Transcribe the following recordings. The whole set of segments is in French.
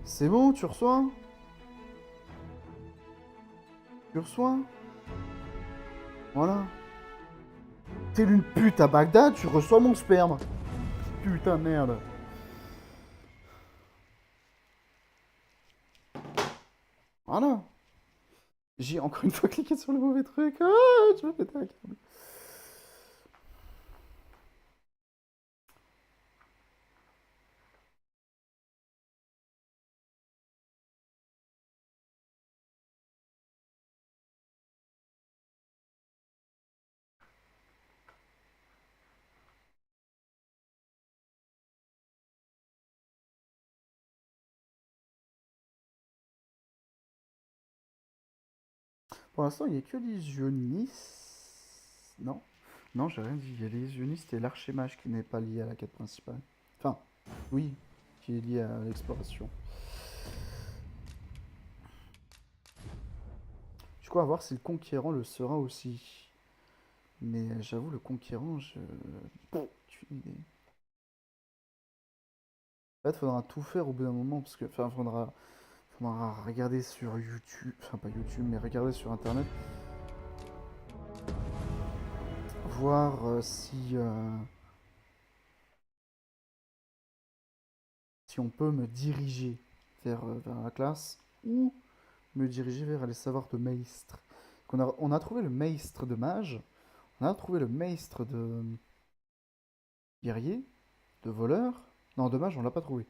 C'est bon, tu reçois? Tu reçois? Voilà. T'es une pute à Bagdad, tu reçois mon sperme. Putain, merde. Voilà. J'ai encore une fois cliqué sur le mauvais truc. Ah, je vais péter un câble. Pour l'instant, il n'y a que les ionistes. Non. Non, j'ai rien dit. Il y a les ionistes et l'archimage qui n'est pas lié à la quête principale. Enfin, oui, qui est lié à l'exploration. Du coup, à voir si le conquérant le sera aussi. Mais j'avoue, le conquérant, je. Aucune idée. En fait, faudra tout faire au bout d'un moment, parce que. Enfin, faudra regarder sur YouTube. Enfin, pas YouTube, mais regarder sur internet. Voir si on peut me diriger vers la classe ou me diriger vers les savoirs de maître. On a trouvé le maître de mage, on a trouvé le maître de guerrier, de voleur. Non, de mage, on l'a pas trouvé.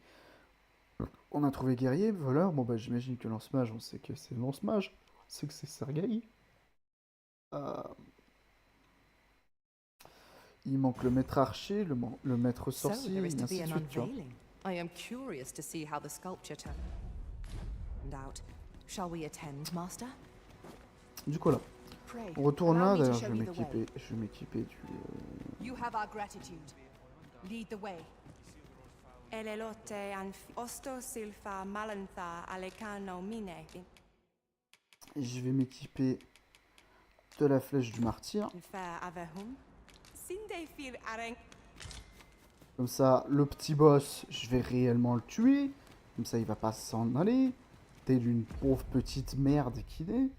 On a trouvé guerrier, voleur. Bon, bah, j'imagine que lance-mage, on sait que c'est lance-mage. On sait que c'est Sergueï. Euh, il manque le maître archer, le maître So sorcier, there is et to be ainsi de an suite, tu vois. unveiling. I am curious to see how the sculpture turned out. Shall we attend, Master? Du coup, là, Pray, on retourne allow là. me to D'ailleurs, show you the way. je vais m'équiper du. You have our gratitude. Lead the way. Elelote an osto silfa malantha alecano mine. Je vais m'équiper de la flèche du martyr. Fair avehum. Sinde fil areng. Comme ça, le petit boss, je vais réellement le tuer. Comme ça, il va pas s'en aller. Tel une pauvre petite merde qu'il est.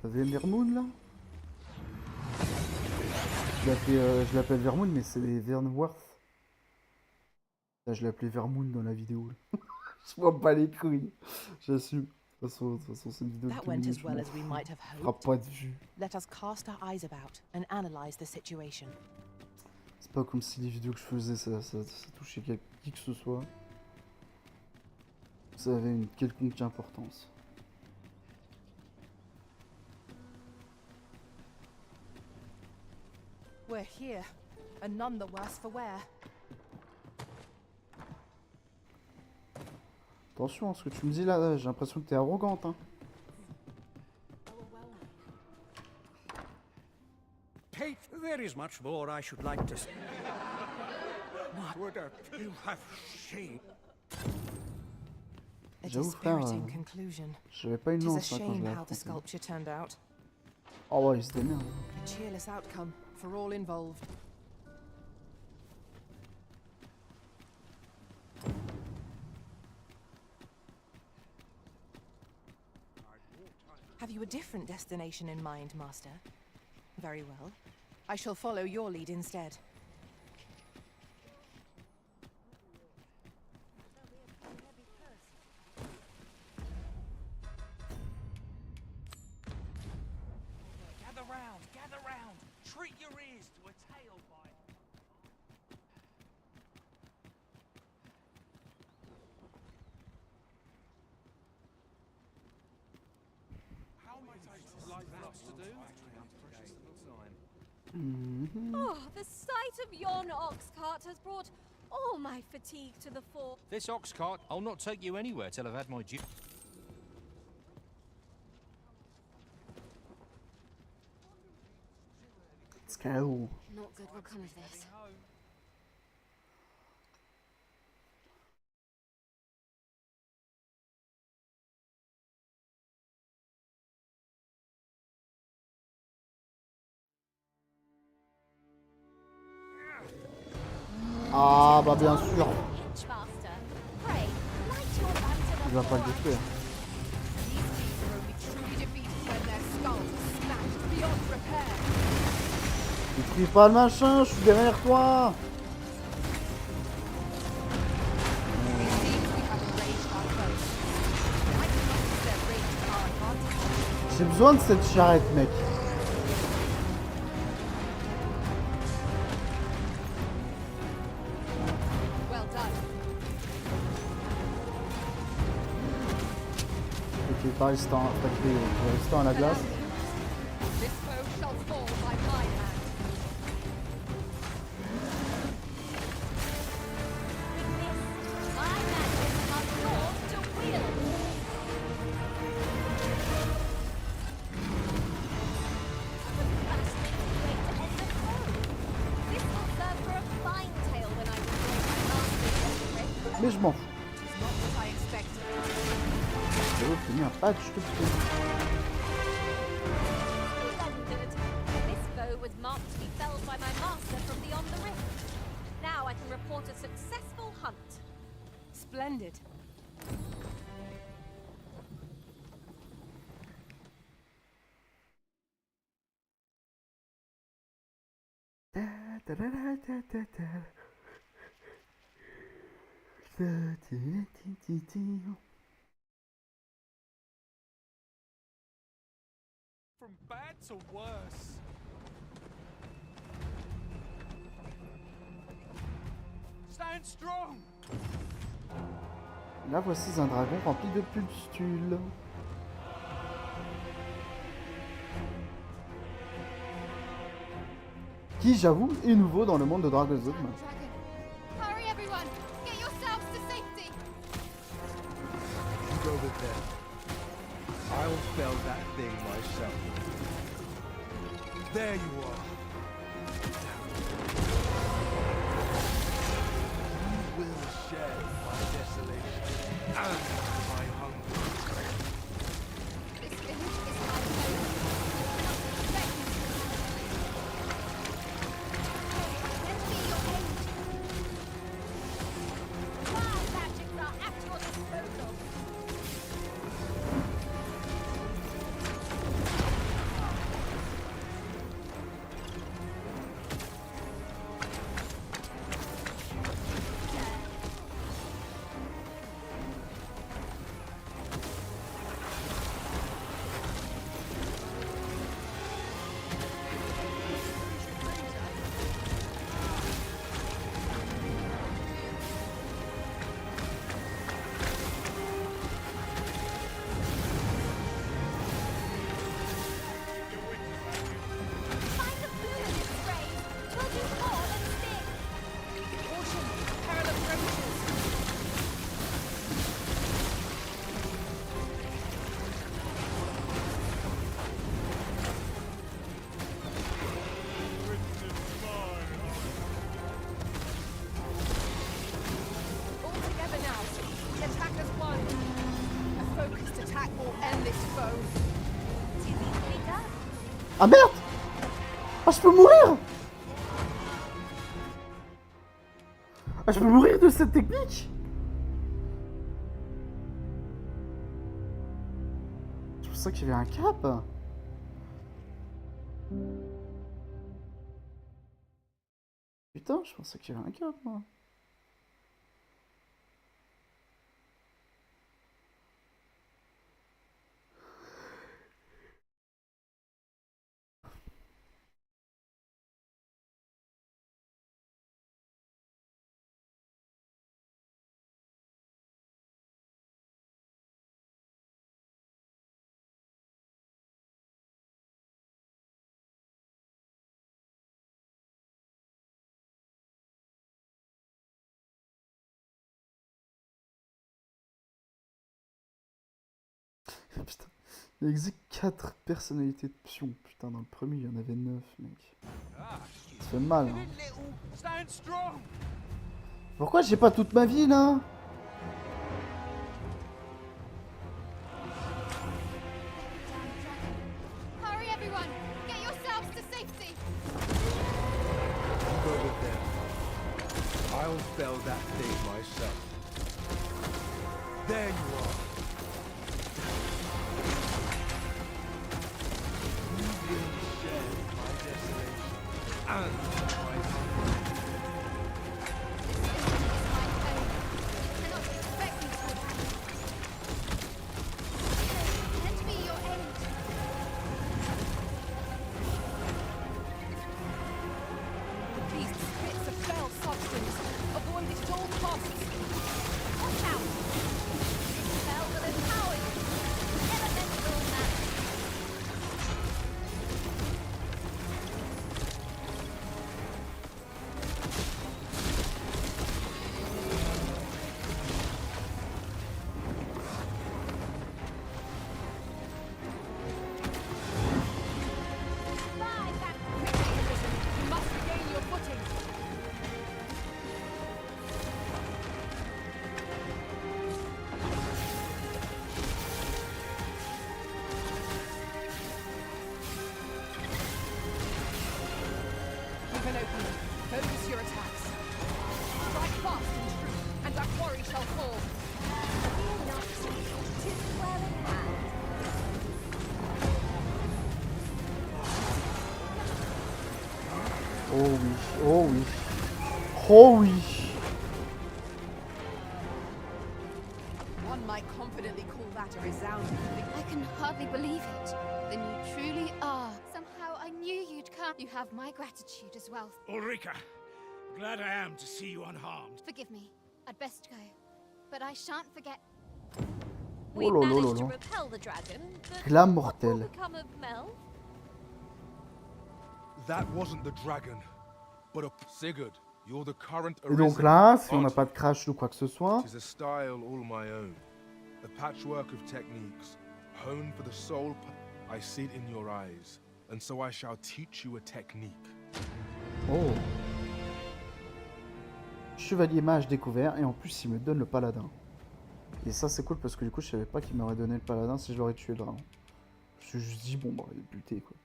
Vernermoon, là. Je l'appelle Vermoon, mais c'est les Vernworth. Là, je l'appelais Vermoon dans la vidéo. Là. Je vois pas les couilles. J'assume. De toute façon, c'est une vidéo de That 2 went minutes. as Je well m'en as we fous. might have Il fera hoped. pas de vue. Let us cast our eyes about and analyze the situation. C'est pas comme si les vidéos que je faisais, ça touchait qui que ce soit. Ça avait une quelconque importance. We're here, and none the worse for wear. Attention à ce que tu me dis là, j'ai l'impression que t'es arrogante, hein. Kate, there is much more I should like to say. Would you have seen? A J'avoue, frère, dispiriting conclusion. j'avais pas une It is a lance hein, quand je shame l'ai how the affronté. sculpture turned out. Oh ouais, il se démerde. A cheerless outcome for all involved. Have you a different destination in mind, Master? Very well. I shall follow your lead instead. Gather round. Treat your ears to a tale by. How might I like lots to do? Oh, the sight of yon ox cart has brought all my fatigue to the fore. This ox cart, I'll not take you anywhere till I've had my due. Let's go. Not good will come of this. Ah bah bien sûr. Hitchmaster, pray, light your lantern Il va pas le détruire. These thieves are only truly defeated when their skulls are smashed beyond repair. Détruis pas le machin, je suis derrière toi. It seems we have enraged our foes. I cannot use their rage to our advantage. J'ai besoin de cette charrette, mec. Well done. Ok, pas résistant, résistant à la glace. This foe shall fall by my hand. My magic are yours to wield. This will serve for a fine tale when I reveal my master's. Mais je m'en fous. It's not what I expected. J'ai obtenu un patch de plus. Splendid. This foe was marked to be felled by my master from beyond the rift. Now I can report a successful hunt. Splendid. From bad to worse. Stand strong. Là voici un dragon rempli de pustules. Qui, j'avoue, est nouveau dans le monde de Dragon's Dogma. Hurry, everyone! Get yourselves to safety! You go with them. I'll fell that thing myself. There you are. You will share my desolation and my hunger. This village is my home. Let me your aid. Wild magics are at your disposal. Find a clue in its phrase. 'Twill do more than sting. Caution! Peril approaches! All together now. The attack has won. A focused attack will end this foe. It's easily done. Ah merde! Ah, je peux mourir! Ah, je peux mourir de cette technique! Je pensais qu'il y avait un cap. Putain, je pensais qu'il y avait un cap, moi. Putain, il existe 4 personnalités de pion. Putain, dans le premier, il y en avait 9, mec. Ça fait mal, hein. Little. Stand strong. Pourquoi j'ai pas toute ma vie, là? Hurry, everyone! Get yourselves to safety! You go with them. I'll fell that thing myself. There you are. You will share my desolation and my sorrow. These bits of fell substance are going to all costs. Watch out! Spell will empower you. Elemental magic. Bye, back. You must regain your footing. Keep an opening. Focus your attacks. Strike fast and true, and our quarry shall fall. Fear not. 'Tis well in hand. Oh oui, oh oui. Oh oui. One might confidently call that a resounding victory. I can hardly believe it. Then you truly are. Somehow I knew you'd come. You have my gratitude as well. Ulrika, glad I am to see you unharmed. Forgive me. I'd best go. But I shan't forget. We Oh là là managed là to là. repel the dragon, but Glam what will mortel. become of Mel? That wasn't the dragon, but a Sigurd. You're the current Et donc arisen, là, si on n'a aren't pas you? de crash ou quoi que ce soit, It is a style all my own, a patchwork of techniques, honed for the soul. I see it in your eyes, and so I shall teach you a technique. oh. Chevalier mage découvert, et en plus il me donne le paladin. Et ça c'est cool parce que du coup je savais pas qu'il m'aurait donné le paladin si je l'aurais tué vraiment. Je me suis juste dit bon bah il est buté quoi.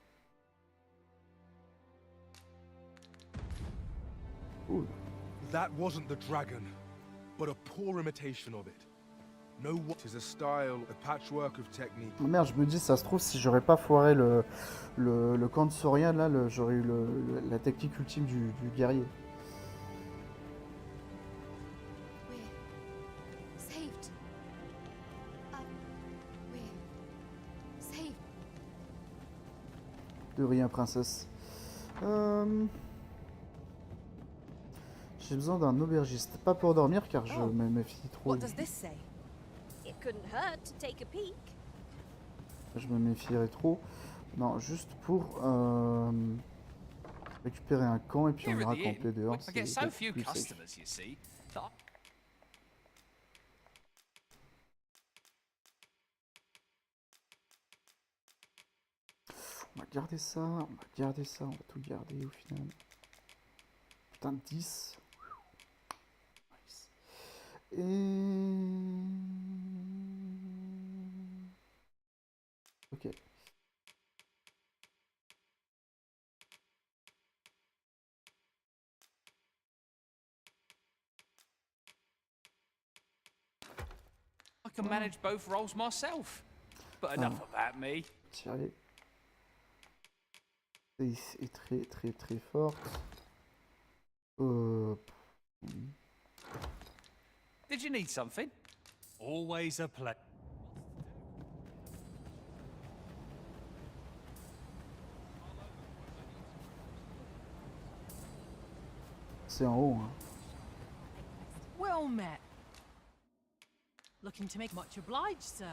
Cool. That wasn't the dragon, but a poor imitation of it. No, what is a style, a patchwork of technique. Oh merde, je me dis ça se trouve si j'aurais pas foiré le camp de Saurian là, j'aurais eu la technique ultime du guerrier. We're saved. We're saved. De rien princesse. J'ai besoin d'un aubergiste. Pas pour dormir car je Oh. me méfie trop. What does this say? It couldn't hurt to take a peek. Je me méfierais trop. Non, juste pour récupérer un camp et puis on Here ira at the camper inn, dehors. I get so peut-être few plus safe. customers, you see. that On va garder ça, on va garder ça, on va tout garder au final. Putain, 10. Nice. Et... Ok. I can manage both roles myself. But enough about me. Tirer. Est très très très forte. Did you need something? Always a pleasure. C'est en haut. Hein. Well met. Looking to make much obliged, sir.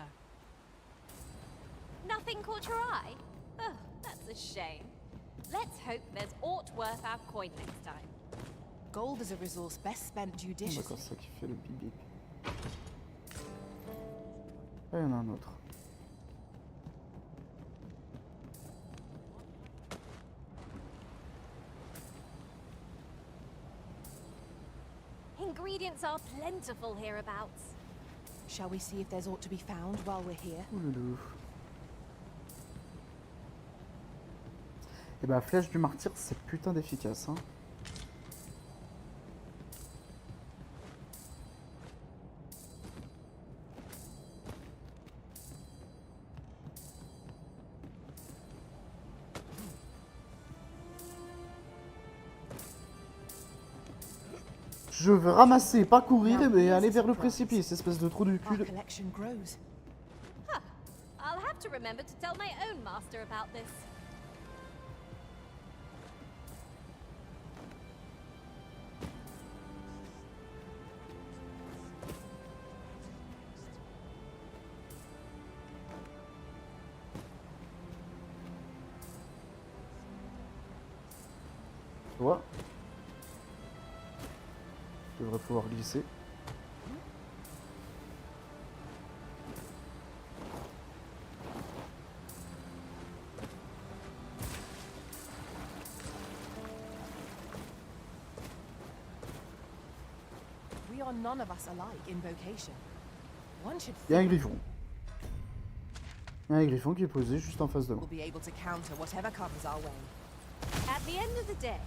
Nothing caught your eye? Oh, that's a shame. Let's hope there's aught worth our coin next time. Gold is a resource best spent Oh, judiciously. d'accord, c'est ça qui fait le bip bip. Ah, il y en a un autre. Ingredients are plentiful hereabouts. Shall we see if there's aught to be found while we're here? Ouloulou. Et bah, flèche du martyr, c'est putain d'efficace. Hein. Je veux ramasser, pas courir, mais aller vers le précipice, espèce de trou du cul. Our collection grows. Huh. I'll have to remember to tell my own master about this. Tu vois? Je devrais pouvoir glisser. We are none of us alike in vocation. One should Il y a un think griffon. Il y a un griffon qui est posé juste en face de moi. we'll be able to counter whatever comes our way. At the end of the day,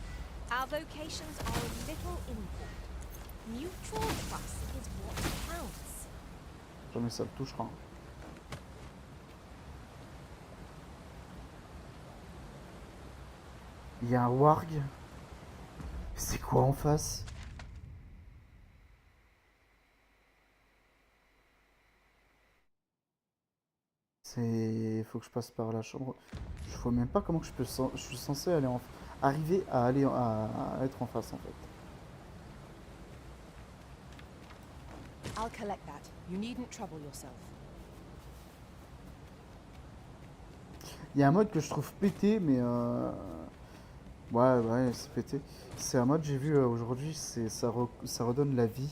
our vocations are of little import. Mutual trust is what counts. Jamais ça le touchera. Il y a un warg. C'est quoi en face? C'est... Faut que je passe par la chambre. Je vois même pas comment je peux... Je suis censé aller en... arriver à aller à être en face en fait. I'll collect that. You needn't trouble yourself. Il y a un mode que je trouve pété, mais ouais, c'est pété. C'est un mode, j'ai vu aujourd'hui, ça redonne la vie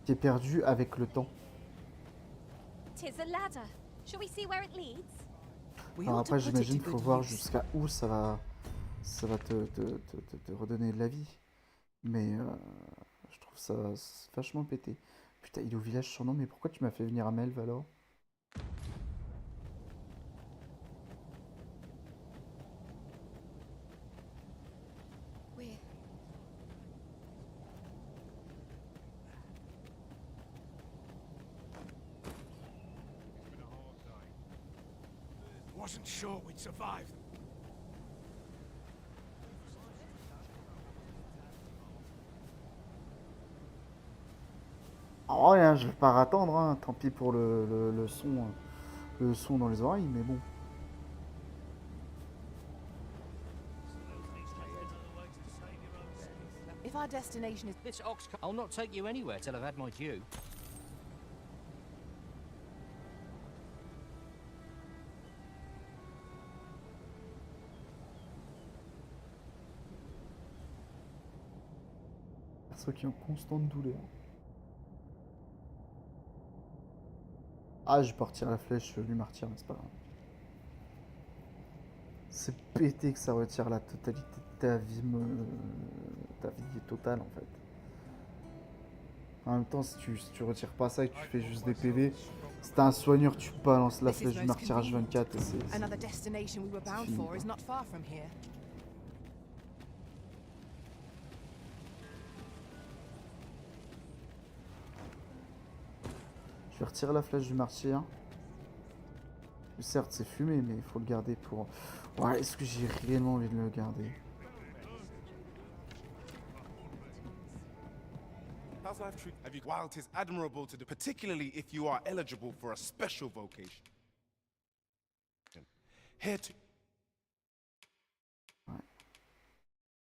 qui est perdue avec le temps. Tis a ladder. Shall we see where it leads? We Alors ought to après, put it j'imagine to qu'il faut good voir use. jusqu'à où ça va te redonner de la vie. Mais je trouve ça vachement pété. Putain, il est au village sur nom, mais pourquoi tu m'as fait venir à Melve alors? We're Wasn't sure we'd survive. Oh rien, je vais pas attendre, hein. Tant pis pour le son dans les oreilles, mais bon. If our destination is This ox. I'll not take you anywhere till I've had my due. Perso qui est en constante douleur. Ah, je vais partir la flèche du martyr, mais c'est pas grave. C'est pété que ça retire la totalité de ta vie, ta vie totale en fait. En même temps, si tu retires pas ça et que tu fais juste des PV, si t'es un soigneur, tu balances la This is flèche du most martyr convenient. H24 et c'est... another destination we were bound fini, for quoi. is not far from here. Je vais retirer la flèche du martyr. Certes, c'est fumé, mais il faut le garder pour... Ouais, est-ce que j'ai réellement envie de le garder? How's life treat? Have you? While 'tis admirable to do, particularly if you are eligible for a special vocation. Here to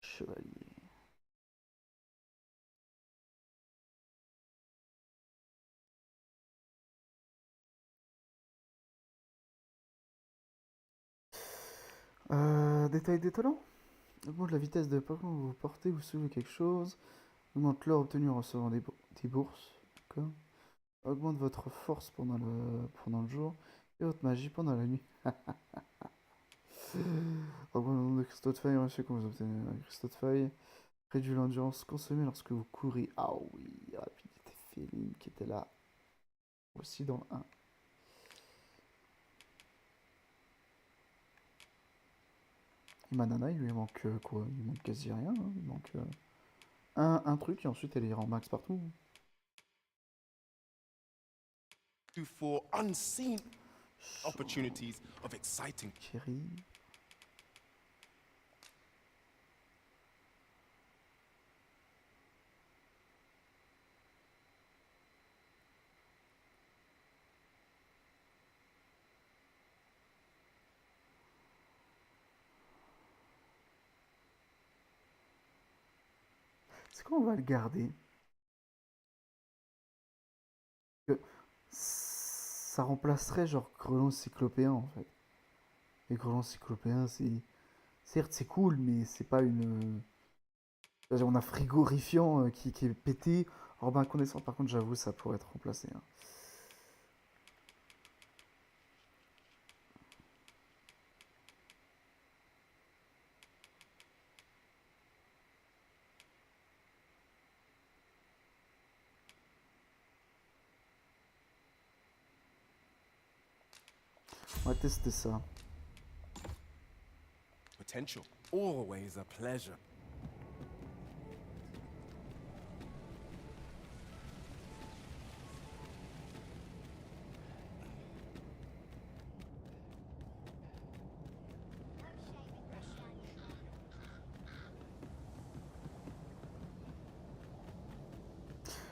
Chevalier. Détail détonnant. Augmente la vitesse de Pokémon que vous portez ou soulevez quelque chose. Augmente l'or obtenu en recevant des bourses. D'accord. Augmente votre force pendant le jour et votre magie pendant la nuit. Augmente le nombre de cristaux de feuilles reçus quand vous obtenez un cristaux de feuilles. Réduit l'endurance consommée lorsque vous courez. Ah oui, rapidité féline qui était là aussi dans le 1. Manana, il lui manque quoi? Il lui manque quasi rien. Hein. Il manque un truc et ensuite elle ira en max partout. for unseen opportunities of exciting. Chérie. C'est quoi, on va le garder? Que ça remplacerait genre grelon cyclopéen en fait. Et grelon cyclopéen, c'est. Certes, c'est cool, mais c'est pas une. On a frigorifiant qui est pété. Alors, ben, connaissant, par contre, j'avoue, ça pourrait être remplacé. Hein. On va tester ça. Potential. Always a pleasure.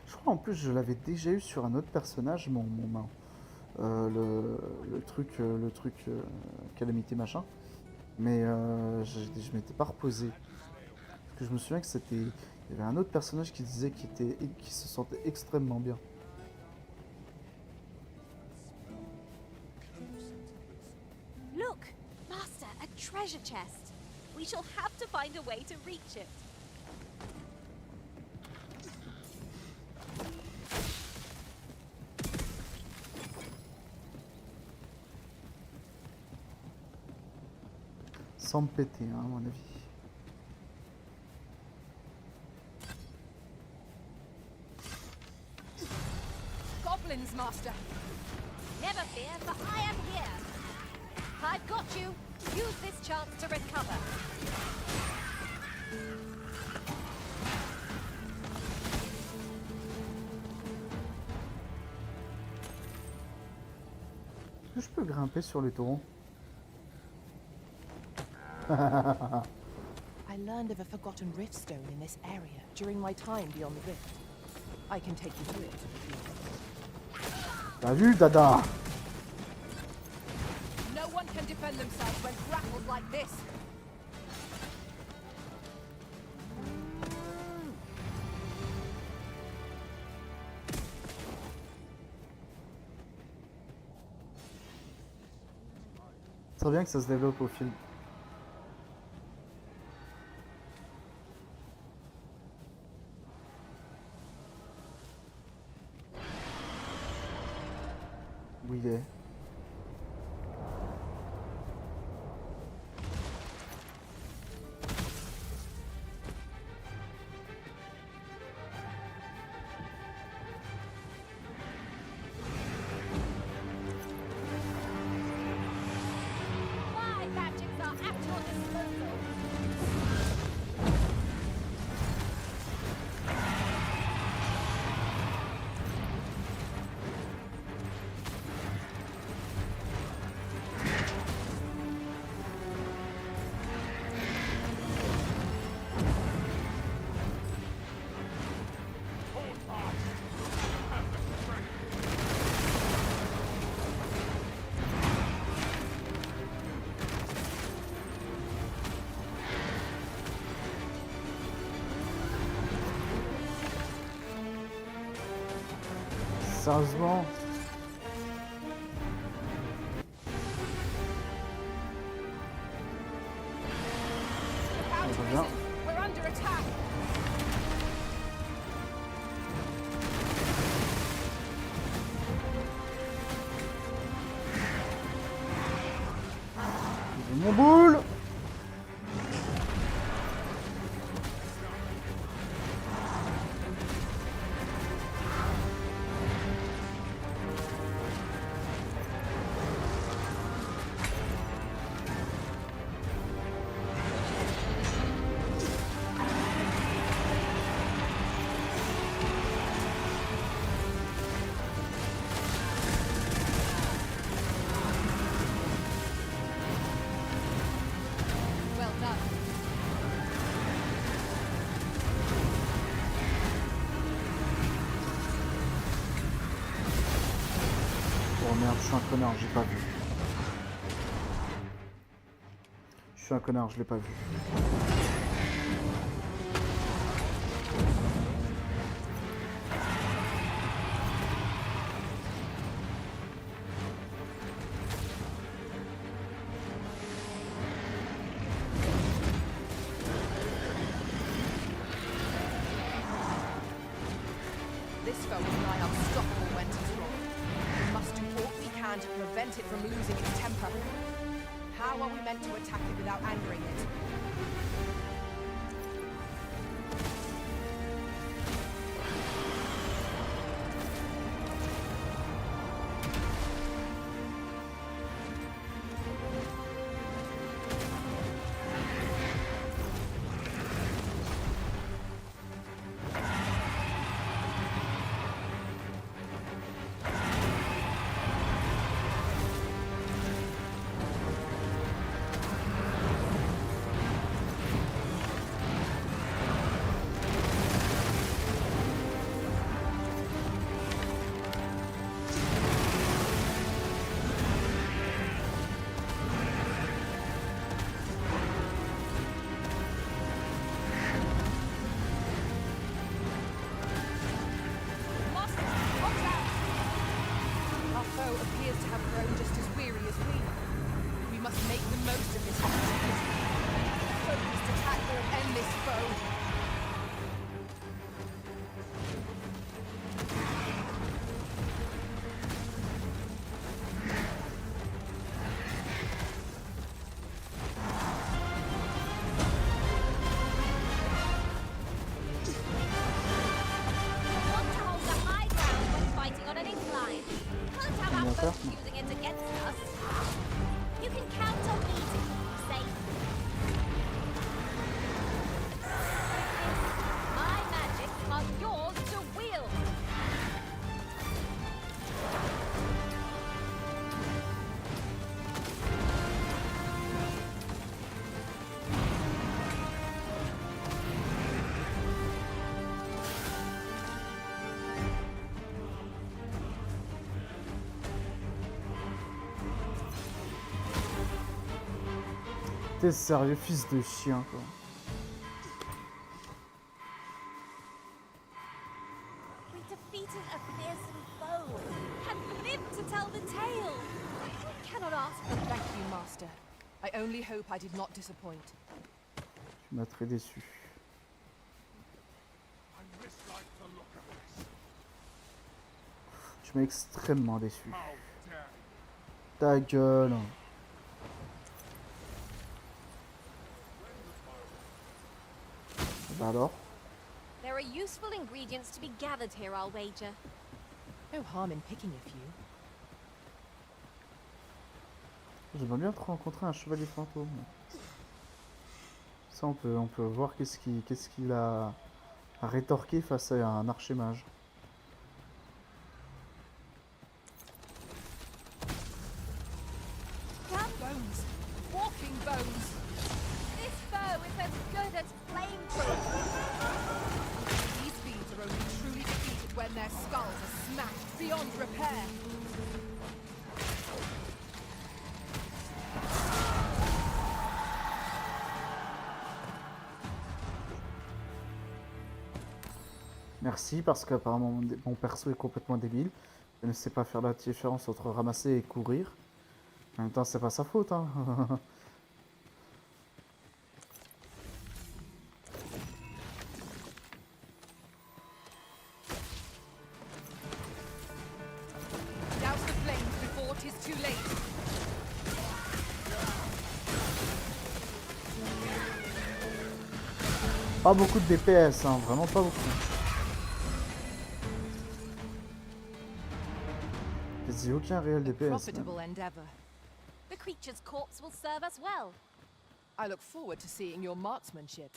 Je crois en plus je l'avais déjà eu sur un autre personnage, le truc calamité machin. Mais je m'étais pas reposé. Parce que je me souviens que c'était. Il y avait un autre personnage qui disait qu'il se sentait extrêmement bien. Look, Master, a treasure chest. We shall have to find a way to reach it. Sans me péter, hein, à mon avis. Goblins, Master. Never fear, for I am here. I've got you. Use this chance to recover. Est-ce que je peux grimper sur les taureaux? I learned of a forgotten rift stone in this area during my time beyond the rift. I can take you to it. T'as vu, Dada? No one can defend themselves when grappled like this. C'est bien que ça se développe au fil. Où il est? My magics are at your disposal. Sérieusement? Look out, Ça va bien. Risen. We're under attack. Je veux mon boule! Well done. Oh merde, je suis un connard, j'ai pas vu. Je suis un connard, je l'ai pas vu. this foe is nigh unstoppable when 'tis wrong. We must do all we can to prevent it from losing its temper. How are we meant to attack it without angering it? Using it against us. You can count on me to keep you safe. My magics are yours to wield. T'es sérieux, fils de chien, quoi. We defeated a fearsome foe and lived to tell the tale. We cannot ask for Thank you, Master. I only hope I did not disappoint. Tu m'as très déçu. Tu m'as extrêmement déçu. Ta gueule. Bah alors? There are useful ingredients to be gathered here, I'll wager. No harm in picking a few. J'aimerais bien te rencontrer un chevalier fantôme. Ça, on peut voir qu'est-ce qu'il a rétorqué face à un archer-mage. Bones. Walking bones. This foe is as good as flameproof. These fiends are only truly defeated when their skulls are smashed beyond repair. Merci, parce qu'apparemment mon perso est complètement débile. Je ne sais pas faire la différence entre ramasser et courir. En même temps, c'est pas sa faute, hein. Douse the flames before 'tis too late. Pas beaucoup de DPS, hein, vraiment pas beaucoup. Quasi aucun réel DPS. Profitable endeavor. The creature's corpse will serve us well. I look forward to seeing your marksmanship.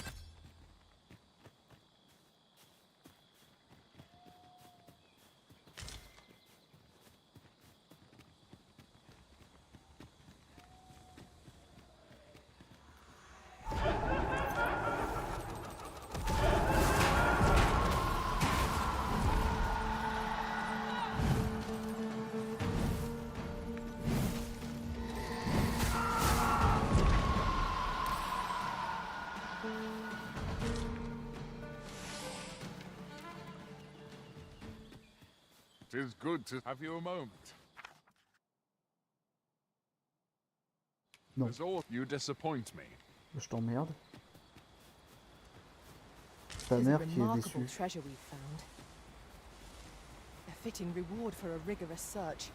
It is good to have you a moment. Non. As all, you disappoint me. Je t'emmerde. Ta It is a mère qui est remarkable déçue. treasure we've found. fitting reward for a rigorous search.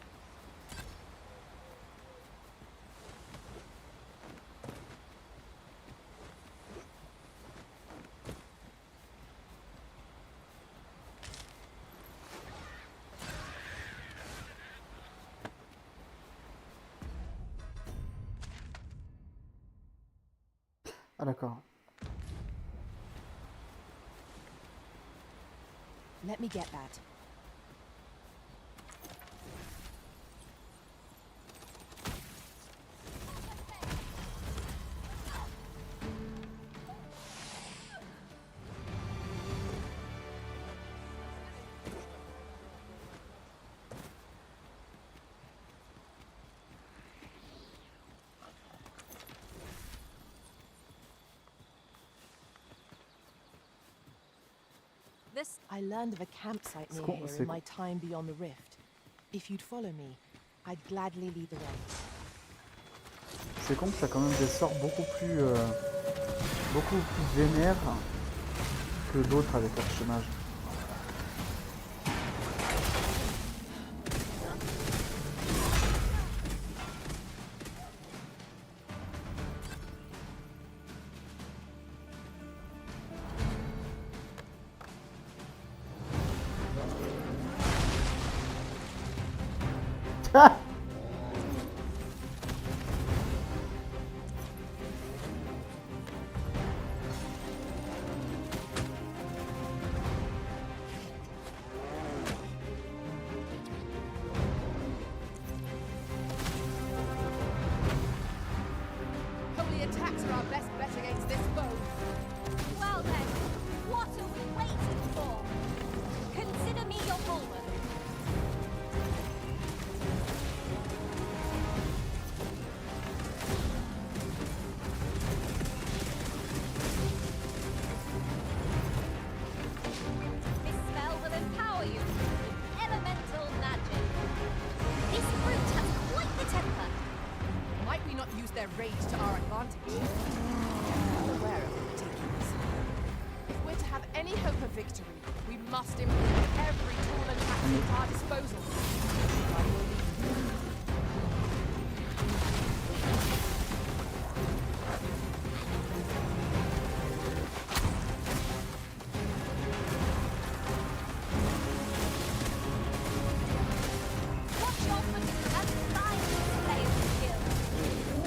Ah d'accord. Let me get that. This I learned of a campsite near cool, here c'est in my cool. time beyond the rift. If you'd follow me, I'd gladly lead the way. C'est con que t'as quand même des sorts beaucoup plus vénères que d'autres avec l'archemage. Holy attacks are our best bet against this foe. Well then, what are we waiting for? Consider me your bulwark. This spell will empower you with elemental magic. This brute has quite the temper. Might we not use their rage to our advantage? I'm aware of the particulars. If we're to have any hope of victory, we must employ every tool and tactic at our disposal. I will lead you. Watch your foot and sign display of skill.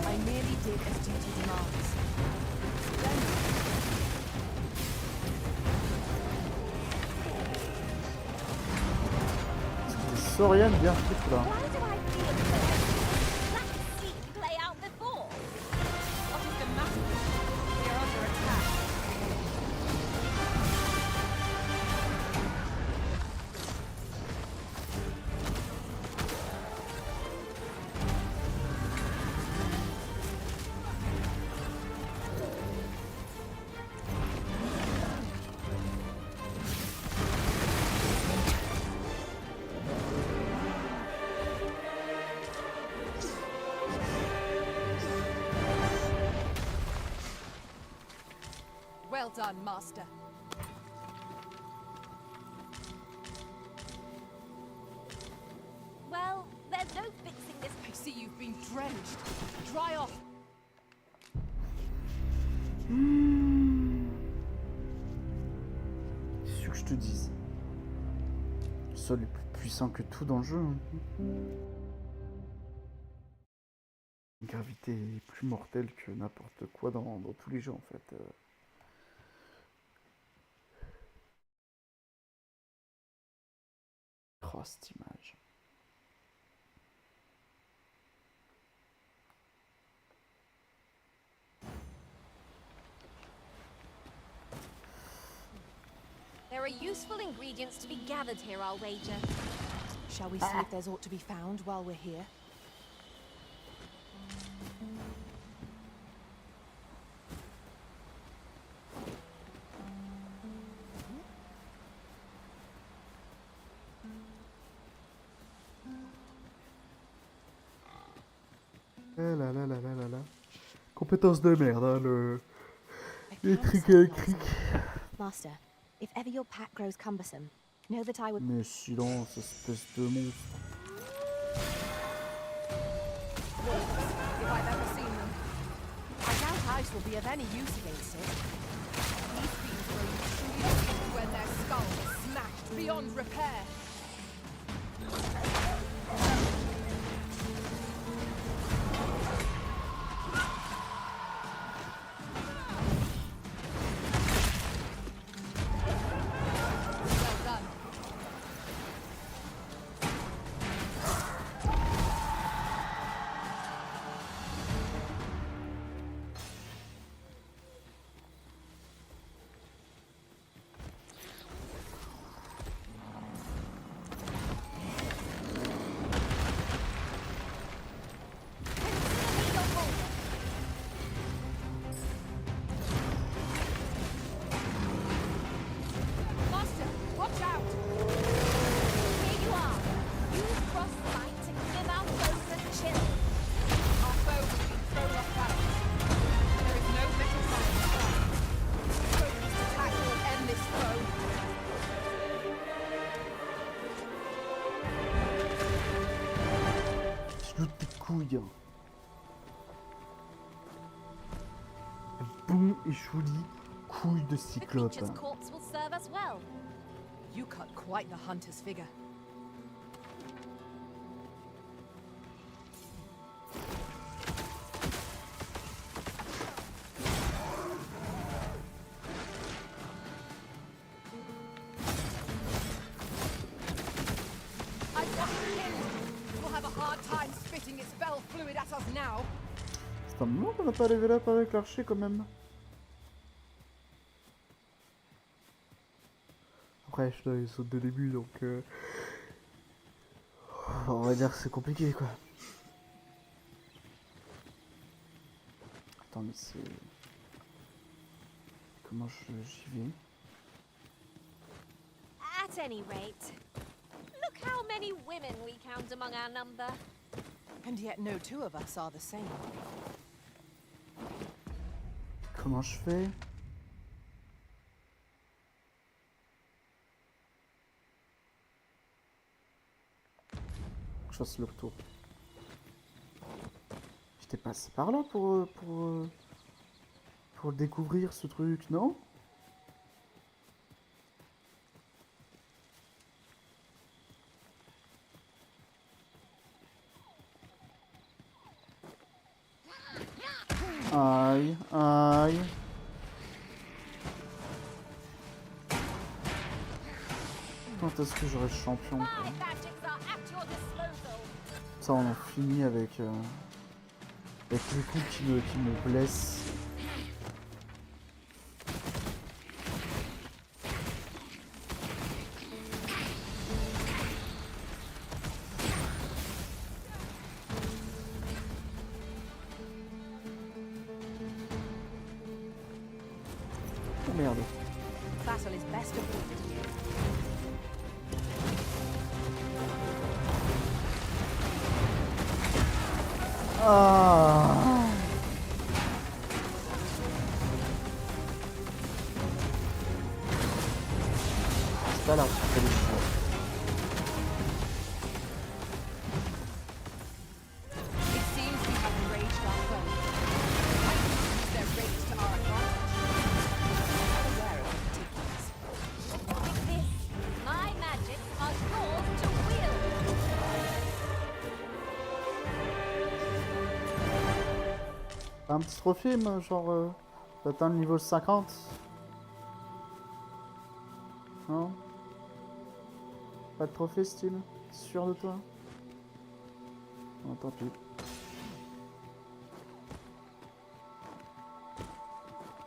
I merely did as duty demands. Des sauriennes bien foutues là. Why do I feel so? That scene play out before. What is the matter? We are under attack. Well done, Master. Well, there's no fixing this. I see you've been drenched. Dry off. Qu'est-ce que je te dise? Le sol est plus puissant que tout dans le jeu. Hein. La gravité est plus mortelle que n'importe quoi dans tous les jeux en fait. Oh, cette image. There are useful ingredients to be gathered here, I'll wager. Shall we see if there's aught to be found while we're here? Compétence de merde, hein, le... I les can't trucs settle électriques. Master, if ever your pack grows cumbersome, Know that I would. Mais silence, espèce de monstre. If I've ever seen them. I doubt ice will be of any use against it. These beams will truly defeated when their skulls are smashed beyond repair. Well done. Master, watch out! Here you are. Use frostbite to give our foes a chill. Our foe has been thrown off balance. There is no better time to strike. Focused attack will end this foe. Je loot tes couilles. Bon et joli couille de The cyclope. creature's corpse will serve us well. You cut quite the hunter's figure. I've got it pinned. We'll have a hard time spitting its spell fluid at us now. C'est un moment qu'on n'a pas level up avec l'archer quand même. Après, je dois saute de début donc. On va dire que c'est compliqué quoi. Attends, mais c'est. Comment j'y vais? At any rate, look how many women we count among our number. And yet no two of us are the same. Comment je fais? Je fasse le retour. J'étais passé par là pour découvrir ce truc, non? Aïe, aïe. Quand est-ce que j'aurai le champion quoi? My magics are at your disposal. Ça on en finit avec les coups qui me blessent. Oh merde. Battle is best avoided. Ah. C'est pas là, c'est le jeu. It seems we have enraged our foe. I can use their rage to our advantage. I'm aware of the particulars. With this, my magics are yours to wield. T'as un petit trophée, moi, genre d'atteindre le niveau 50? Non? Pas de trophée, Steve? Sûr de toi? Non, tant pis.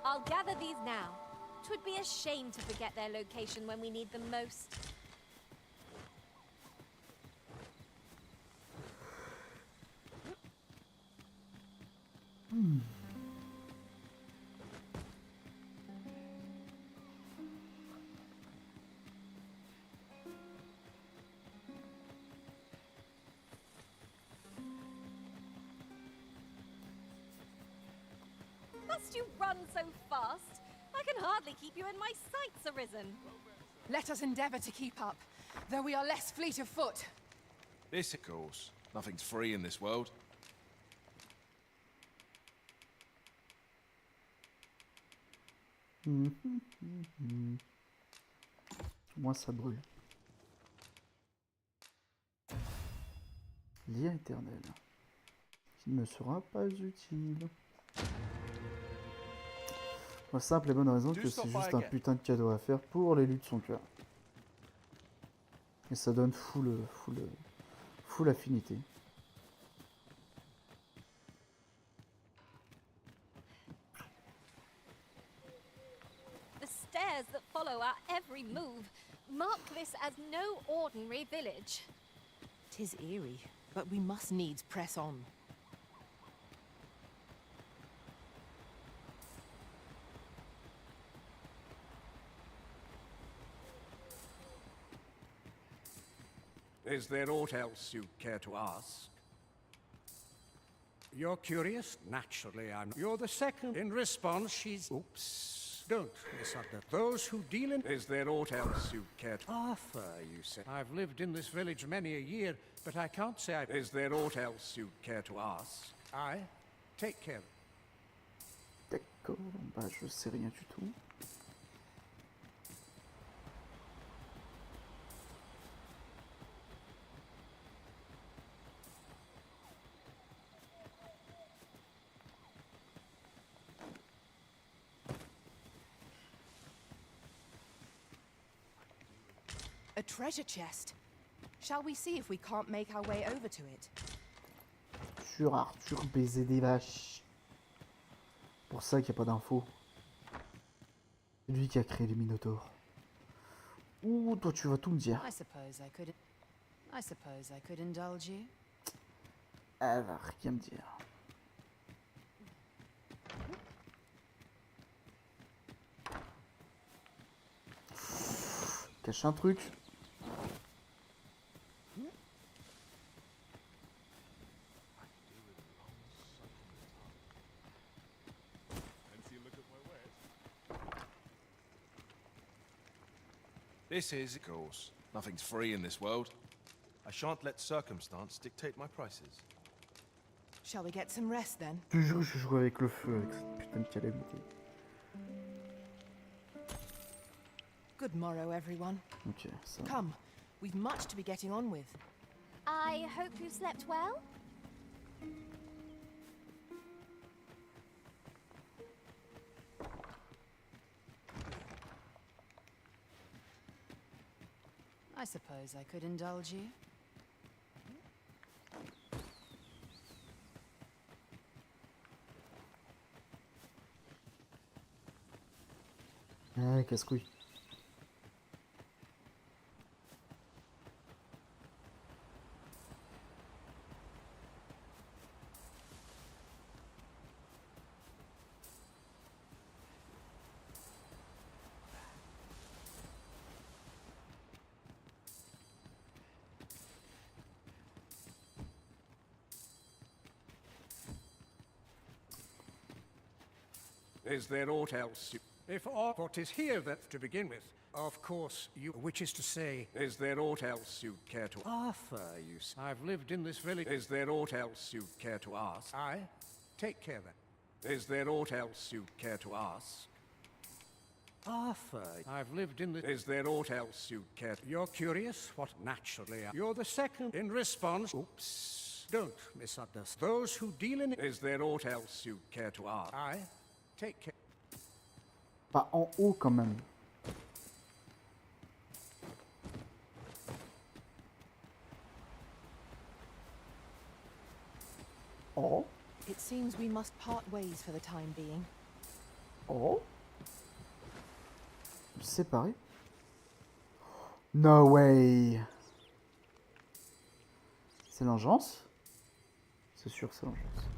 I'll gather these now. 'Twould be a shame to forget their location when we need them most. Must you run so fast? I can hardly keep you in my sights, Arisen. Let us endeavor to keep up, though we are less fleet of foot. This, of course. Nothing's free in this world. Moi, ça brûle. Lien éternel. Qui ne me sera pas utile. Pour la simple et bonne raison que c'est juste un putain de cadeau à faire pour l'élu de son cœur. Et ça donne full affinité. The stairs that follow our every move mark this as no ordinary village. 'Tis eerie, but we must needs press on. Is there aught else you care to ask? You're curious? Naturally, I'm. You're the second. In response, she's. Oops. Don't misunderstand. Those who deal in. Is there aught else you care to. Arthur, you say. I've lived in this village many a year, but I can't say I. Is there aught else you care to ask? I take care. D'accord, bah je sais rien du tout. A treasure chest. Shall we see if we can't make our way over to it? Sur Arthur baiser des vaches. Pour ça qu'il n'y a pas d'infos. C'est lui qui a créé les Minotaures. Ouh, toi tu vas tout me dire. I suppose I could indulge you. Elle va rien me dire. Cache un truc. This is, of course. Nothing's free in this world. I shan't let circumstance dictate my prices. Shall we get some rest then? Toujours je joue avec le feu avec cette putain de calamité. Good morrow, everyone. Ok, ça. Come, we've much to be getting on with. I hope you slept well? I suppose I could indulge you. Ah, casse-couille. Is there aught else you... If aught what is here that to begin with, of course you... Which is to say... Is there aught else you care to... Arthur, you say. I've lived in this village... Is there aught else you care to ask? I take care then. Is there aught else you care to ask? Arthur, I've lived in this... Is there aught else you care to... You're curious? What? Naturally. You're the second. In response... Oops. Don't misunderstand. Those who deal in... Is there aught else you care to ask? I... Take care. Pas en haut quand même. Oh. It seems we must part ways for the time being. Oh. Séparé. No way. C'est l'engeance? C'est sûr que c'est l'engeance.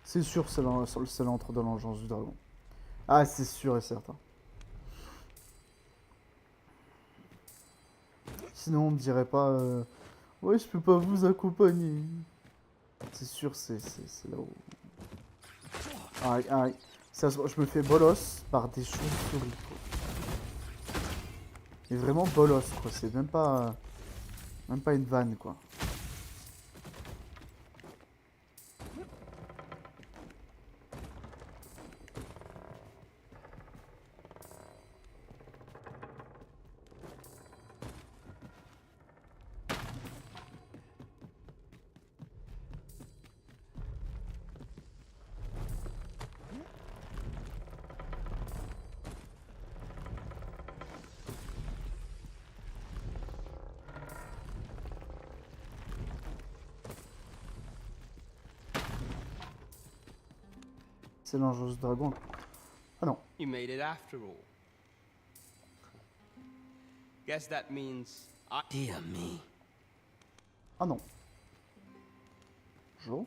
C'est sûr que c'est l'entre de l'engeance du dragon. Ah, c'est sûr et certain. Sinon, on me dirait pas... Ouais, je peux pas vous accompagner. C'est sûr, c'est là où... Aïe, aïe. Ça, je me fais bolos par des chauves-souris. est vraiment bolos, quoi. C'est même pas une vanne, quoi. C'est l'ange dragon. Ah non. You made it after all. Guess that means Dear me. Ah non. Jo.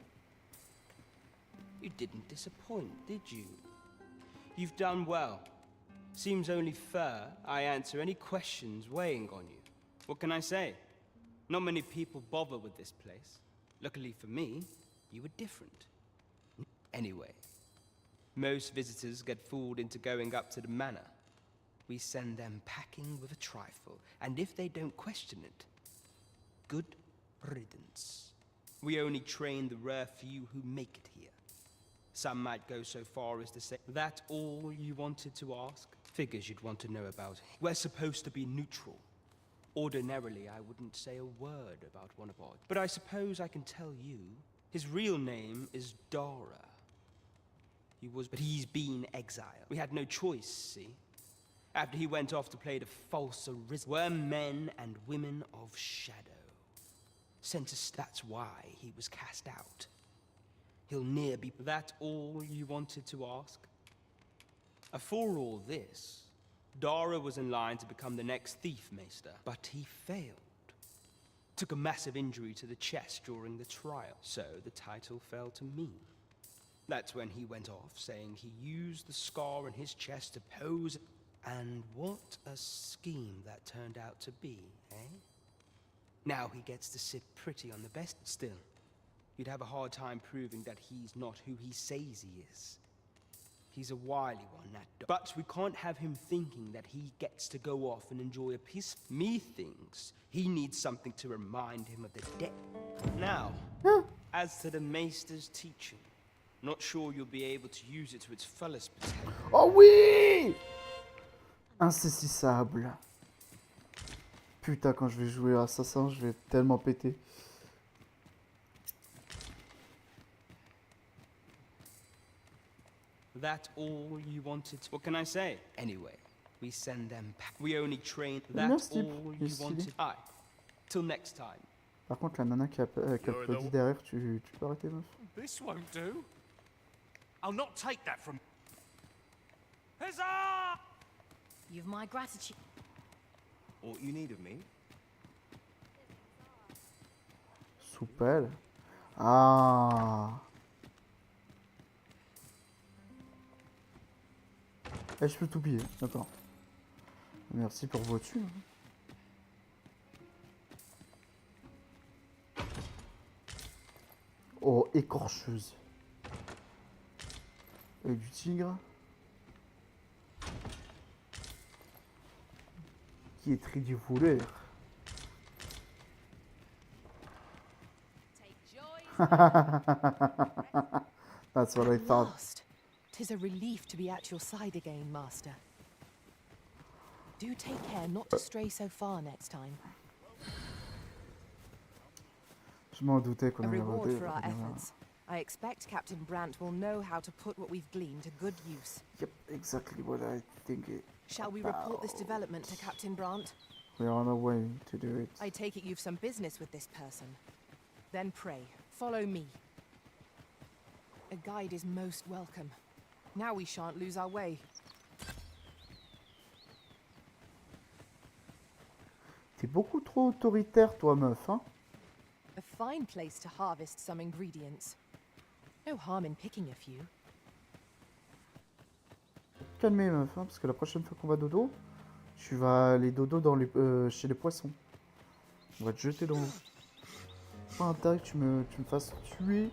You didn't disappoint, did you? You've done well. Seems only fair I answer any questions weighing on you. What can I say? Not many people bother with this place. Luckily for me, you were different. Anyway, most visitors get fooled into going up to the manor. We send them packing with a trifle, and if they don't question it, good riddance. We only train the rare few who make it here. Some might go so far as to say, that all you wanted to ask? Figures you'd want to know about. We're supposed to be neutral. Ordinarily, I wouldn't say a word about one of ours. But I suppose I can tell you, his real name is Dara. But he's been exiled. We had no choice, see? After he went off to play the false arisen, we're men and women of shadow. That's why he was cast out. He'll near be... That all you wanted to ask? For all this, Dara was in line to become the next thief maester, but he failed. Took a massive injury to the chest during the trial, so the title fell to me. That's when he went off, saying he used the scar in his chest to pose... And what a scheme that turned out to be, eh? Now he gets to sit pretty on the best. Still, you'd have a hard time proving that he's not who he says he is. He's a wily one, that dog. But we can't have him thinking that he gets to go off and enjoy a peace. Me thinks he needs something to remind him of the debt. Now, as to the Maester's teaching, not sure you'll be able to use it to its fullest potential. Oh oui! Insaisissable. Putain, quand je vais jouer à Assassin, je vais tellement péter. That all you wanted? What can I say? Anyway, we send them back. We only train. That all you wanted? Aye. Till next time. Par contre, la nana qui applaudit derrière, tu peux arrêter, meuf? This won't do. I'll not take that from... Huzzah! You've my gratitude. All you need of me? Soupel. Ah. Eh, je peux tout piller, d'accord. Merci pour vos thunes. Oh, écorcheuse. Avec du tigre. Qui est très du voleur. That's what I thought. Last. 'Tis a relief to be at your side again, Master. Do take care not to stray so far next time. Je m'en doutais qu'on A allait reward rater. for our efforts. I expect Captain Brandt will know how to put what we've gleaned to good use. Yep, exactly what I think it. Shall we report this development to Captain Brandt? We're on our way to do it. I take it you've some business with this person. Then pray, follow me. A guide is most welcome. Now we shan't lose our way. T'es beaucoup trop autoritaire, toi, meuf, hein? A fine place to harvest some ingredients. No harm in picking a few. Calmez, meuf, hein, parce que la prochaine fois qu'on va dodo, tu vas aller dodo dans les, chez les poissons. On va te jeter dans l'eau. Pas intérêt que tu me fasses tuer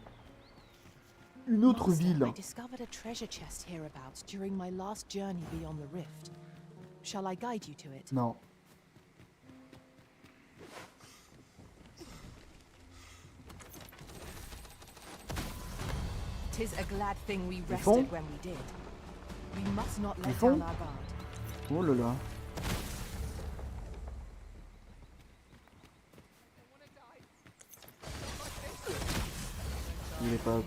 une autre ville. I discovered a treasure chest hereabouts during my last journey beyond the rift. Shall I guide you to it? Non. 'Tis a glad thing we Ils font? rested when we did. We must not Ils let font? down our guard. Oh là là. Tu voulais pas,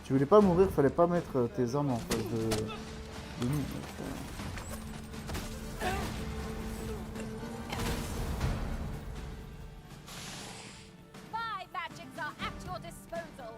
tu voulais pas mourir, fallait pas mettre tes armes en face de nous. My magics are at your disposal.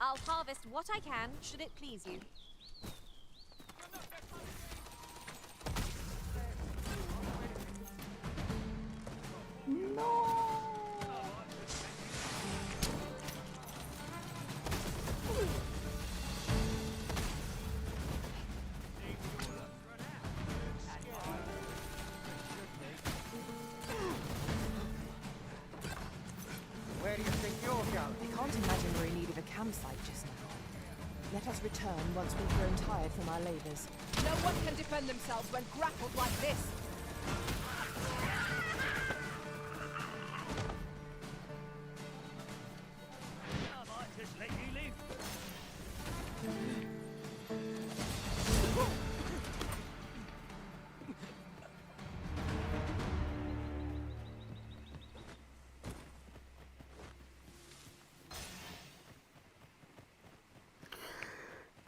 I'll harvest what I can, should it please you. Where do you think you're going? I can't imagine we're in need of a campsite just now. Let us return once we've grown tired from our labours. No one can defend themselves when grappled like this. I might just let you live.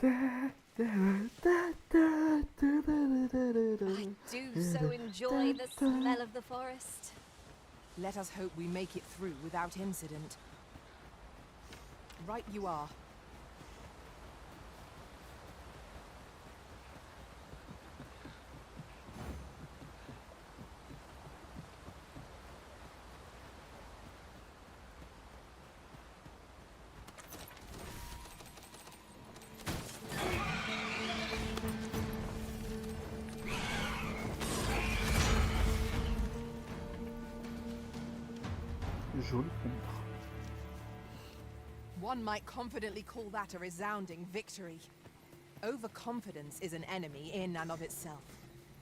I do so enjoy the smell of the forest. Let us hope we make it through without incident. Right you are. Joli contre. One might confidently call that a resounding victory. Overconfidence is an enemy in and of itself.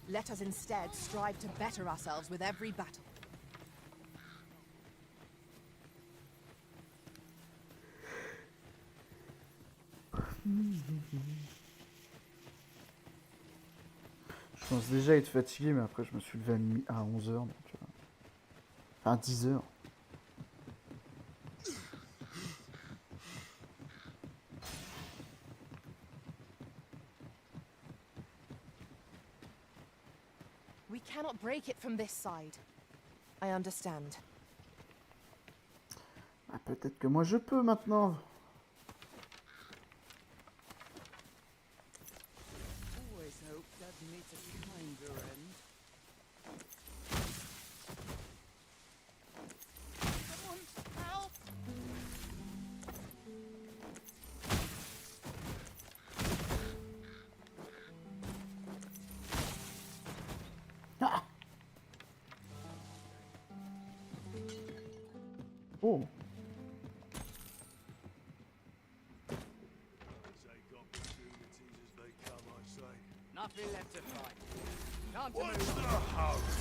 Let us instead strive to better ourselves with every battle. Je pense déjà être fatigué, mais après je me suis levé à 11h, donc... Enfin, 10h. We cannot break it from this side. I understand. Ah, peut-être que moi je peux maintenant. Always hoped I'd meet a kinder end. Someone help! Ah. Oh. Nothing left to fight. Time to What's move the on. house?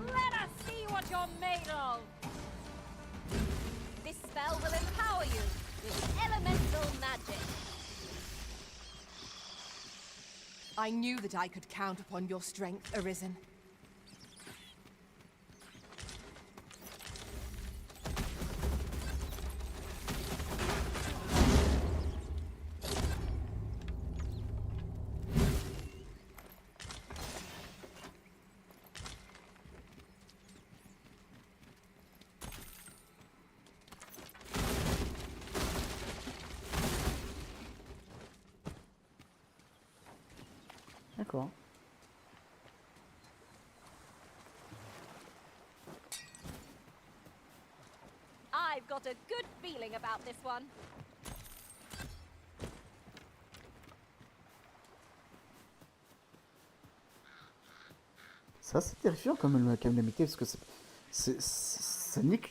Let us see what you're made of! This spell will empower you with elemental magic. I knew that I could count upon your strength, Arisen. D'accord. I've got a good feeling about this one. Ça c'est terrifiant quand même la calamité parce que ça nique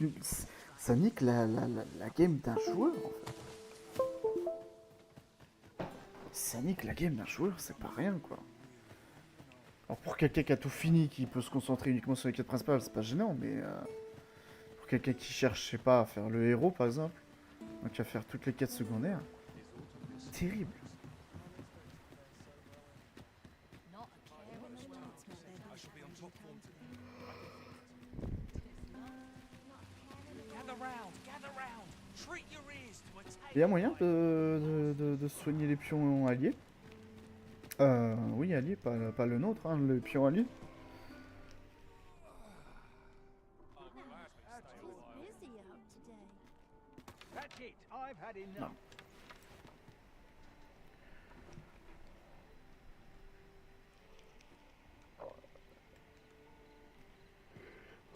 la game d'un joueur en fait. Ça nique la game d'un joueur, c'est pas rien quoi. Alors pour quelqu'un qui a tout fini, qui peut se concentrer uniquement sur les quêtes principales, c'est pas gênant, mais pour quelqu'un qui cherche, je sais pas, à faire le héros par exemple, donc à faire toutes les quêtes secondaires, terrible. Il y a moyen de soigner les pions alliés. Oui, alliés, pas le nôtre, hein, le pion allié. Non.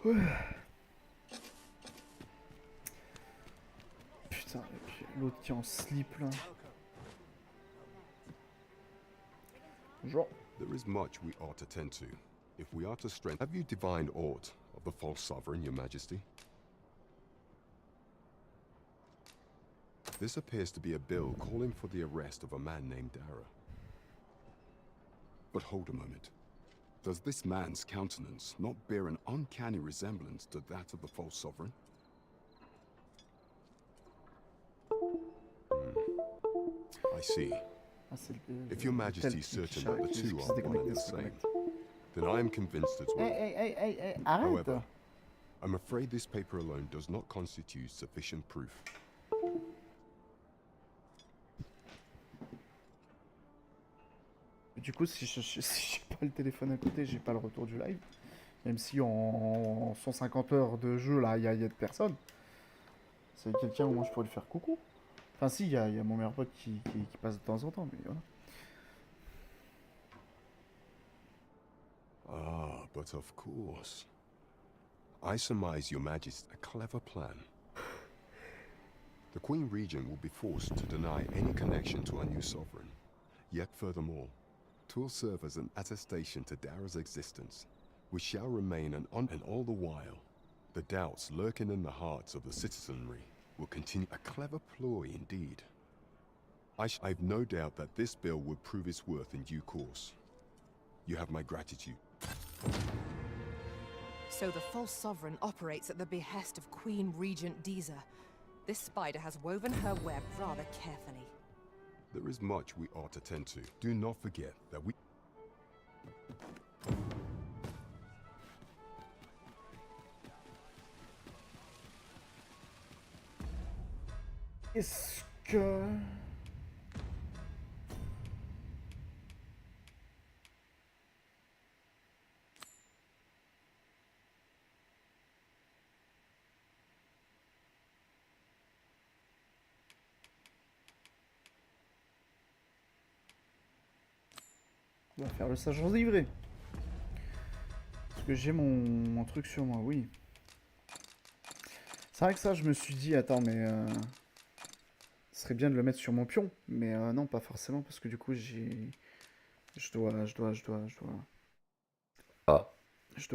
Ouais. Putain, et puis l'autre qui est en slip là. Bonjour. There is much we ought to tend to, if we are to strengthen. Have you divined aught of the false sovereign, your majesty? This appears to be a bill calling for the arrest of a man named Dara. But hold a moment. Does this man's countenance not bear an uncanny resemblance to that of the false sovereign? I see. If your majesty is certain that the two are one and the same, then I am convinced as well. However, I'm afraid this paper alone does not constitute sufficient proof. Du coup, si j'ai pas le téléphone à côté, j'ai pas le retour du live. Même si en 150 heures de jeu, là, il y a de personnes. C'est quelqu'un où moi je pourrais lui faire coucou. Enfin si, il y a mon meilleur pote qui passe de temps en temps, mais voilà. Ah, but of course. I surmise your majesty a clever plan. The Queen Regent will be forced to deny any connection to our new sovereign. Yet furthermore, 'twill serve as an attestation to Dara's existence, which shall remain and all the while, the doubts lurking in the hearts of the citizenry will continue. A clever ploy indeed. I've no doubt that this bill will prove its worth in due course. You have my gratitude. So the false sovereign operates at the behest of Queen Regent Deezer. This spider has woven her web rather carefully. There is much we ought to tend to. Do not forget that we... Est-ce que... On va faire le sage livré. Parce que j'ai mon truc sur moi, oui. C'est vrai que ça, je me suis dit, attends, mais... ce serait bien de le mettre sur mon pion. Mais non, pas forcément, parce que du coup, Je dois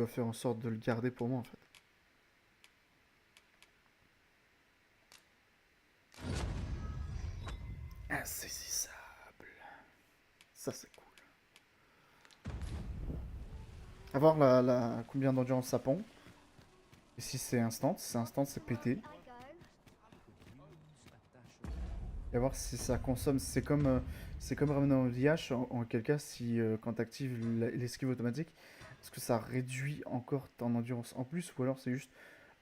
faire en sorte de le garder pour moi, en fait. Insaisissable. Ça, c'est cool. A voir combien d'endurance ça prend. Et si c'est instant, c'est pété. Et à voir si ça consomme. C'est comme ramener au VH, en quel cas, si quand tu actives l'esquive automatique, est-ce que ça réduit encore ton endurance en plus, ou alors c'est juste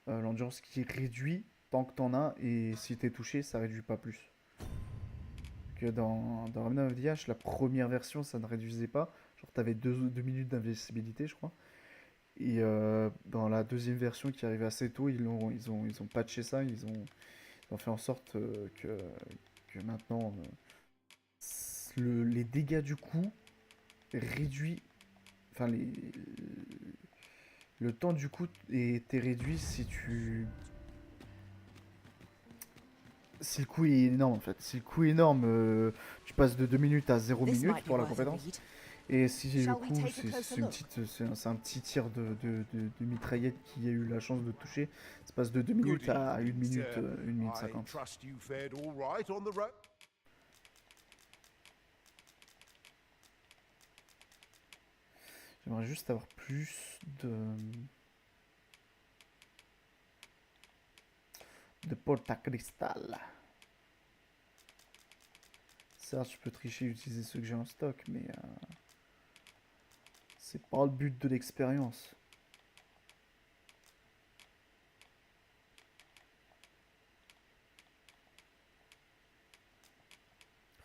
l'endurance qui réduit tant que t'en as, et si t'es touché, ça réduit pas plus. Que dans Remnant of the Ash, la première version, ça ne réduisait pas. Genre, t'avais 2 minutes d'invincibilité, je crois. Et dans la deuxième version qui arrivait assez tôt, ils ont patché ça, ils ont fait en sorte que maintenant, les dégâts du coup réduit. Enfin, le temps du coup était réduit si tu si le coût est énorme en fait. Si le coût est énorme, tu passes de 2 minutes à 0 This minutes might be pour la worth a compétence. read. Et si le Shall we coup, take a c'est closer une look? petite, c'est un petit tir de mitraillette qui a eu la chance de toucher, ça passe de 2 minutes à 1 minute, 1 minute 50. Trust you fared all right on the road. J'aimerais juste avoir plus de porte-à-cristal. Certes, je peux tricher et utiliser ceux que j'ai en stock, mais c'est pas le but de l'expérience.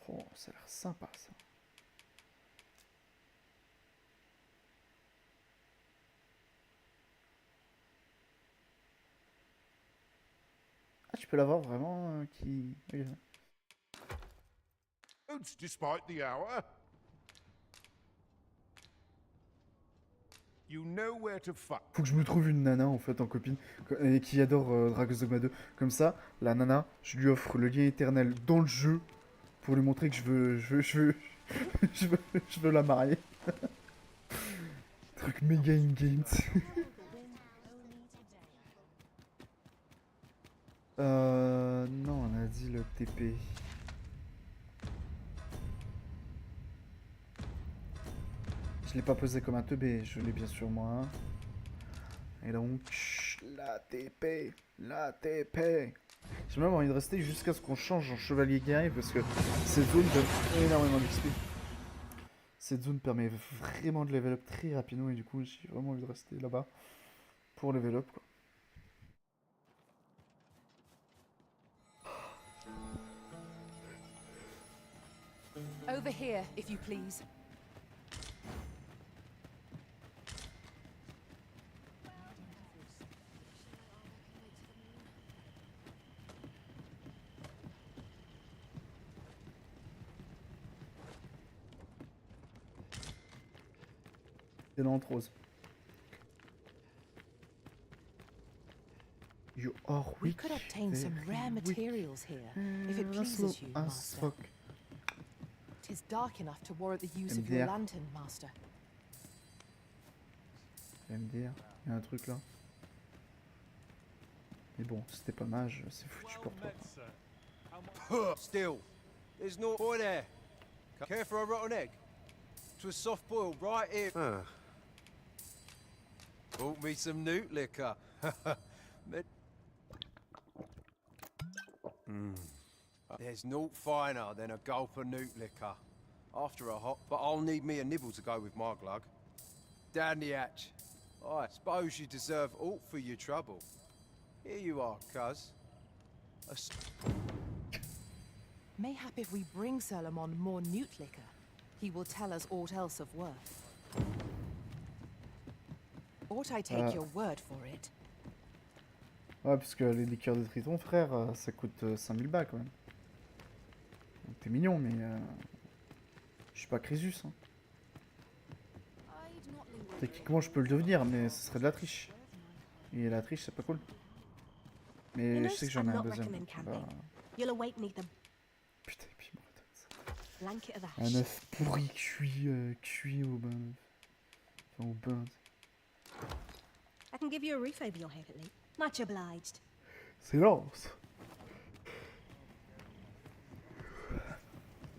Oh, ça a l'air sympa ça. Ah, tu peux l'avoir vraiment qui... Oui, Despite the hour. You know where to find. faut que je me trouve une nana en fait en copine et qui adore Dragon's Dogma 2. Comme ça, la nana, je lui offre le lien éternel dans le jeu pour lui montrer que je veux je veux la marier. Truc méga in-game. Non, on a dit le TP. Je l'ai pas posé comme un teubé, je l'ai bien sûr moi. Et donc, la TP, la TP. J'ai même envie de rester jusqu'à ce qu'on change en chevalier guerrier parce que cette zone donne énormément d'XP. Cette zone permet vraiment de level up très rapidement et du coup j'ai vraiment envie de rester là-bas pour level up quoi. Over here, if you please. C'est l'entre rose. You are We weak. could obtain some rare materials here, if it pleases you, Master. It is dark enough to warrant the use of your MDR. lantern, Master. MDR, il y a un truc là. Mais bon, c'était pas mage, c'est foutu pour toi. Still, there's no boy there. Care for a rotten egg? 'Twas soft boiled right here. Bought me some newt liquor. There's naught finer than a gulp of newt liquor. After a hot, but I'll need me a nibble to go with my glug. Down the hatch. I suppose you deserve aught for your trouble. Here you are, cuz. Mayhap if we bring Solomon more newt liquor, he will tell us aught else of worth. Ought I take your word for it? Ouais, parce que les liqueurs de Triton, frère, ça coûte 5000 balles quand même. Donc t'es mignon, mais je suis pas Crésus. Hein. Techniquement, je peux le devenir, mais ce serait de la triche. Et la triche, c'est pas cool. Mais je sais que j'en ai un deuxième. You'll await me the Putain, et puis blanket of un ash. œuf pourri cuit au bain. Enfin, au bain. I can give you a roof over your head at least. Much obliged. Silence.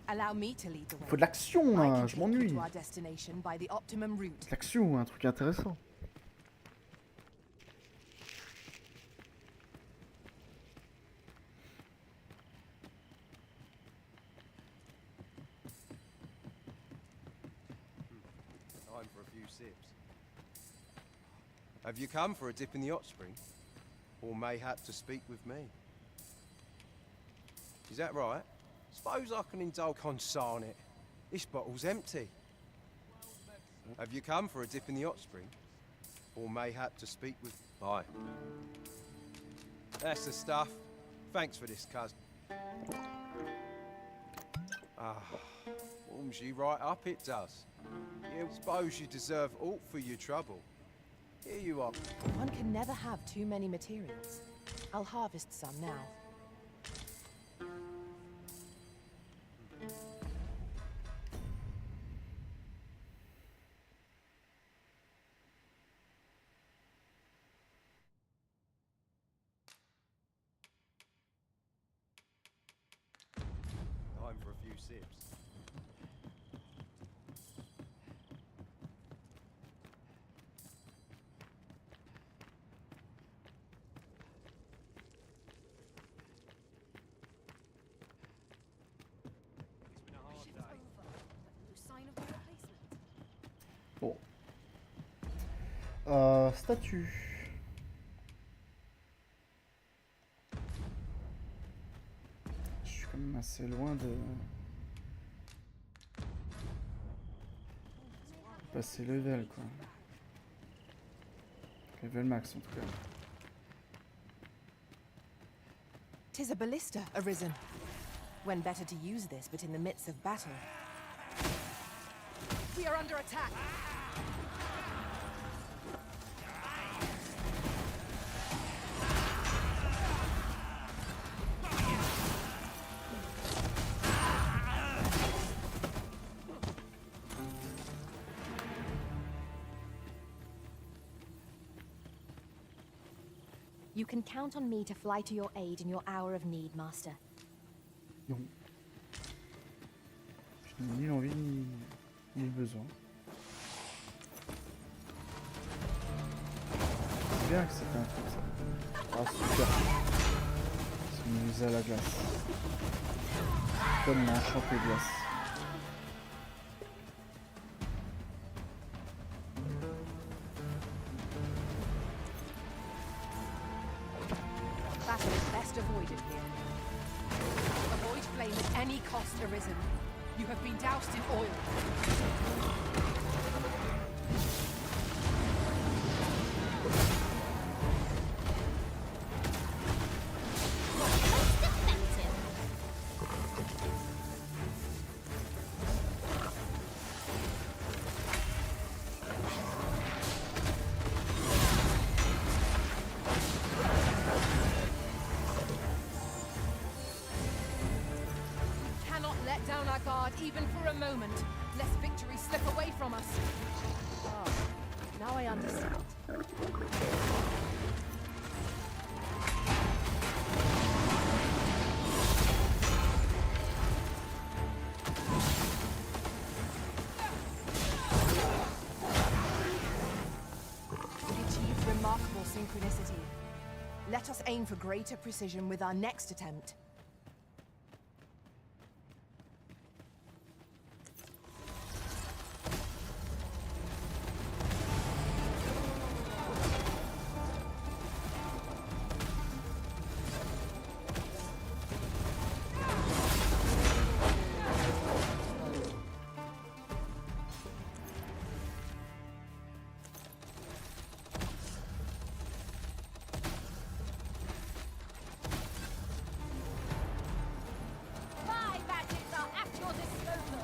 Allow me to lead the way. Faut de l'action I là, can je take you m'ennuie. to our destination by the optimum route. De l'action, un truc intéressant. Time for a few sips. Have you come for a dip in the hot spring? Or mayhap to speak with me? Is that right? Suppose I can indulge consign it. This bottle's empty. Have you come for a dip in the hot spring? Or mayhap to speak with... Aye. That's the stuff. Thanks for this, cuz. Warms you right up, it does. You suppose you deserve aught for your trouble. Here you are. One can never have too many materials. I'll harvest some now. few sips. It's been a hard Shift day. over. No sign of my replacement. Bon. Statut. Je suis quand même assez loin de passer level quoi. Level max en tout cas. Tis a ballista arisen. When better to use this but in the midst of battle. We are under attack. You can count on me to fly to your aid in your hour of need, Master. Non. Je n'ai ni l'envie ni le besoin. C'est bien que c'était un truc ça. Ah super. C'est une mise à la glace. Comme l'enchanté glace. Battle is best avoided here. Avoid flame at any cost, arisen. You have been doused in oil. Most effective. Cannot let down our guard even for a moment, lest victory slip away from us. Ah, now I understand. We achieved remarkable synchronicity. Let us aim for greater precision with our next attempt. My gadgets are at your disposal.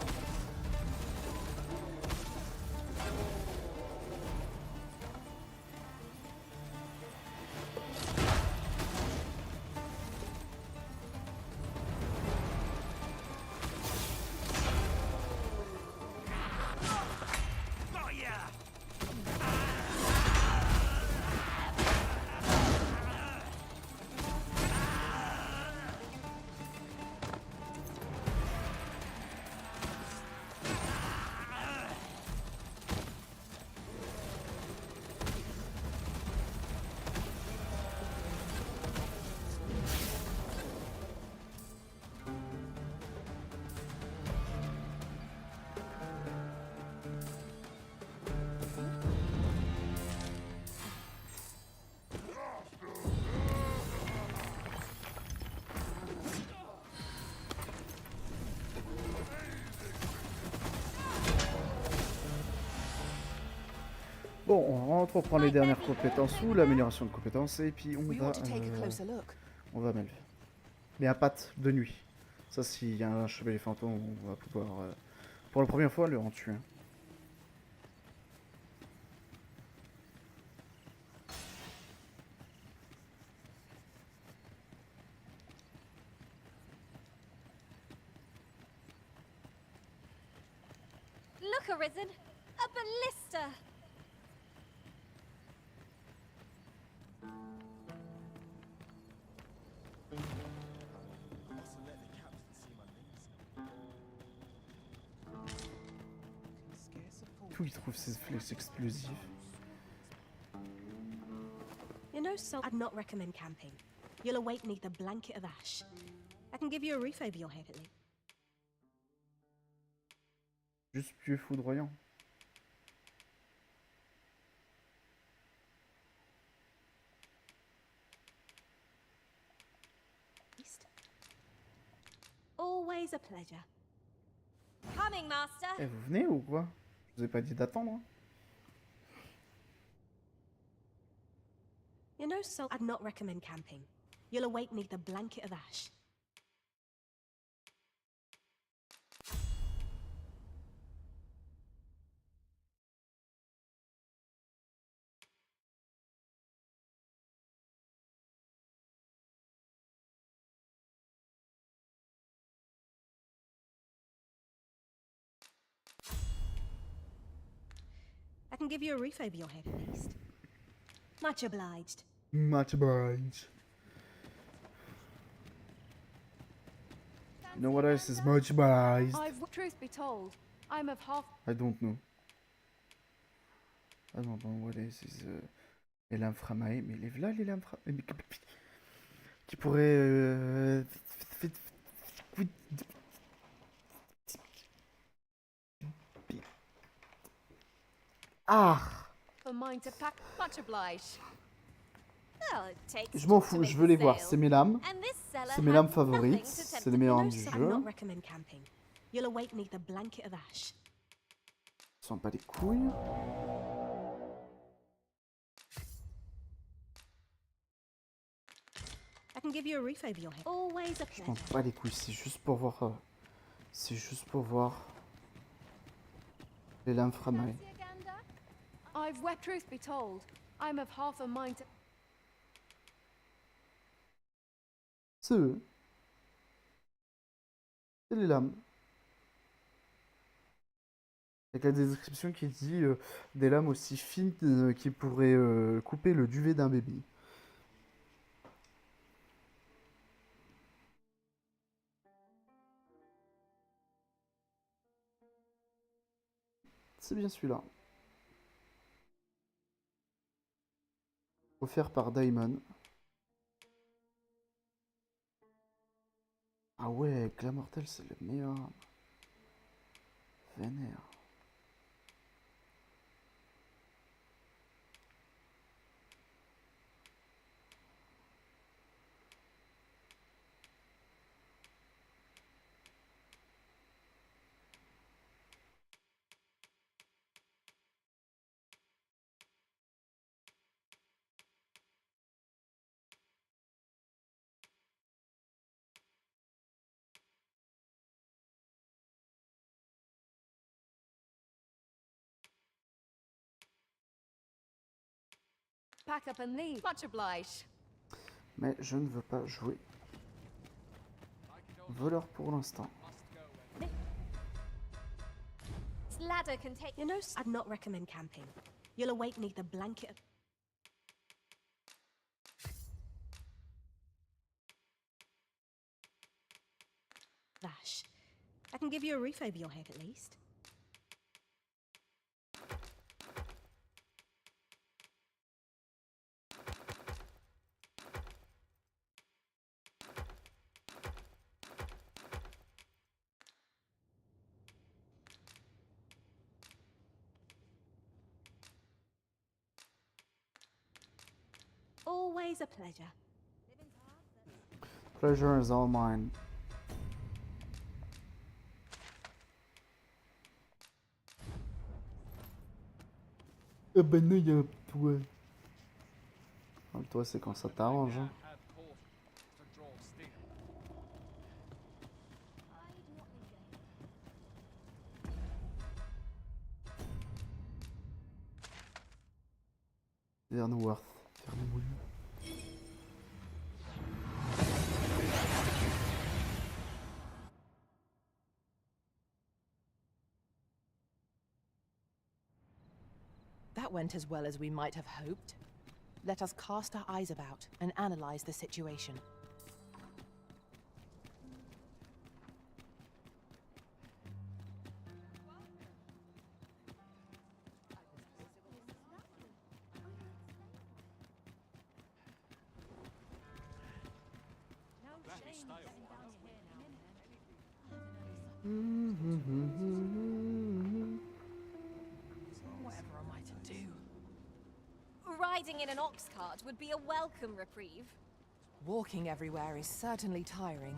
Bon, on rentre, on prend les dernières compétences ou l'amélioration de compétences et puis We ought to take a closer look. on va m'élever. Mais à pattes de nuit. Ça, s'il y a un chevalier fantôme, on va pouvoir, pour la première fois, le en tuer. Look, Arisen! A ballista! I mustn't let the captain see my lazy. où il trouve ces flèches explosives? You know, so I'd not recommend camping. You'll awake neath a blanket of ash. I can give you a roof over your head at least. Juste pieux foudroyant. Always a pleasure. Coming, master. Eh, vous venez ou quoi? Je vous ai pas dit d'attendre. You know, so I'd not recommend camping. You'll awake neath a blanket of ash. I can give you a roof over your head at least. Much obliged. Much obliged. You know what else is much obliged? Truth be told, I'm of half. I don't know. I don't know what else is les lames framae. Mais les là les lames framae. Mais qui pourrait Ah! A mind to pack. Much obliged. Well, it takes Je m'en two to fous, make je veux les a voir. sale. C'est mes lames. And this seller C'est mes had lames nothing favorites. to tempt C'est les him. meilleures You know, du so I'd jeu. not recommend camping. You'll awake neath a blanket of ash. Ils sont pas les couilles. I can give you a roof over your head. Always a Je m'en pleasure. bats les couilles. C'est juste pour voir. C'est juste pour voir. Les lames framae. I've wept. Truth be told, I'm of half a mind to. C'est eux. C'est les lames. Avec la description qui dit des lames aussi fines qui pourraient couper le duvet d'un bébé. C'est bien celui-là. Offert par Daimon. Ah ouais, Glam Mortel, c'est le meilleur. Vénère. Pack up and leave. Much obliged. Mais je ne veux pas jouer voleur pour l'instant. This ladder can take. You know, I'd not recommend camping. You'll awake neath a blanket of ash. I can give you a roof over your head at least. Always a pleasure. Pleasure is all mine. Ah bah non, il y a un toit. Ah, le toit, c'est quand ça t'arrange. Hein. Verneworth. Verneworth. That went as well as we might have hoped. Let us cast our eyes about and analyze the situation. Whatever am I to do? Riding in an ox cart would be a welcome reprieve. Walking everywhere is certainly tiring.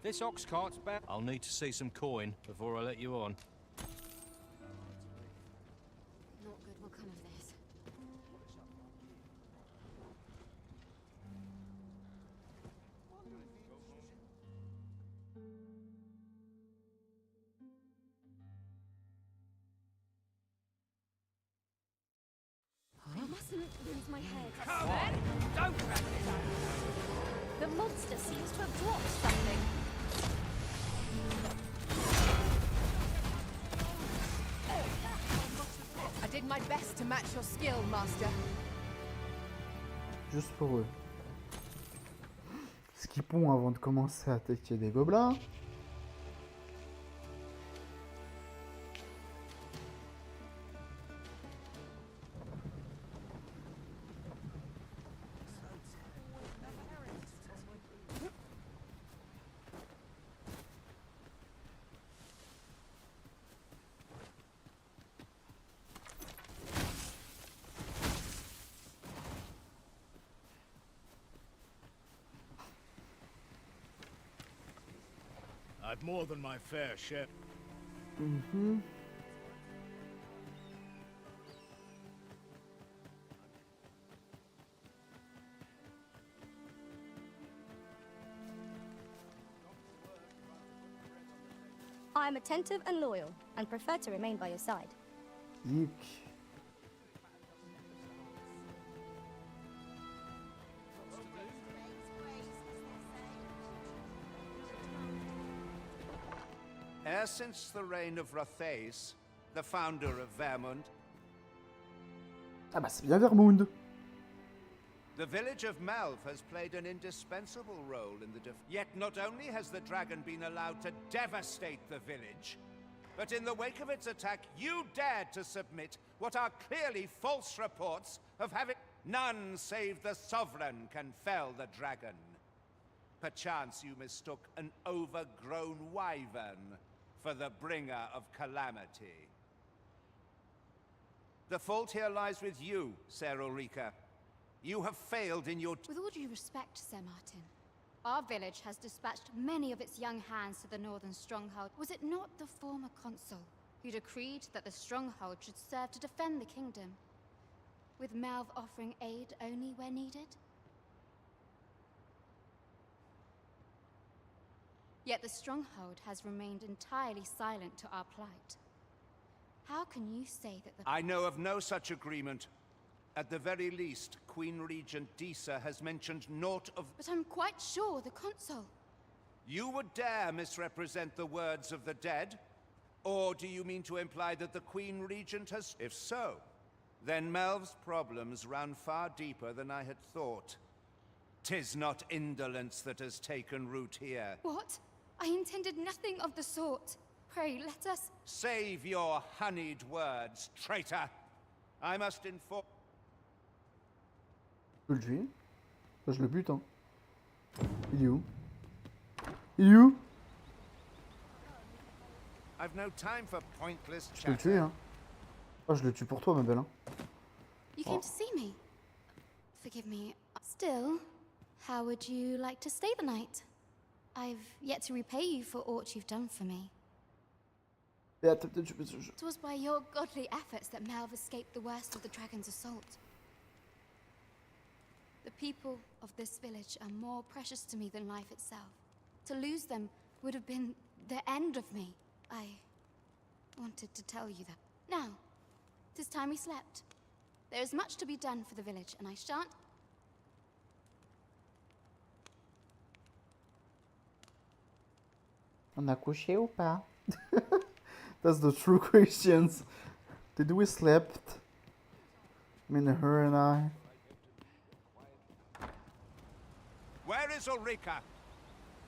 This ox cart's back. I'll need to see some coin before I let you on. Not good will come of this. I mustn't lose my head. Come on! Don't grab it! The monster seems to have dropped something. I did my best to match your skill, Master. Juste pour eux. Skippons avant de commencer à attaquer des gobelins. I've more than my fair share. I'm attentive and loyal, and prefer to remain by your side. Yeek. Ever since the reign of Rothace, the founder of Vermund, Ah bah c'est bien Vermund. the village of Malv has played an indispensable role in the Yet not only has the dragon been allowed to devastate the village, but in the wake of its attack, you dared to submit what are clearly false reports of having... None save the Sovereign can fell the dragon. Perchance you mistook an overgrown wyvern for the bringer of calamity. The fault here lies with you, Ser Ulrika. You have failed in your... With all due respect, Sir Martin, our village has dispatched many of its young hands to the northern stronghold. Was it not the former consul who decreed that the stronghold should serve to defend the kingdom, with Malv offering aid only where needed? Yet the stronghold has remained entirely silent to our plight. How can you say that the... I know of no such agreement. At the very least, Queen Regent Disa has mentioned naught of... But I'm quite sure the consul... You would dare misrepresent the words of the dead? Or do you mean to imply that the Queen Regent has... If so, then Melv's problems run far deeper than I had thought. 'Tis not indolence that has taken root here. What? I intended nothing of the sort. Pray, let us... Save your honeyed words, traitor! I must inform... Je peux le tuer. Enfin, je le bute, hein. Il est où? Il est où? I've no time for pointless Je peux le chatter. tuer, hein. Oh, je le tue pour toi, ma belle, hein. You came to see me. Forgive me. Still, how would you like to stay the night? I've yet to repay you for aught you've done for me. It was by your godly efforts that Malv escaped the worst of the dragon's assault. The people of this village are more precious to me than life itself. To lose them would have been the end of me. I wanted to tell you that. Now, 'tis time we slept. There is much to be done for the village, and I shan't... On a couché ou pas? That's the true questions. Did we slept? I mean, her and I. Where is Ulrika?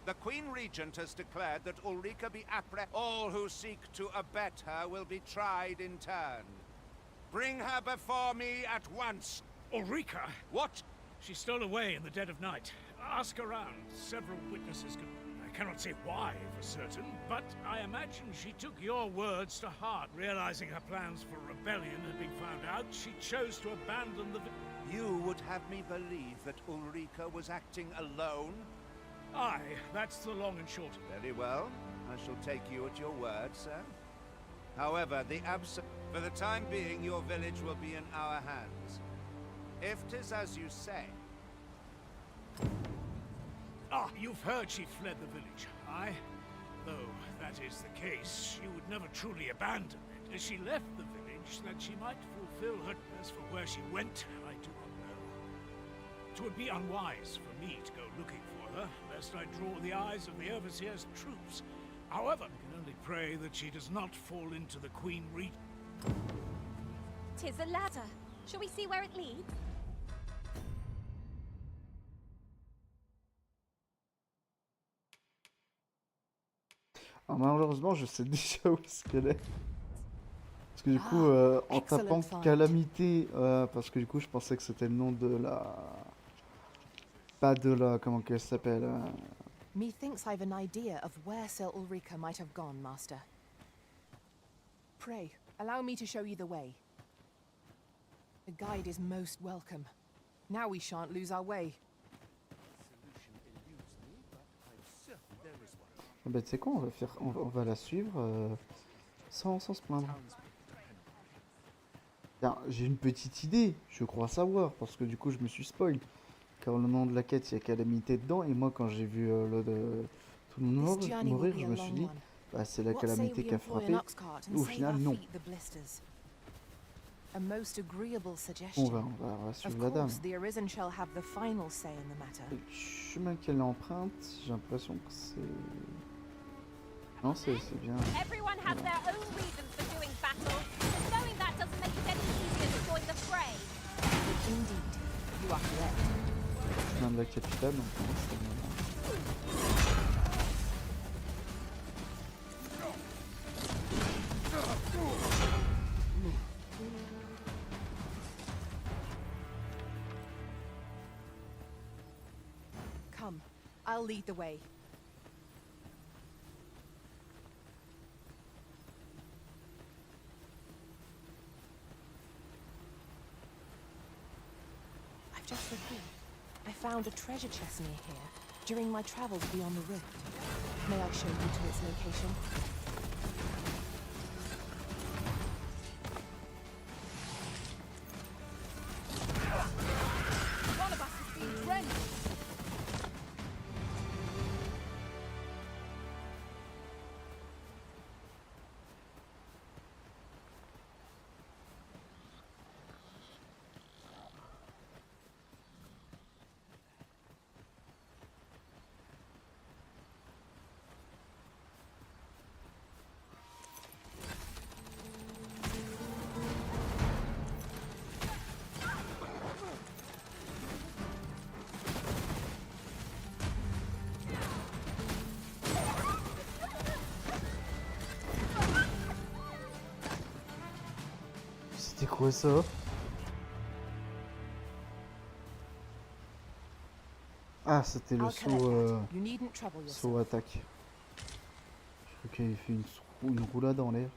The Queen Regent has declared that Ulrika be apprehended. All who seek to abet her will be tried in turn. Bring her before me at once. Ulrika? What? She stole away in the dead of night. Ask around. Several witnesses can... I cannot say why for certain, but I imagine she took your words to heart. Realizing her plans for rebellion had been found out, she chose to abandon the... You would have me believe that Ulrika was acting alone? Aye, that's the long and short. Very well. I shall take you at your word, sir. However, for the time being, your village will be in our hands. If 'tis as you say. Ah, you've heard she fled the village, aye? Though that is the case, she would never truly abandon it. As she left the village, that she might fulfill her... As for where she went, I do not know. 'Twould be unwise for me to go looking for her, lest I draw the eyes of the Overseer's troops. However, I can only pray that she does not fall into the Queen Regent. 'Tis a ladder. Shall we see where it leads? Alors malheureusement, je sais déjà où est-ce qu'elle est. Parce que du coup, en tapant Calamité, parce que du coup, je pensais que c'était le nom de la... Pas de la... Comment qu'elle s'appelle Methinks I've an idea of where Sir Ulrika might have gone, Master. Pray, allow me to show you the way. The guide is most welcome. Now we shan't lose our way. Bah tu sais quoi, on va la suivre sans se plaindre. J'ai une petite idée, je crois savoir, parce que du coup je me suis spoil. Car le nom de la quête, il y a Calamité dedans, et moi quand j'ai vu tout le monde mourir, je me suis dit, bah c'est la Calamité qui a frappé. Au final, non. A most agreeable suggestion. On va suivre la dame. The Arisen shall have the final say in the matter. Le chemin qu'elle emprunte, j'ai l'impression que c'est... Non, c'est bien. Everyone has their own reasons for doing battle, but knowing that doesn't make it any easier to join the fray. Indeed, you are correct. Chemin de la capitale, donc c'est bien. Come, I'll lead the way. I've just recalled. I found a treasure chest near here during my travels beyond the rift. May I show you to its location? One of us has been drenched. C'était quoi ça? Ah, c'était le saut attaque. Je crois qu'il fait une roulade en l'air.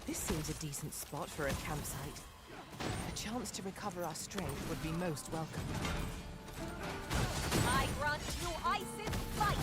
This seems a decent spot for a campsite. A chance to recover our strength would be most welcome. I grant you Isis fight!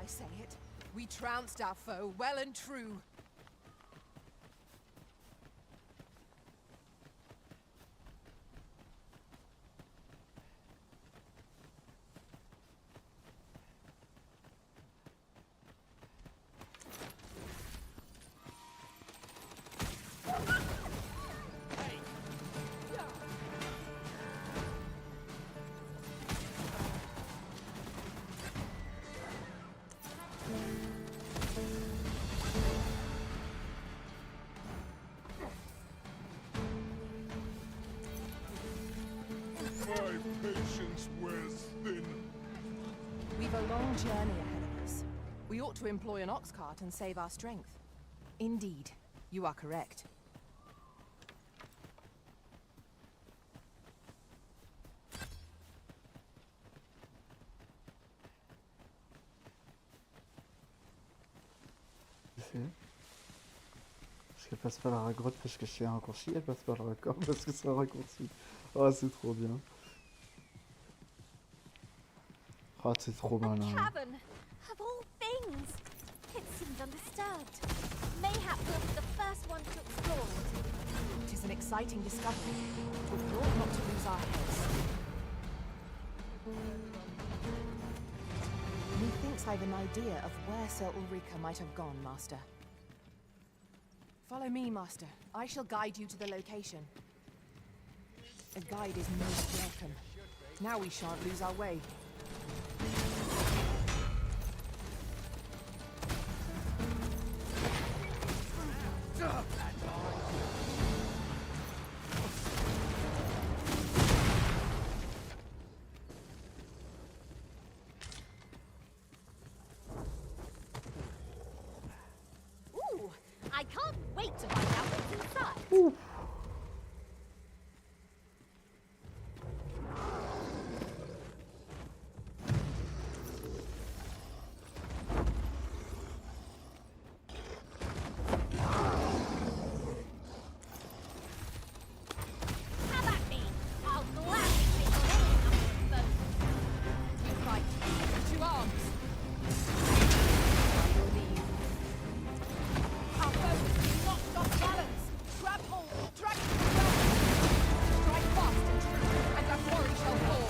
I say it. We trounced our foe well and true. My patience wears thin. We've a long journey ahead of us. We ought to employ an ox cart and save our strength. Indeed, you are correct. Parce qu'elle passe pas la grotte parce que c'est un raccourci, elle passe pas le raccord parce que c'est un raccourci. Oh, c'est trop bien. Oh, c'est trop malin. Cavern, of all things. It seemed undisturbed. Mayhap we'll be the first one to explore it. It is an exciting discovery, but we ought not to lose our heads. Methinks I've an idea of where Sir Ulrika might have gone, Master. Follow me, Master. I shall guide you to the location. A guide is most welcome. Now we shan't lose our way. Ooh, I can't wait to find out what's inside. Have at me. I'll gladly take on any number of foes. You fight. To arms. Our foe is knocked off balance. Grab hold. Drag it to the ground. Strike fast and true, and our quarry shall fall.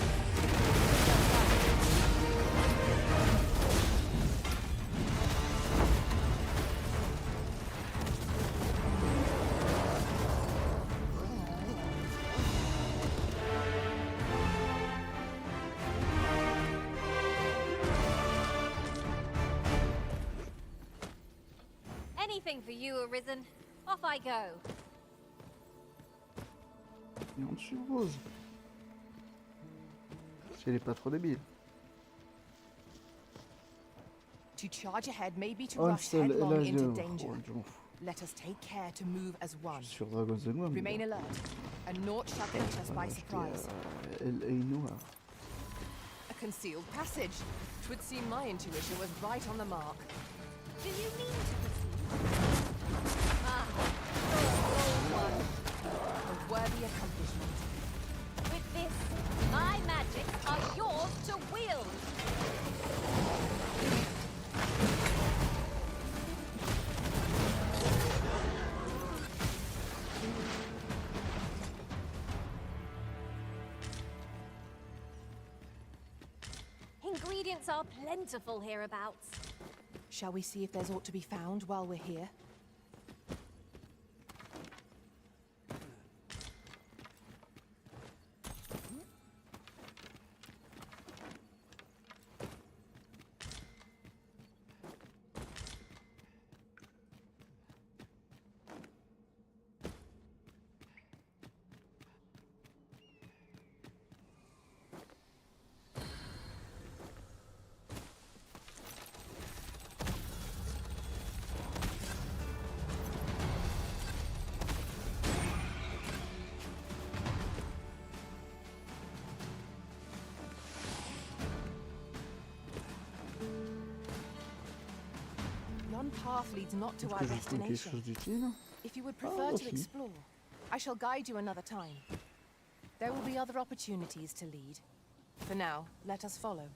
Anything for you, Arisen. Off I go. Et on suppose. Si elle est pas trop débile. To charge ahead may be to Oh, rush c'est headlong là, into oh, danger. je m'en fous. Let us take care to move as one. Sur Dragon's Dogma, mais Remain alert, and naught shall catch us by surprise. elle est noire. A concealed passage. 'Twould seem my intuition was right on the mark. Do you mean to proceed? Ah, you're a bold one. A worthy accomplishment. With this, my magics are yours to wield. Ingredients are plentiful hereabouts. Shall we see if there's aught to be found while we're here? Yon path leads not to Est-ce our que je trouve quelque destination. chose d'utile? If you would Ah, prefer to si. explore, I shall guide you another time. There will be other opportunities to lead. For now, let us follow.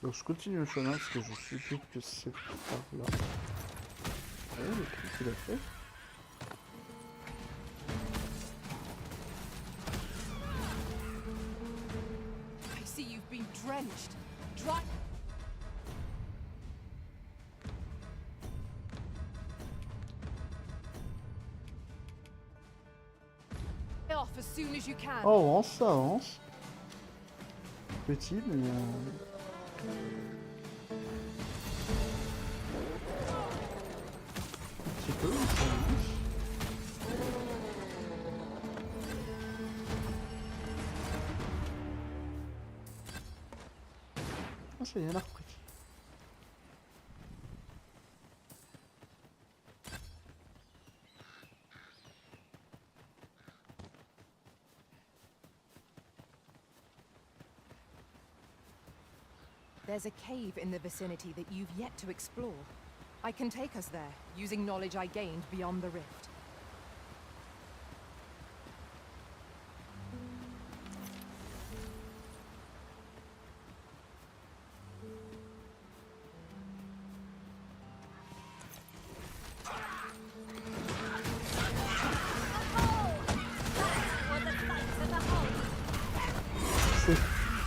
Donc je continue le chemin parce que je suppose que c'est par là. Ouais, le truc qu'il a fait. I see you've been drenched. Dry. Off as soon as you can. Oh, avance, ça avance. Petit, mais... Un petit peu, mais ça avance. Ah, ça y est, elle a repris. There's a cave in the vicinity that you've yet to explore. I can take us there, using knowledge I gained beyond the rift.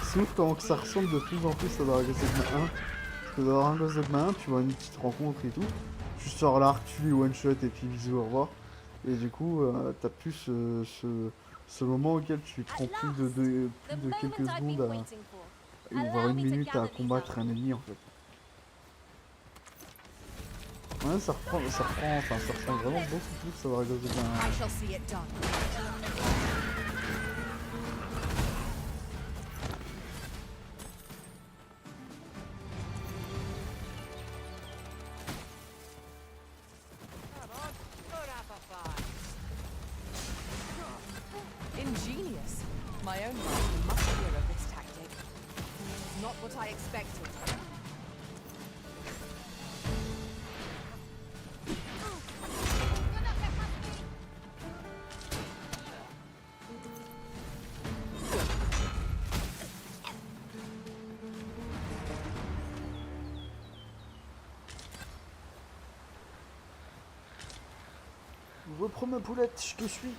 C'est ouf comment que ça ressemble de plus en plus à Dogma 1. Parce que dans Dogma 1, tu vois une petite rencontre et tout. Tu sors l'arc, tu lui one shot et puis bisous, au revoir. Et du coup, t'as plus ce moment auquel tu prends plus de quelques secondes voire une minute à combattre un ennemi en fait. Ouais, ça ressemble vraiment beaucoup plus à Dogma 1. I shall see it done. Ingenious. My own mind must hear of this tactic. Not what I expected. Reprends ma poulette, je te suis.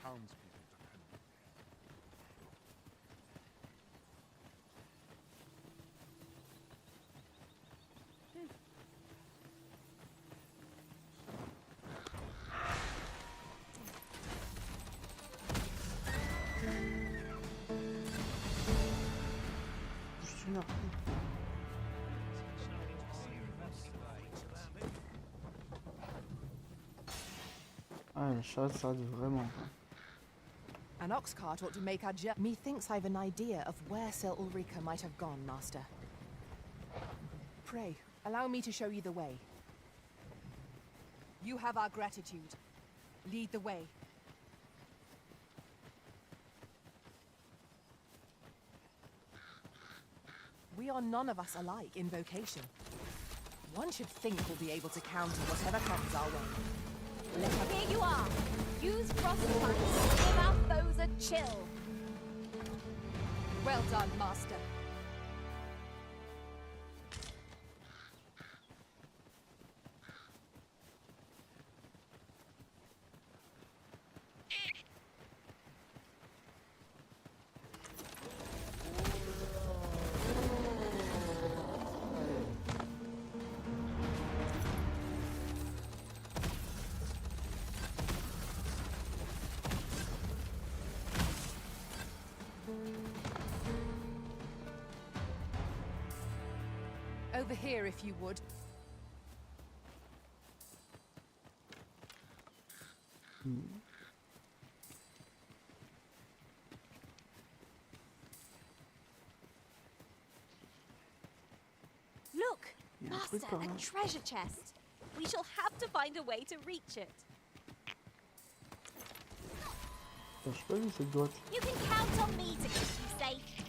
Townspeople depend on me. Je suis là. Ah, la charrette s'arrête vraiment. An ox cart ought to make our journey. Methinks I've an idea of where Sir Ulrika might have gone, Master. Pray, allow me to show you the way. You have our gratitude. Lead the way. We are none of us alike in vocation. One should think we'll be able to counter whatever comes our way. Here you are. Use frostbite to give our foes a chill. Well done, Master. over here if you would. Look, Il y a un truc Master, par a là. treasure chest. We shall have to find a way to reach it. Je sais pas où cette grotte. You can count on me to keep you safe.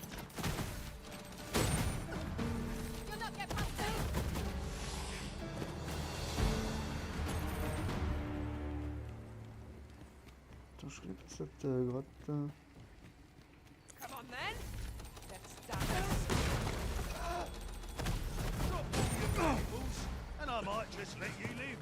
You'll not get past me. Attends, je connais pas cette grotte. Come on then. Let's dance. And I might just let you live.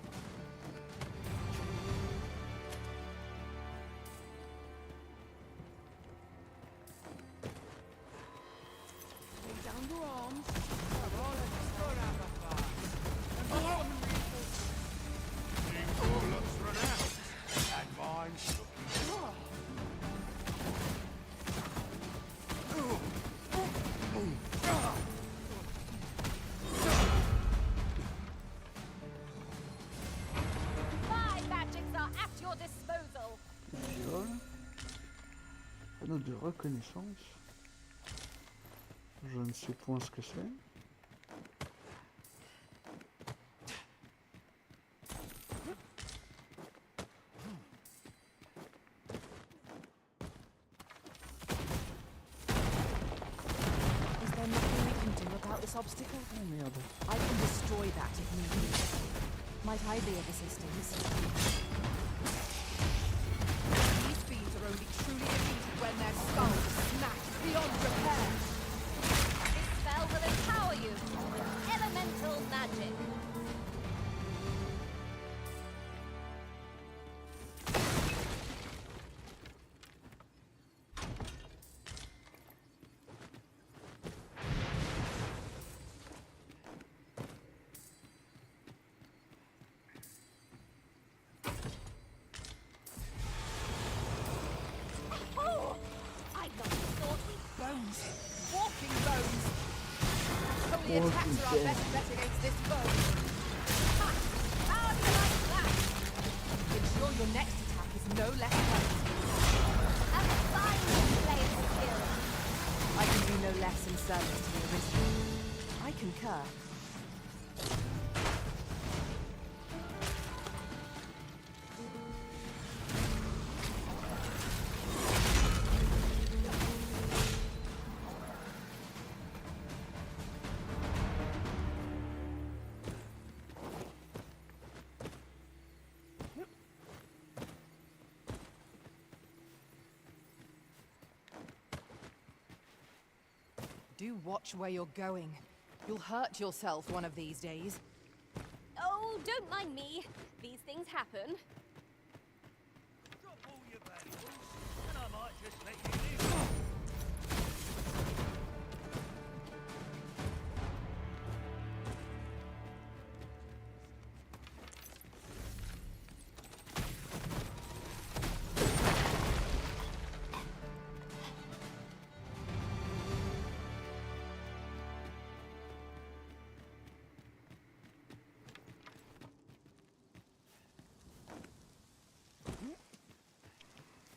Lay down your arms. Come on, let's go down the fire. And follow them and reinforce. Your looks run out. And mine's looking. My magics are at your disposal. Viol. Panneau de reconnaissance. Je ne sais point ce que c'est. Is there nothing we can do about this obstacle? Oh merde. I can destroy that if need be. Might I be of assistance? These fiends are only truly defeated when their skulls are smashed beyond repair. This spell will empower you with elemental magic. Oh! I thought we thought we Bones. Walking bones. Holy Walking attacks are our best bet against this foe. ha! How do you like that? Ensure your next attack is no less close. A fine display of skill. I can do no less in service to the original. I concur. Do watch where you're going. You'll hurt yourself one of these days. Oh, don't mind me. These things happen. Drop all your valuables, and I might just let you live.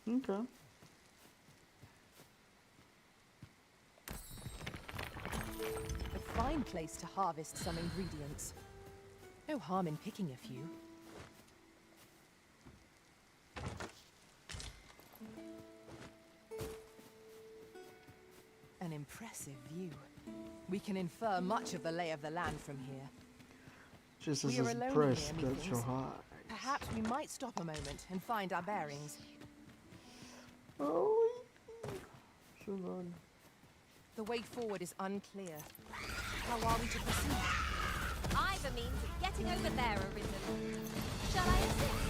Ok. A fine place to harvest some ingredients. No harm in picking a few. An impressive view. We can infer much of the lay of the land from here. Just We as are alone press here, catch your methinks. eye. Perhaps we might stop a moment and find our bearings. Oh oui. Cheval. The way forward is unclear. How are we to proceed? I've a means of getting over there, Arisen. Shall I assist?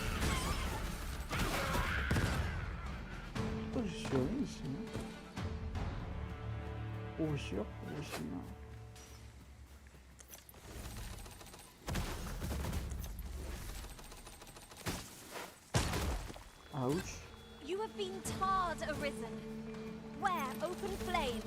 Oh, je suis allé ici. Oh, sûr, ici. Ouch. You have been tarred, Arisen. Where open flame?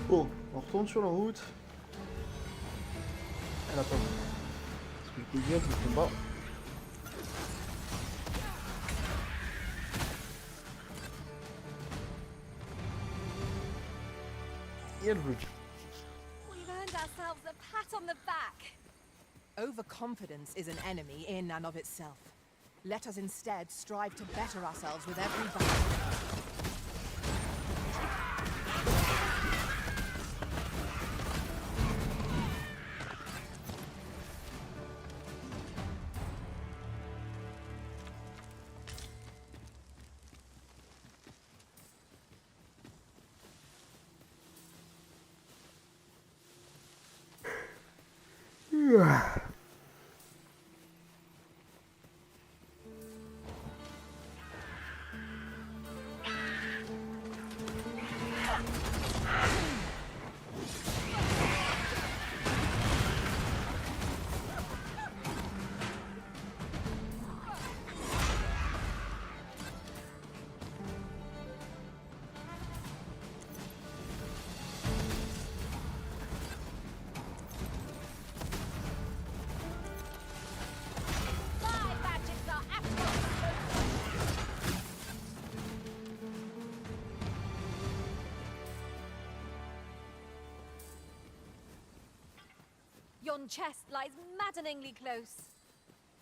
Bon, on retourne sur la route. Elle a pas vu. Parce que je peux dire, le combat. Et elle veut. We've earned ourselves a pat on the back. Overconfidence is an enemy in and of itself. Let us instead strive to better ourselves with every battle. Yon chest lies maddeningly close.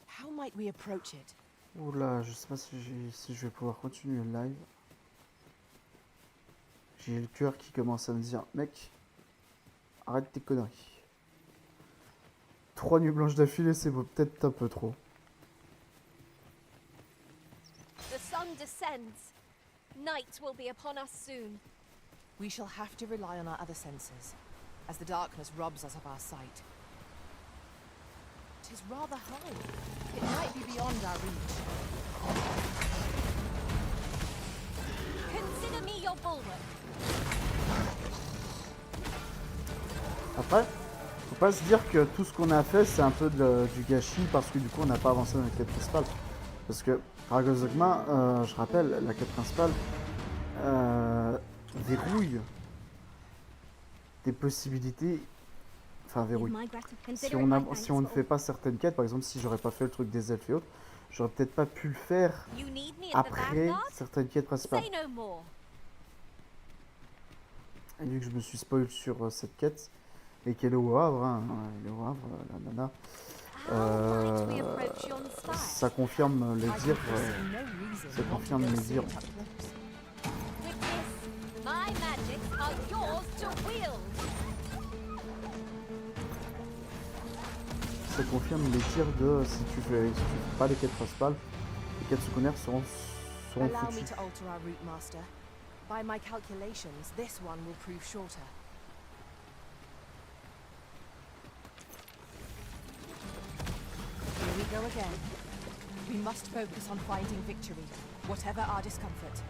How might we approach it? Oula, je sais pas si je vais pouvoir continuer le live. J'ai le cœur qui commence à me dire, mec, arrête tes conneries. 3 nuits blanches d'affilée, c'est peut-être un peu trop. The sun descends. Night will be upon us soon. We shall have to rely on our other senses, as the darkness robs us of our sight. 'Tis rather high. It might be beyond our reach. Consider me your bulwark. Après, faut pas se dire que tout ce qu'on a fait c'est un peu du gâchis parce que du coup on n'a pas avancé dans la quête principale. Parce que Dogma, je rappelle, la quête principale verrouille des possibilités. Enfin verrouille. Si on ne fait pas certaines quêtes, par exemple si j'aurais pas fait le truc des elfes et autres, j'aurais peut-être pas pu le faire après certaines quêtes principales. Et vu que je me suis spoil sur cette quête et qu'elle est au Havre, hein, elle est au Havre, la nana, ça confirme les dires. Ça confirme les dires. Ça confirme les tirs de si tu fais pas les quêtes principales, les quêtes secondaires seront Allow me foutues. to alter our route, Master. By my calculations, this one will prove shorter. Here we go again. We must focus on finding victory, whatever our discomfort.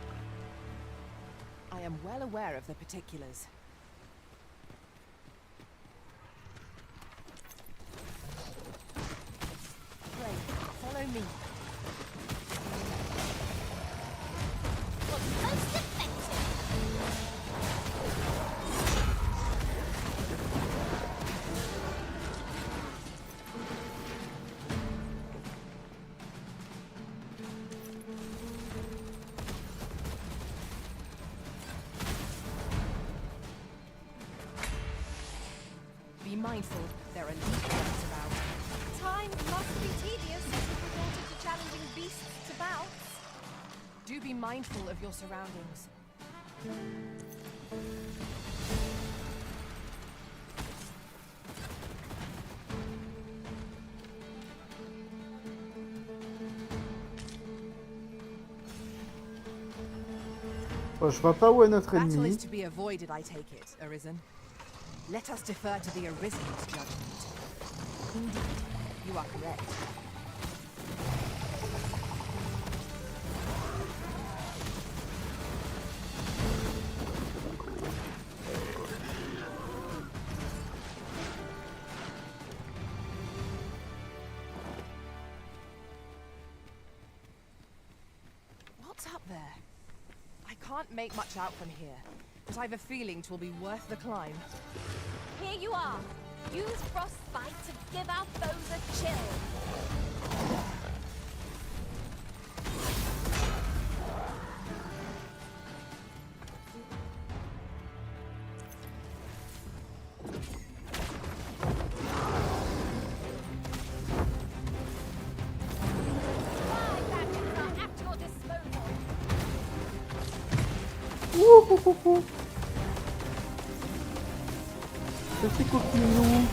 I am well aware of the particulars. Pray, follow me. Be mindful, there are leaf birds about. Time must be tedious if we resorted to challenging beasts to bouts. Do be mindful of your surroundings. Oh, je vois pas où est notre Battle ennemi. is to be avoided, I take it, Arisen. Let us defer to the Arisen's judgment. Indeed, you are correct. What's up there? I can't make much out from here. but I've a feeling 'twill be worth the climb. Here you are. Use frostbite to give our foes a chill. Petit coquinou.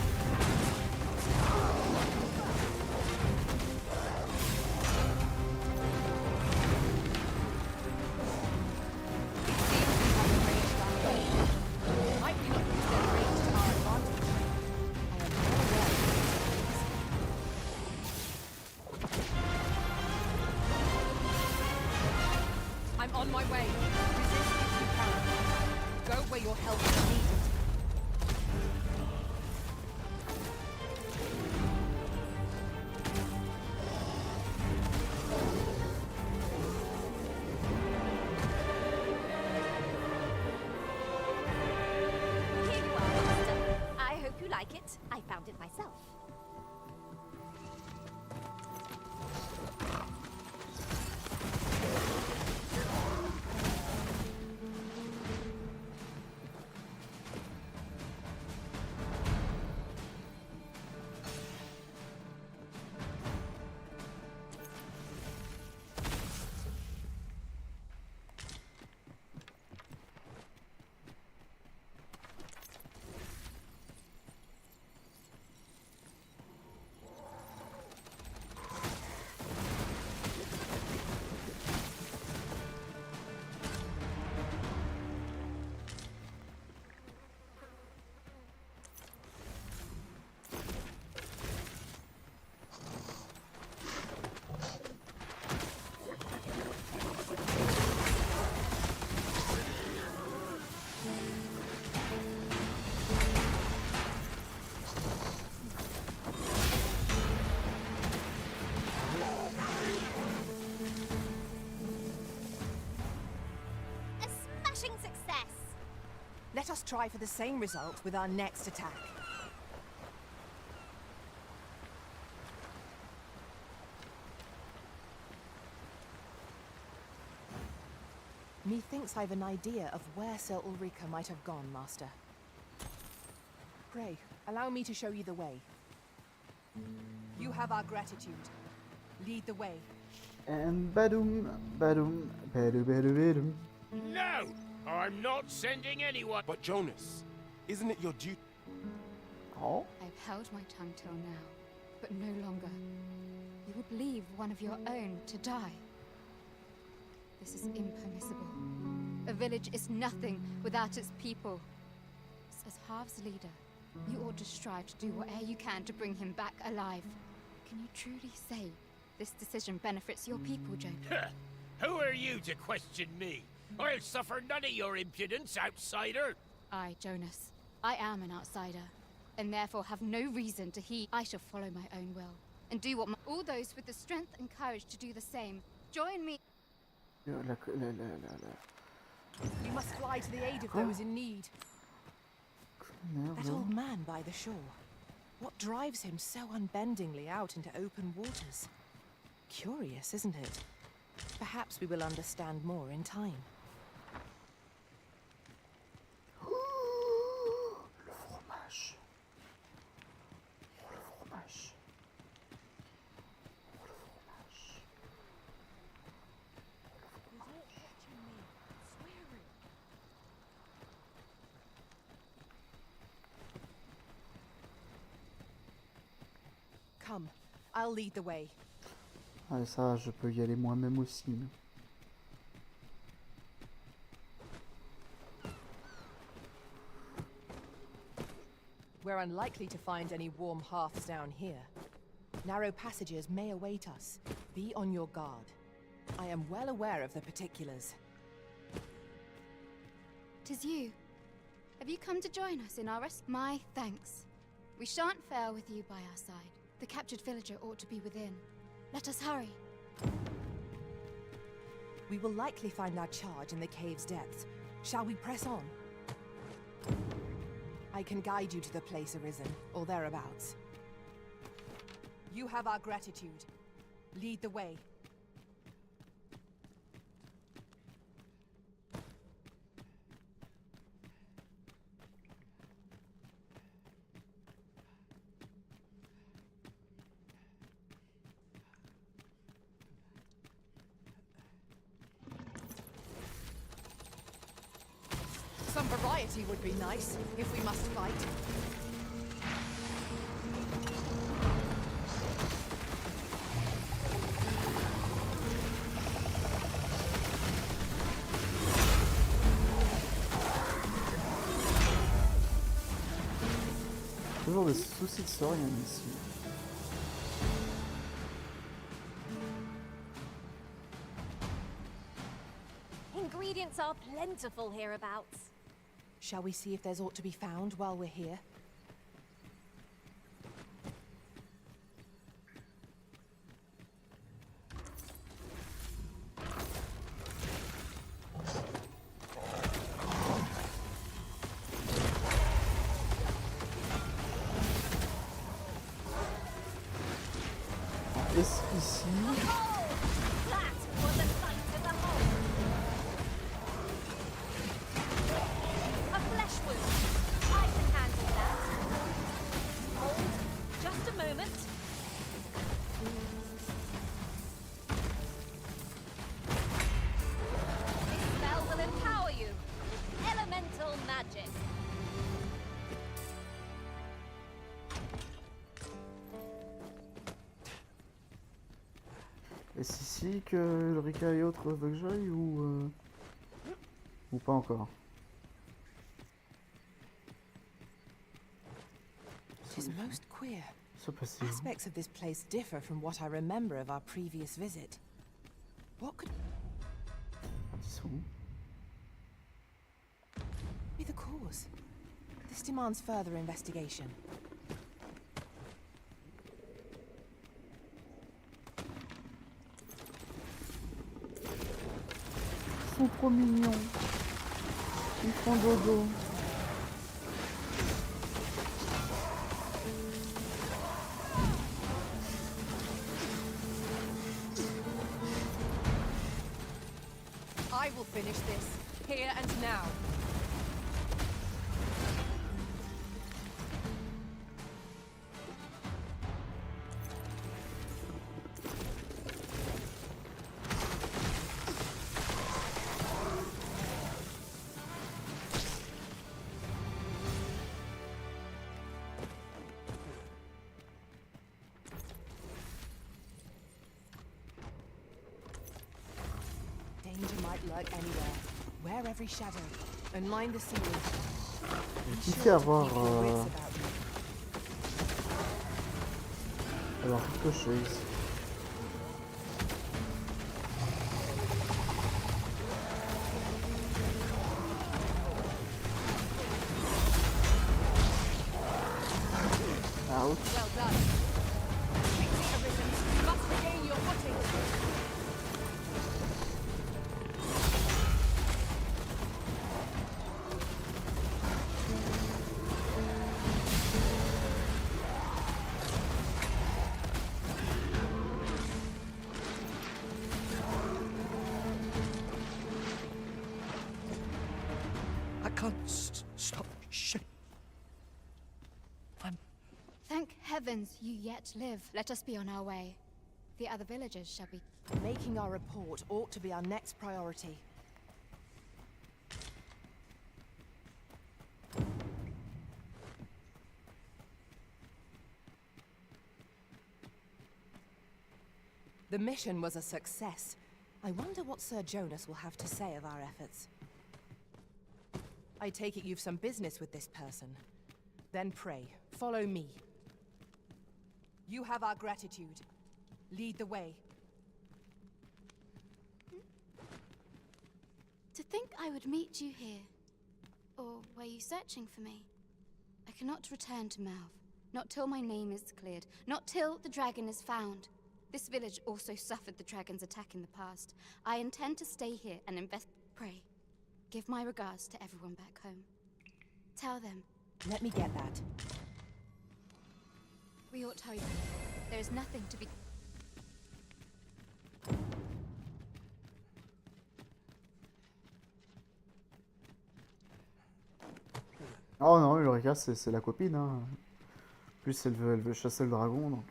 I'm on my way. Resist if you can. Go where your help is needed. Here you are, Master. I hope you like it. I found it myself. Success! Let us try for the same result with our next attack. Methinks I've an idea of where Sir Ulrika might have gone, Master. Pray, allow me to show you the way. You have our gratitude. Lead the way. And badum, badum, badu, badu, badum. No! I'm not sending anyone. But Jonas, isn't it your duty? Oh? I've held my tongue till now, but no longer. You would leave one of your own to die. This is impermissible. A village is nothing without its people. As Half's leader, you ought to strive to do whatever you can to bring him back alive. Can you truly say this decision benefits your people, Jonas? Who are you to question me? I'll suffer none of your impudence, outsider! I, Jonas, I am an outsider, and therefore have no reason to heed. I shall follow my own will, and do what all those with the strength and courage to do the same. Join me. We must fly to the aid of those in need. That old man by the shore. What drives him so unbendingly out into open waters? Curious, isn't it? Perhaps we will understand more in time. Le fromage. Oh, le fromage. Oh, le fromage. Come, I'll lead the way. Ah, ça, je peux y aller moi-même aussi. We're unlikely to find any warm hearths down here. Narrow passages may await us. Be on your guard. I am well aware of the particulars. 'Tis you. Have you come to join us in our rescue? My thanks. We shan't fail with you by our side. The captured villager ought to be within. Let us hurry. We will likely find our charge in the cave's depths. Shall we press on? I can guide you to the place arisen, or thereabouts. You have our gratitude. Lead the way. Some variety would be nice, if we must fight. Toujours des soucis de Saurian ici. Ingredients are plentiful hereabouts. Shall we see if there's aught to be found while we're here? Est-ce qu'ici... That was a sight of the whole. A flesh wound. I can handle that. Hold. Just a moment. This spell will empower you. Elemental magic. Est-ce ici que Ulrika et autres veulent que j'aille ou pas encore? It is most queer. Ça passait où? Aspects of this place differ from what I remember of our previous visit. What could Ils sont où? be the cause? This demands further investigation. Ils sont trop mignons. Ils font dodo. I will finish this, here and now. Danger might lurk anywhere. Wear every shadow and mind the ceiling. J'ai kiffé avoir quelque chose. Ouch. Well done. Pixie Arisen, you must regain your footing. I can't stop shaking. Thank heavens you yet live. Let us be on our way. The other villagers shall be... Making our report ought to be our next priority. The mission was a success. I wonder what Sir Jonas will have to say of our efforts. I take it you've some business with this person. Then pray, follow me. You have our gratitude. Lead the way. To think I would meet you here. Or were you searching for me? I cannot return to Malv. Not till my name is cleared. Not till the dragon is found. This village also suffered the dragon's attack in the past. I intend to stay here and pray. Give my regards to everyone back home. Tell them, Let me get that. We ought to hurry. There is nothing to be... Oh non, Ulrika, c'est la copine. Hein. En plus, elle veut chasser le dragon, donc...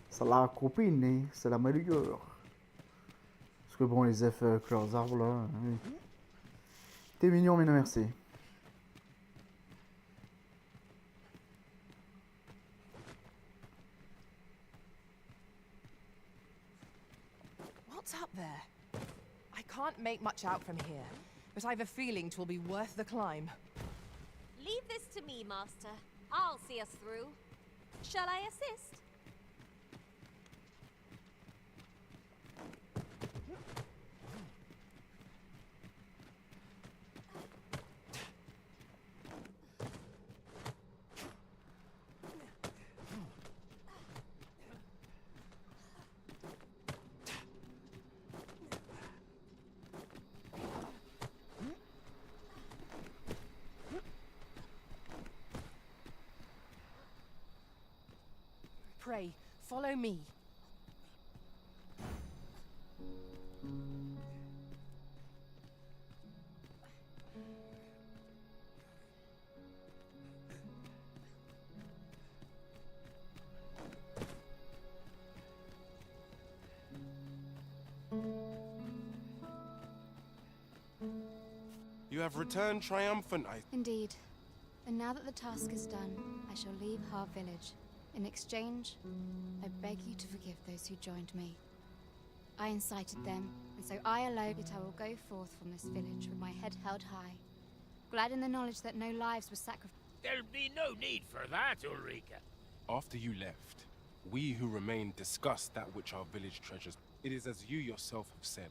c'est la copine, hein. C'est la meilleure. Parce que bon, les elfes avec leurs arbres, là... Oui. T'es mignon, mais non merci. What's up there? I can't make much out from here, but I've a feeling 'twill be worth the climb. Leave this to me, Master. I'll see us through. Shall I assist? Pray, follow me. You have returned triumphant, Indeed. And now that the task is done, I shall leave Har village. In exchange, I beg you to forgive those who joined me. I incited them, and so I alone that I will go forth from this village with my head held high, glad in the knowledge that no lives were sacrificed. There'll be no need for that, Ulrika. After you left, we who remained discussed that which our village treasures. It is as you yourself have said.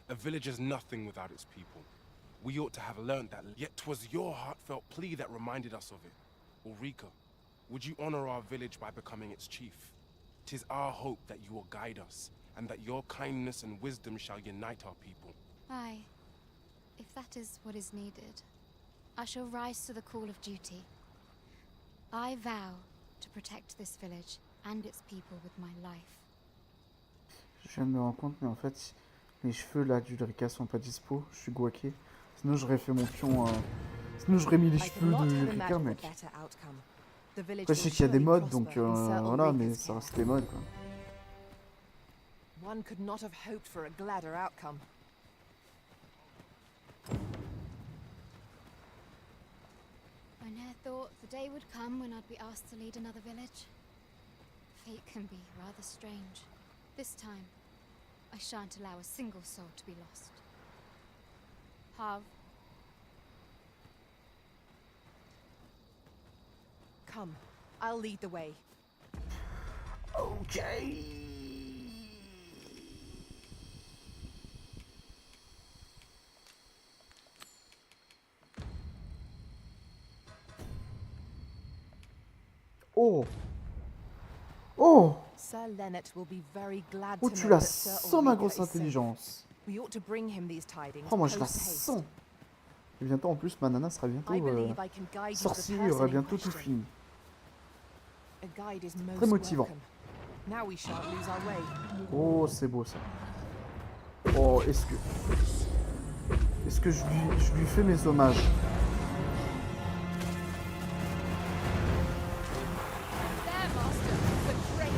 A village is nothing without its people. We ought to have learned that, yet 'twas your heartfelt plea that reminded us of it. Ulrika, would you honor our village by becoming its chief? 'Tis our hope that you will guide us, and that your kindness and wisdom shall unite our people. Aye, if that is what is needed, I shall rise to the call of duty. I vow to protect this village and its people with my life. Je viens de me rendre compte, mais en fait, mes cheveux là d'Ulrika sont pas dispo. Je suis guaqué. Sinon, j'aurais fait mon pion. Sinon, j'aurais mis les cheveux d'Ulrika, mec. Après, je sais qu'il y a des modes, donc voilà, mais ça reste des modes, quoi. One could not have hoped for a gladder outcome. I ne'er thought the day would come when I'd be asked to lead another village. Fate can be rather strange. This time, I shan't allow a single soul to be lost. Have. Come, I'll lead the way. Okay. Oh. Oh. Sir Leonard will be very glad Oh, to tu know la that Sir sens, ma Ulrika grosse is safe. intelligence. We ought to bring him these tidings. Oh, moi je la post-haste. sens. Et bientôt, en plus, ma nana sera bientôt I believe I can guide you to the sorcier, il person aura in bientôt tout question. fini. A guide is most Très motivant. welcome. Now we shan't lose our way. Oh, c'est beau ça. Oh, est-ce que je lui fais mes hommages? There, Master. The great.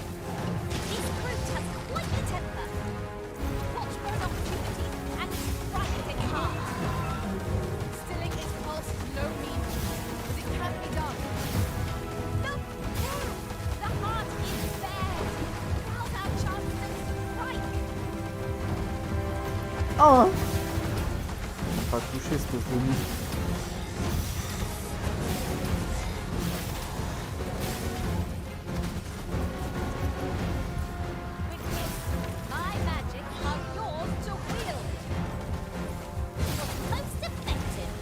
This brute has quite the temper. Watch for an opportunity and strike at its heart. Stilling its pulse is no mean feat, but it can be done. Look, there! The heart is bared. Now's our chance to strike. Oh! Pas touché, espèce de nid. My magics are yours to wield. You're most effective.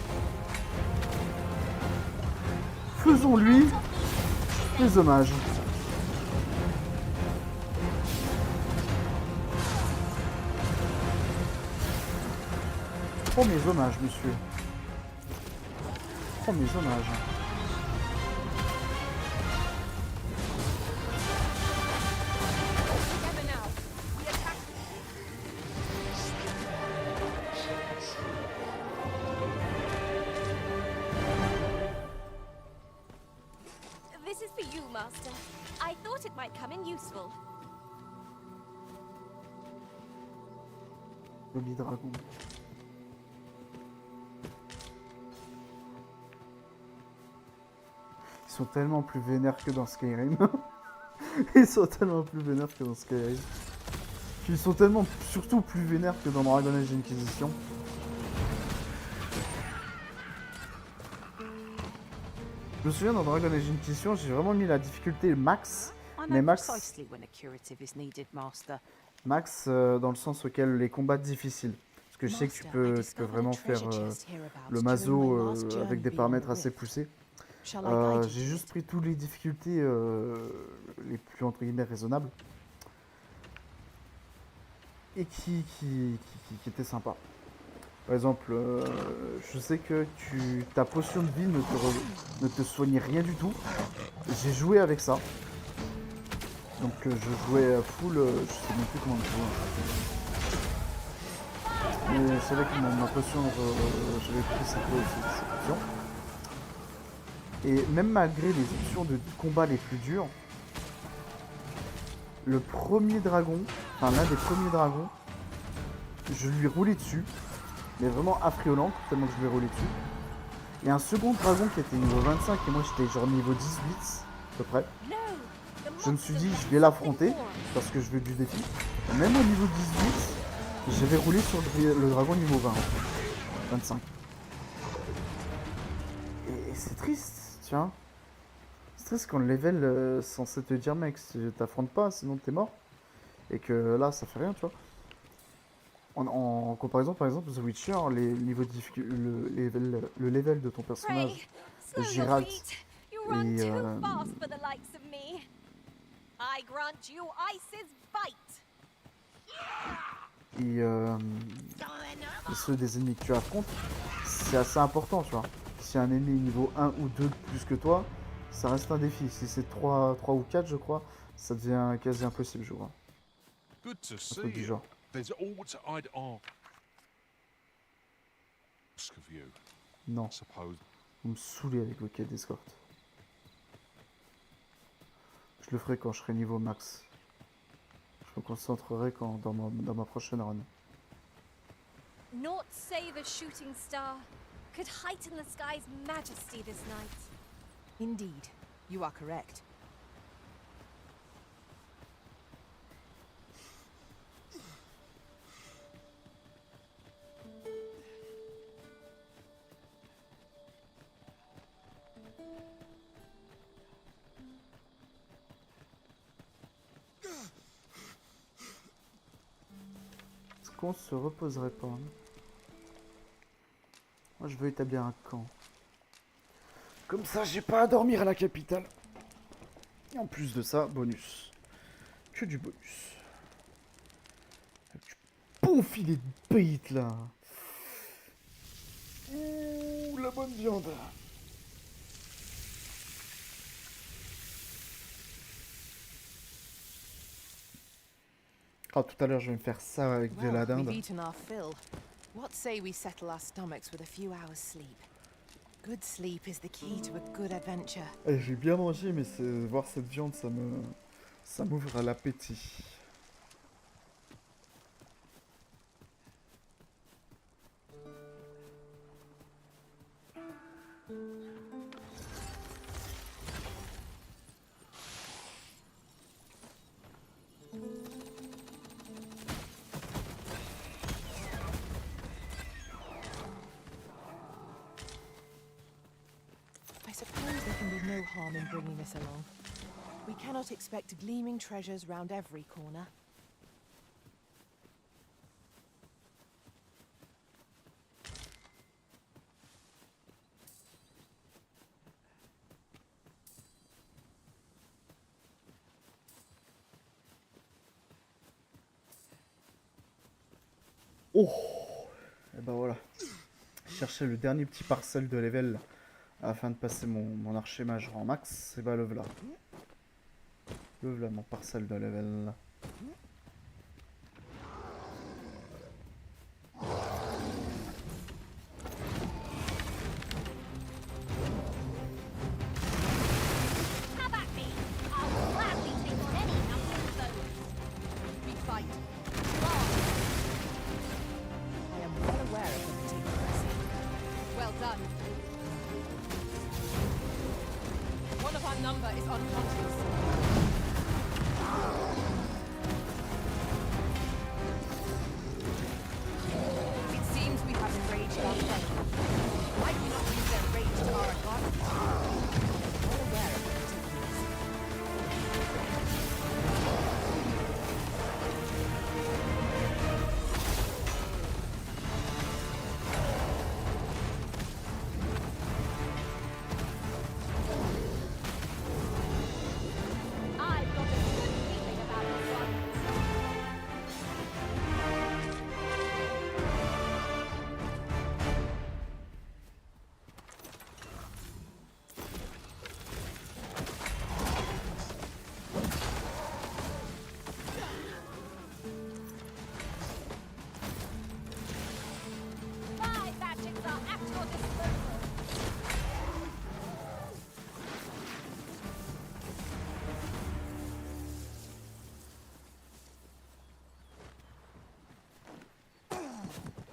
Faisons-lui Les hommages. Oh mes hommages, monsieur. Oh mes hommages. This is for you, Master. I thought it might come in useful. Joli dragon. Ils sont tellement plus vénères que dans Skyrim. Ils sont tellement plus vénères que dans Skyrim. Ils sont tellement surtout plus vénères que dans Dragon Age Inquisition. Je me souviens dans Dragon Age Inquisition, j'ai vraiment mis la difficulté max. Mais max dans le sens auquel les combats difficiles. Parce que je sais que tu peux vraiment faire le mazo avec des paramètres assez poussés. J'ai juste pris toutes les difficultés les plus entre guillemets raisonnables. Et qui étaient sympas. Par exemple, je sais que ta potion de vie ne te soignait rien du tout. J'ai joué avec ça. Donc je jouais à full, je sais même plus comment jouer. Mais c'est vrai que ma potion, j'avais pris cette potion. Et même malgré les options de combat les plus dures, le premier dragon, enfin l'un des premiers dragons, je lui roulais dessus. Mais vraiment affriolant, tellement que je lui ai roulé dessus. Et un second dragon qui était niveau 25 et moi j'étais genre niveau 18 à peu près. Je me suis dit je vais l'affronter parce que je veux du défi. Même au niveau 18, j'avais roulé sur le dragon niveau 20. 25. Et c'est triste, tiens. C'est triste quand le level censé te dire mec, t'affrontes pas sinon t'es mort. Et que là ça fait rien, tu vois. En comparaison, par exemple, The Witcher, le level de ton personnage, Geralt, et ceux des ennemis que tu affrontes, c'est assez important, tu vois. Si un ennemi niveau 1 ou 2 de plus que toi, ça reste un défi. Si c'est 3 ou 4, je crois, ça devient quasi impossible, je crois. Good to Un truc du genre. There's all I'd ask of you. Non. Suppose. Vous me saoulez avec vos quêtes d'escorte. Je le ferai quand je serai niveau max. Je me concentrerai dans ma prochaine run. Naught save a shooting star could heighten the sky's majesty this night. Indeed, you are correct. Qu'on se reposerait pas. Moi je veux établir un camp. Comme ça j'ai pas à dormir à la capitale. Et en plus de ça, bonus. Que du bonus. Du bon filet de bait là. Ouh, la bonne viande. Ah, tout à l'heure je vais me faire ça avec de la dinde. We've eaten our fill. What say we settle our stomachs with a few hours sleep? Good sleep is the key to a good adventure. J'ai bien mangé, mais voir cette viande, ça m'ouvre à l'appétit. No harm in bringing this along. We cannot expect gleaming treasures round every corner. Oh! Et ben voilà. Chercher le dernier petit parcelle de level afin de passer mon archer mage en max. Et bah le voilà. Le voilà mon parcelle de level. Have at me. I'll gladly take on any number of those. We fight. I am well aware of the fatigue. Well done. One of our number is unconscious. It seems we have enraged our foe. Might we not use their rage to our advantage? Well aware of the fatigue. I've got a good feeling about this one. My magics are at your disposal.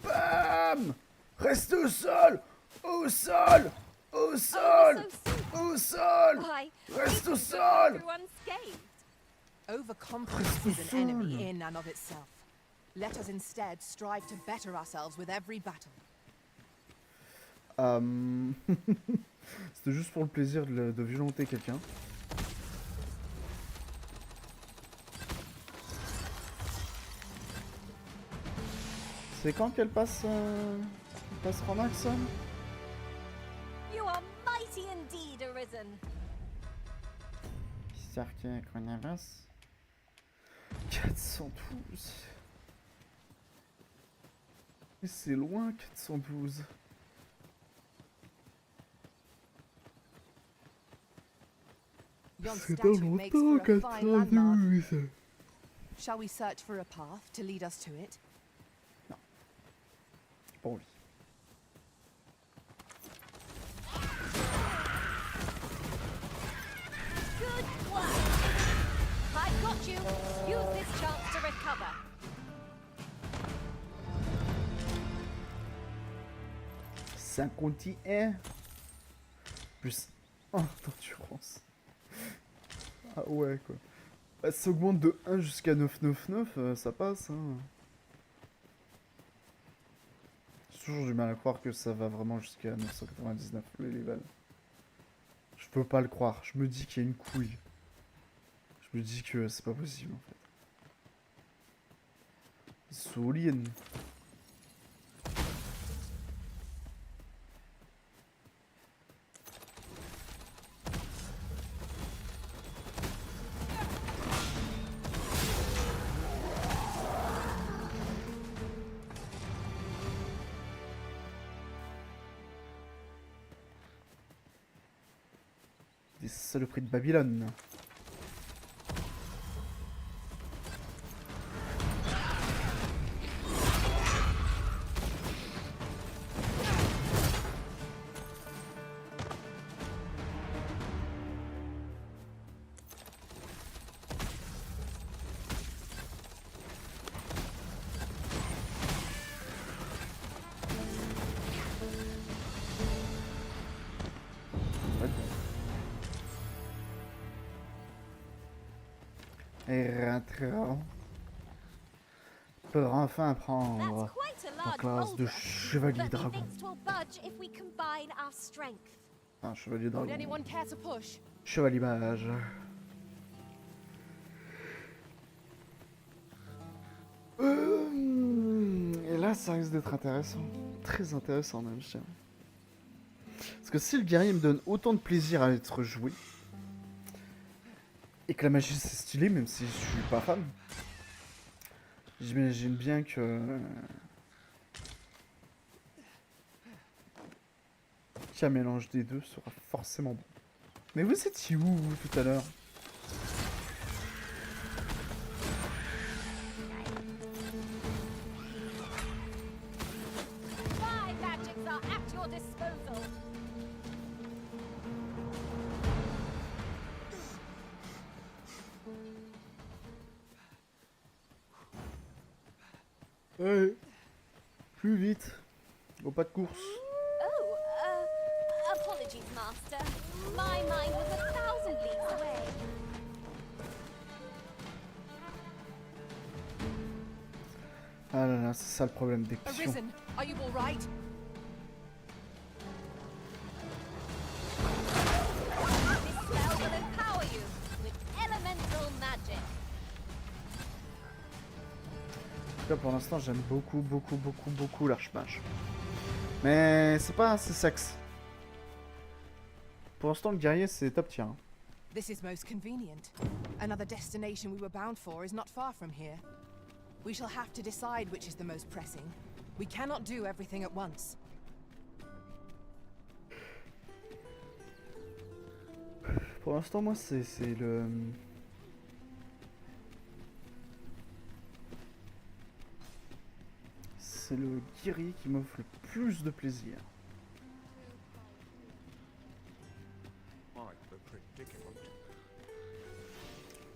Bam! Reste au sol! Au sol! Au sol! Au sol! Reste au sol! Overconfidence is an enemy in and of itself. Let us instead strive to better ourselves with every battle. C'était juste pour le plaisir de violenter quelqu'un. C'est quand qu'elle passe en max? You are mighty indeed, Arisen. C'est-à-dire qu'on avance. 412. Mais c'est loin 412. Yon C'est pas statue makes for longtemps a fine landmark. 412. Shall we search for a path to lead us to it? Pas envie. Good work. I got you. Use this chance to recover. 51 plus 1 d'endurance. Ah ouais quoi. Bah, ça augmente de 1 jusqu'à 999, ça passe hein. J'ai toujours du mal à croire que ça va vraiment jusqu'à 999 les levels. Je peux pas le croire, je me dis qu'il y a une couille. Je me dis que c'est pas possible en fait. Solide. Des saloperies de Babylone. Et rentrons pour enfin prendre la classe de chevalier dragon. Un chevalier Would dragon. anyone care to push? Chevalier mage. Et là, ça risque d'être intéressant. Très intéressant même, je tiens. Parce que si le guerrier me donne autant de plaisir à être joué, et que la magie c'est stylé, même si je suis pas fan, j'imagine bien que qu'un mélange des deux sera forcément bon. Mais vous étiez où, vous, tout à l'heure? My magics are at your disposal. Ouais. Plus vite. Au pas de course. Oh, apologies, Master. My mind was 1,000 leagues away. Ah là là, c'est ça le problème des pions. Arisen, are you all right? This spell will empower you with elemental magic. En tout cas, pour l'instant, j'aime beaucoup l'archmage. Mais c'est pas assez sexe. Pour l'instant, le guerrier, c'est top tier. Hein. This is most convenient. Another destination we were bound for is not far from here. We shall have to decide which is the most pressing. We cannot do everything at once. Pour l'instant, moi, c'est le... C'est le guerrier qui m'offre le plus de plaisir.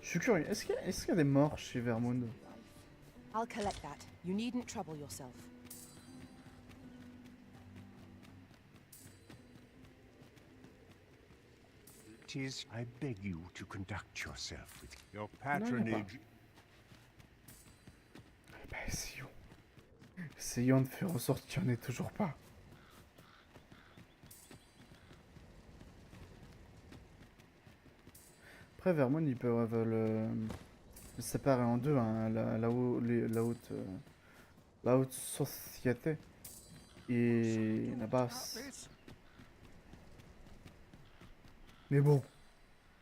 Je suis curieux, est-ce qu'il y a des morts chez Vermund? I'll collect that. You needn't trouble yourself. It is, I beg you to conduct yourself with your patronage. Eh ben, essayons. Essayons de faire en sorte qu'il n'y en ait toujours pas. Après, Vermund, ils peuvent le séparer en deux, hein, la haute société et la basse. Mais bon.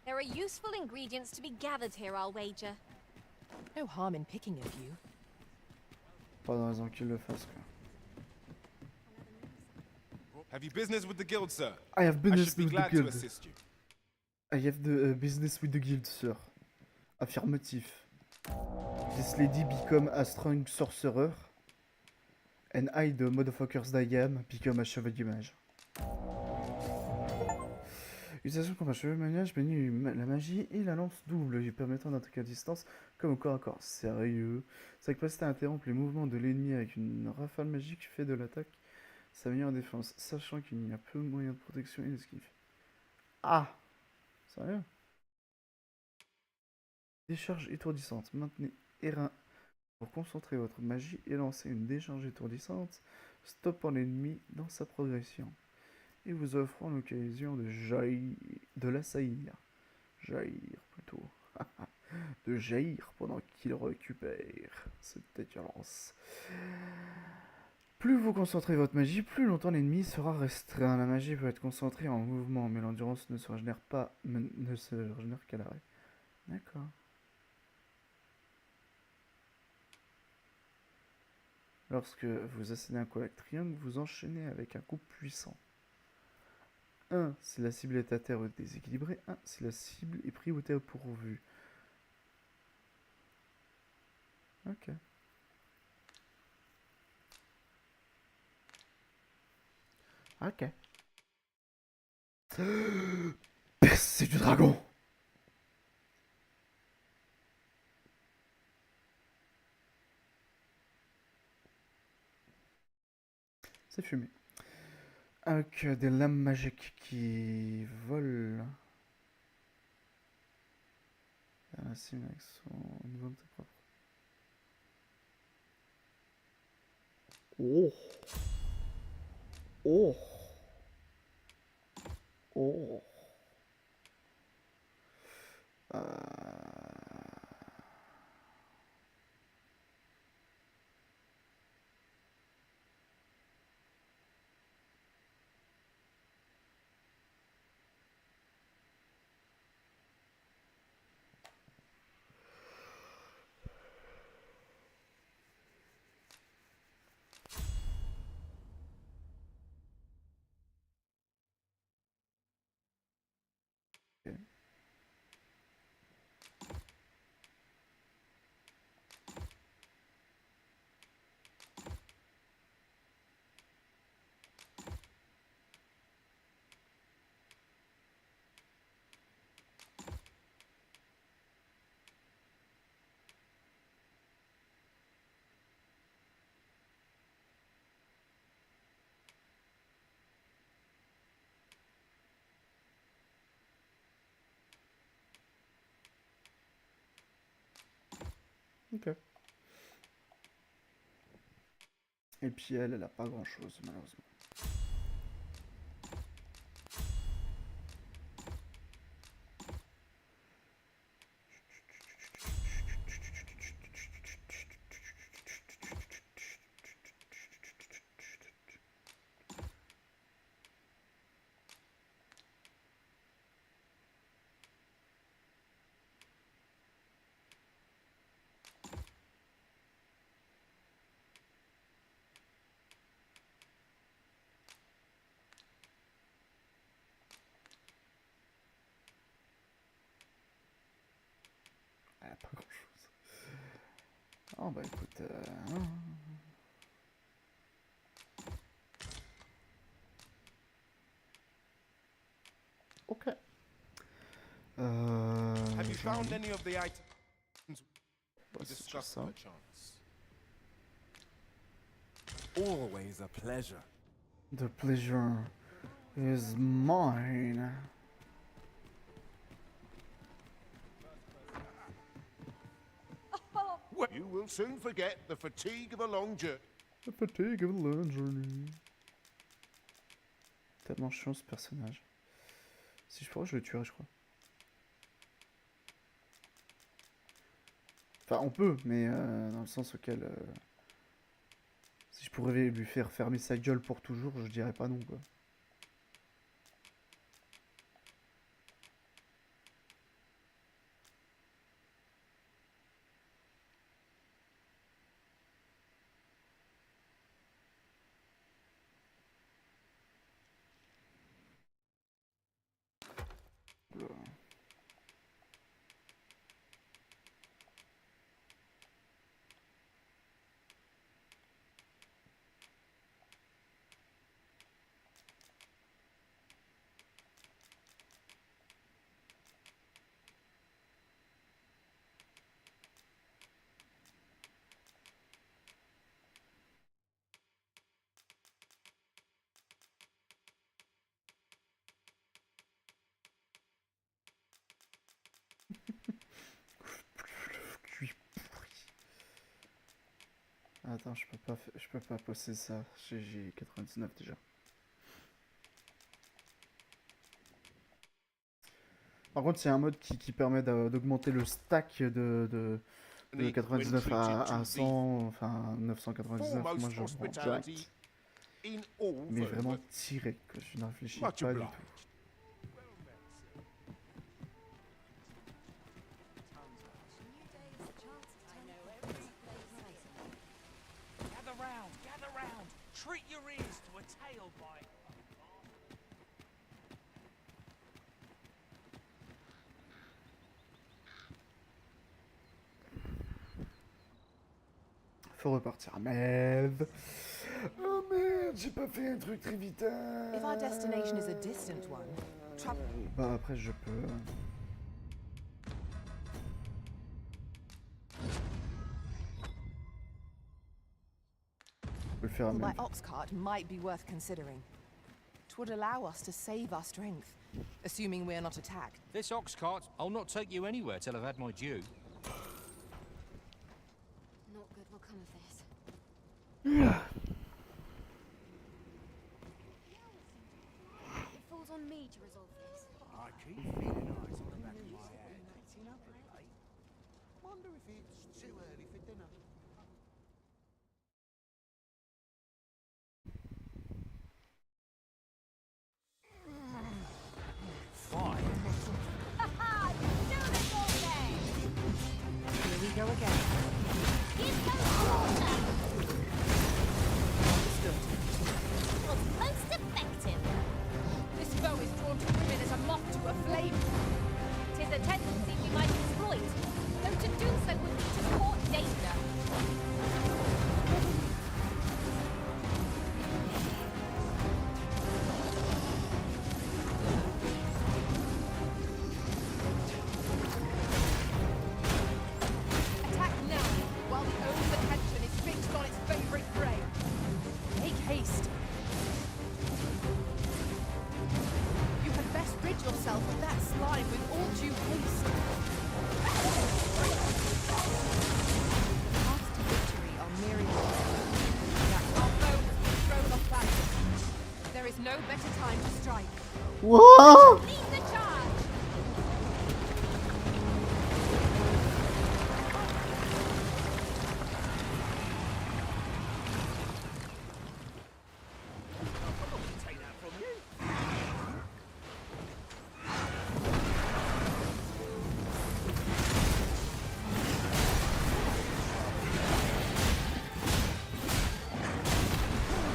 There are useful ingredients to be gathered here, I'll wager. No harm in picking a few. Pas de raison qu'ils le fassent, quoi. Have you business with the guild, sir? I have business should be with the glad to guild. assist you. I have the business with the guild, sir. Affirmatif. This lady become a strong sorcerer. And I, the motherfuckers that I am, become a chevalier mage. Utilisation comme un chevalier mage, menu la magie et la lance double, lui permettant d'attaquer à distance comme au corps à corps. Sérieux. Sa capacité à interrompre les mouvements de l'ennemi avec une rafale magique fait de l'attaque sa meilleure défense, sachant qu'il n'y a peu de moyens de protection et d'esquive. Ah! Sérieux? Décharge étourdissante. Maintenez R1 pour concentrer votre magie et lancer une décharge étourdissante, stoppant l'ennemi dans sa progression et vous offrant l'occasion de l'assaillir. Jaillir plutôt. De jaillir pendant qu'il récupère cette violence. Plus vous concentrez votre magie, plus longtemps l'ennemi sera restreint. La magie peut être concentrée en mouvement, mais l'endurance ne se régénère qu'à l'arrêt. D'accord. Lorsque vous assénez un coup avec triangle, vous enchaînez avec un coup puissant. 1 si la cible est à terre ou déséquilibrée, 1 si la cible est prise ou est pourvue. Ok. Ok. C'est du dragon. C'est fumé. Avec des lames magiques qui volent. La cible avec son niveau de propre. Oh. Oh. Oh. Ok. Et puis elle a pas grand chose malheureusement. Elle a pas grand chose. Oh bah écoute... Ok. Have you found any of the items we discussed by chance? Always a pleasure. The pleasure is mine. You will soon forget the fatigue of a long journey. The fatigue of a long journey. Tellement chiant ce personnage. Si je pourrais, je le tuerais, je crois. Enfin, on peut, mais dans le sens auquel... si je pourrais lui faire fermer sa gueule pour toujours, je dirais pas non, quoi. Attends, je peux pas passer ça. J'ai 99 déjà. Par contre, c'est un mode qui permet d'augmenter le stack de 99 à 100, enfin 999, moi je prends direct. Mais vraiment direct, quoi. Je ne réfléchis pas du tout. Gather round. Treat your ears to a tale by... Faut repartir. Merde. Oh merde, j'ai pas fait un truc très vite. If our destination is a distant one, bah après je peux... le faire à my même. ox cart might be worth considering. It would allow us to save our strength, assuming we're not attacked. This ox cart, I'll not take you anywhere till I've had my due. Not good will come of this. It falls on me to resolve this. I keep feeling eyes on the back of my head. Acting up at late. Wonder if it's too early for dinner. Fine. Ha-ha! You do this all day! Here we go again. Give those water! Understood. Was most effective. This bow is drawn to women as a moth to a flame. 'Tis a tendency we might exploit, though to do so would be to court danger. Wouah!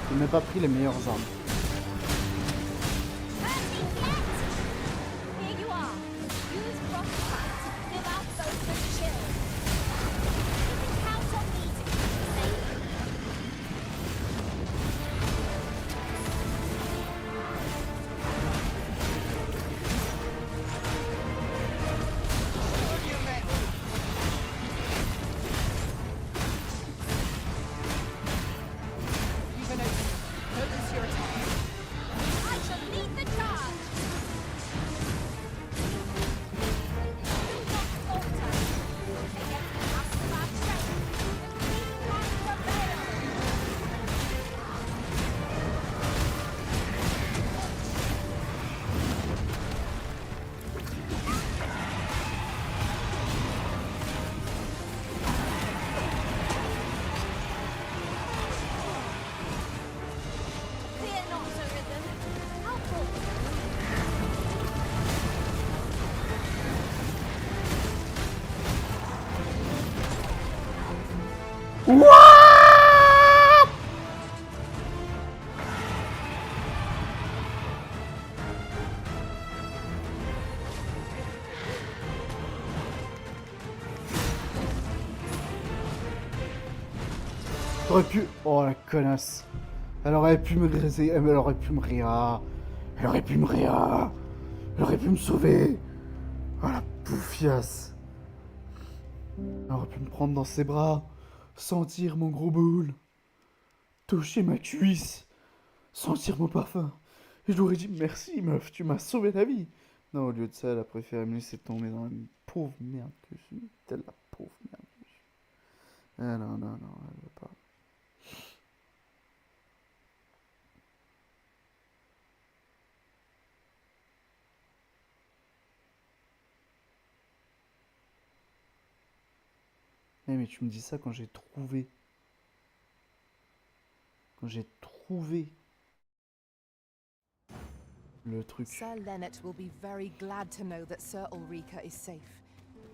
Je n'ai pas pris les meilleures armes. Here you are. Use frostbite to fill out those with chill. You can count on me to keep you safe. Even open. Focus your attack. I shall lead the charge. Do not falter. Against the house of our strength, we can prevail. Fear not, Arisen. I'll pull. T'aurais pu... Oh la connasse. Elle aurait pu me graiser, elle aurait pu me rire. Elle aurait pu me rire. Elle aurait pu me sauver. Oh la poufiasse. Elle aurait pu me prendre dans ses bras, sentir mon gros boule, toucher ma cuisse, sentir mon parfum. Et je lui aurais dit merci meuf, tu m'as sauvé la vie. Non, au lieu de ça, elle a préféré me laisser tomber dans la pauvre merde que je suis. Telle la pauvre merde que je suis. Ah non, non, non, elle veut pas. Mais tu me dis ça quand j'ai trouvé. Quand j'ai trouvé le truc. Sir Leonard will be very glad to know that Sir Ulrika is safe.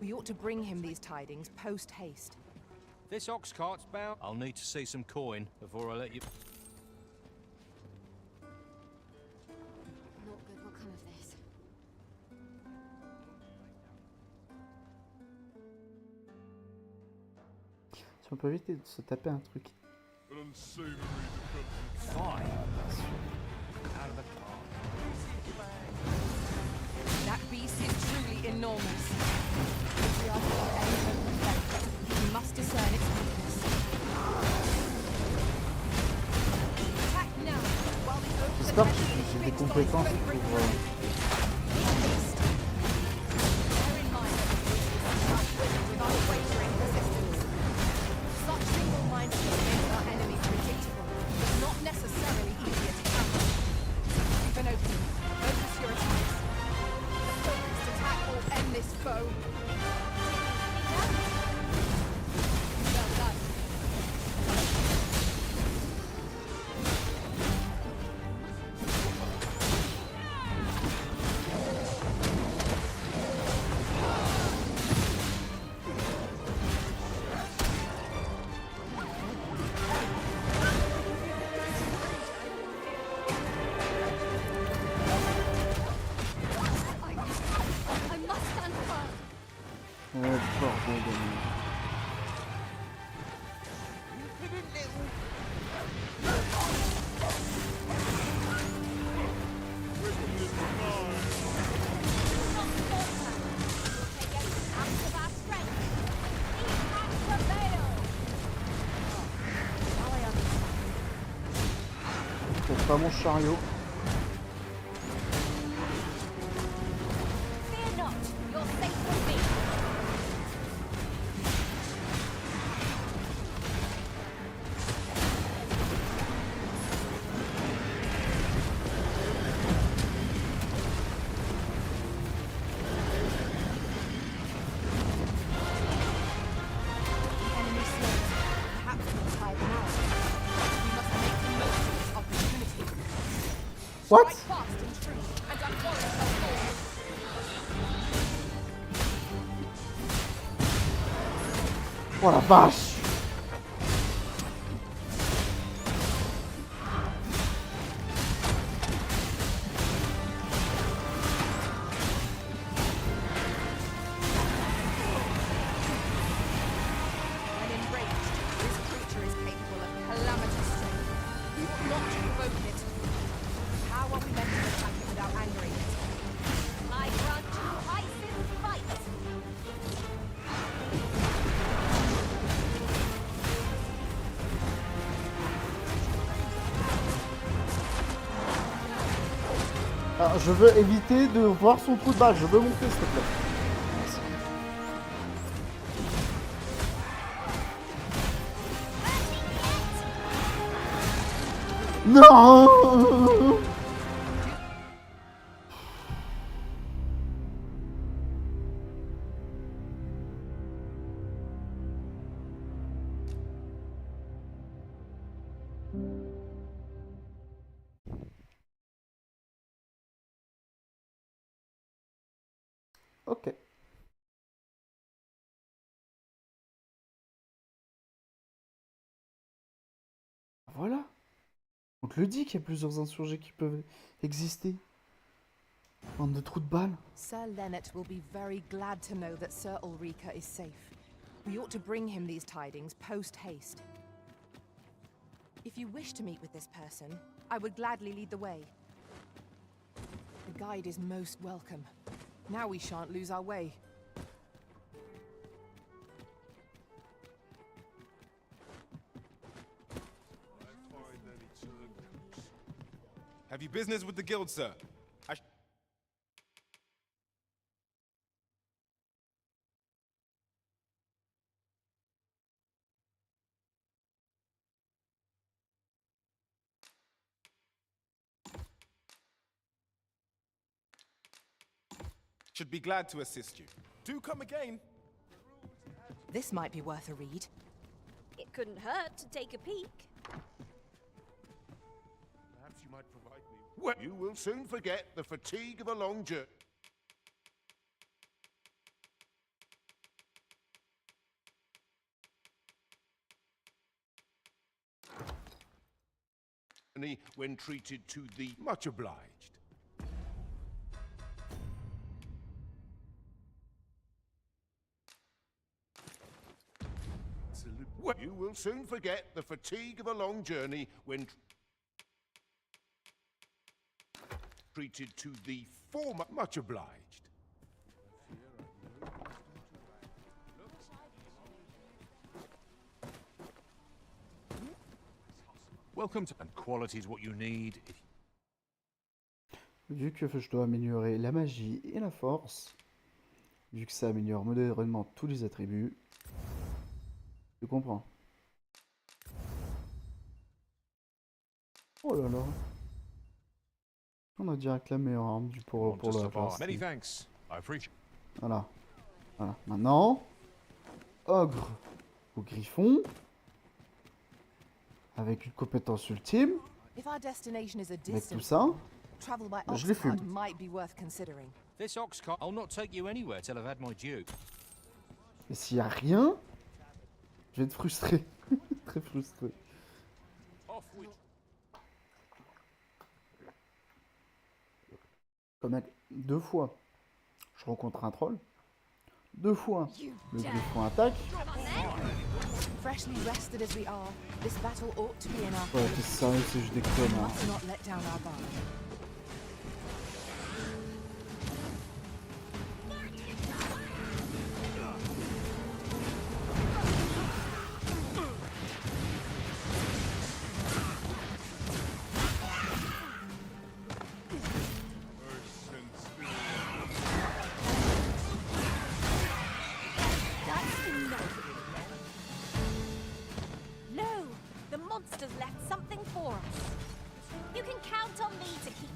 We ought to bring him these tidings post-haste. This ox cart's bound. I'll need to see some coin before I let you. Not good will come of this. Si on peut éviter de se taper un truc. That beast is truly enormous. If we are to have any hope of defense, we must discern its weakness. Attack now, while the oak J'espère que j'ai des compétences pour... Bear in mind that the beast is outwitted with unwavering resistance. Such single-mindedness makes our enemy predictable, but not necessarily easier to counter. Keep an opening. Focus your attacks. A focused attack will end this foe. Well done. I must stand firm. Oh bordel de merde. Peut-être pas mon chariot. Fear not. You're safe with me. What? Oh la vache! When enraged, this creature is capable of calamitous strength. We will not provoke it. How are we meant to attack it without angering it? I grant you ice in fight. Alors, je veux éviter de voir son trou de balle. Je veux monter, s'il te plaît. Non! Ok. Voilà. On te le dit qu'il y a plusieurs insurgés qui peuvent exister. Bande de trous de balles. Sir Lennet will be very glad to know that Sir Ulrika is safe. We ought to bring him these tidings post-haste. If you wish to meet with this person, I would gladly lead the way. The guide is most welcome. Now we shan't lose our way. Have you business with the guild, sir? Should be glad to assist you. Do come again. This might be worth a read. It couldn't hurt to take a peek. Perhaps you might provide me. Well, you will soon forget the fatigue of a long journey. When treated to the much obliged. Well, you will soon forget the fatigue of a long journey when treated to the former much obliged. Welcome to... And quality is what you need. Vu que je dois améliorer la magie et la force, vu que ça améliore modérément tous les attributs, je comprends. Oh là là. On a direct la meilleure arme pour la classe. Many thanks. I appreciate. Voilà. Voilà. Maintenant, ogre au griffon. Avec une compétence ultime. If our destination is a Avec tout distant ça. travel by Je les fume. oxcart might be worth considering. This ox cart, I'll not take you anywhere till I've had my due. Et s'il n'y a rien, je vais être frustré. Très frustré. Comme deux fois, je rencontre un troll. Deux fois, le griffon attaque. Freshly rested as we are, this battle ought to be in our Ouais, t'es sérieux, c'est juste des connes. Hein. must not let down our guard. No! The monster's left something for us. You can count on me to keep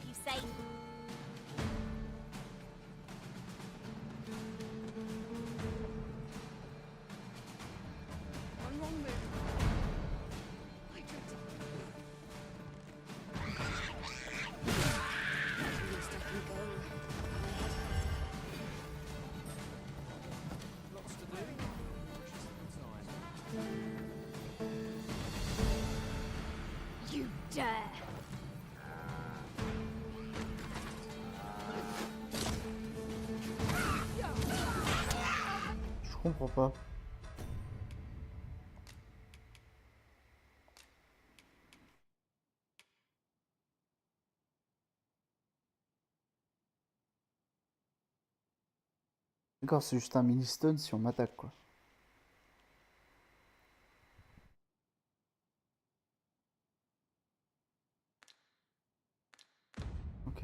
dare. Je comprends pas. D'accord, c'est juste un mini stun si on m'attaque quoi. Ok.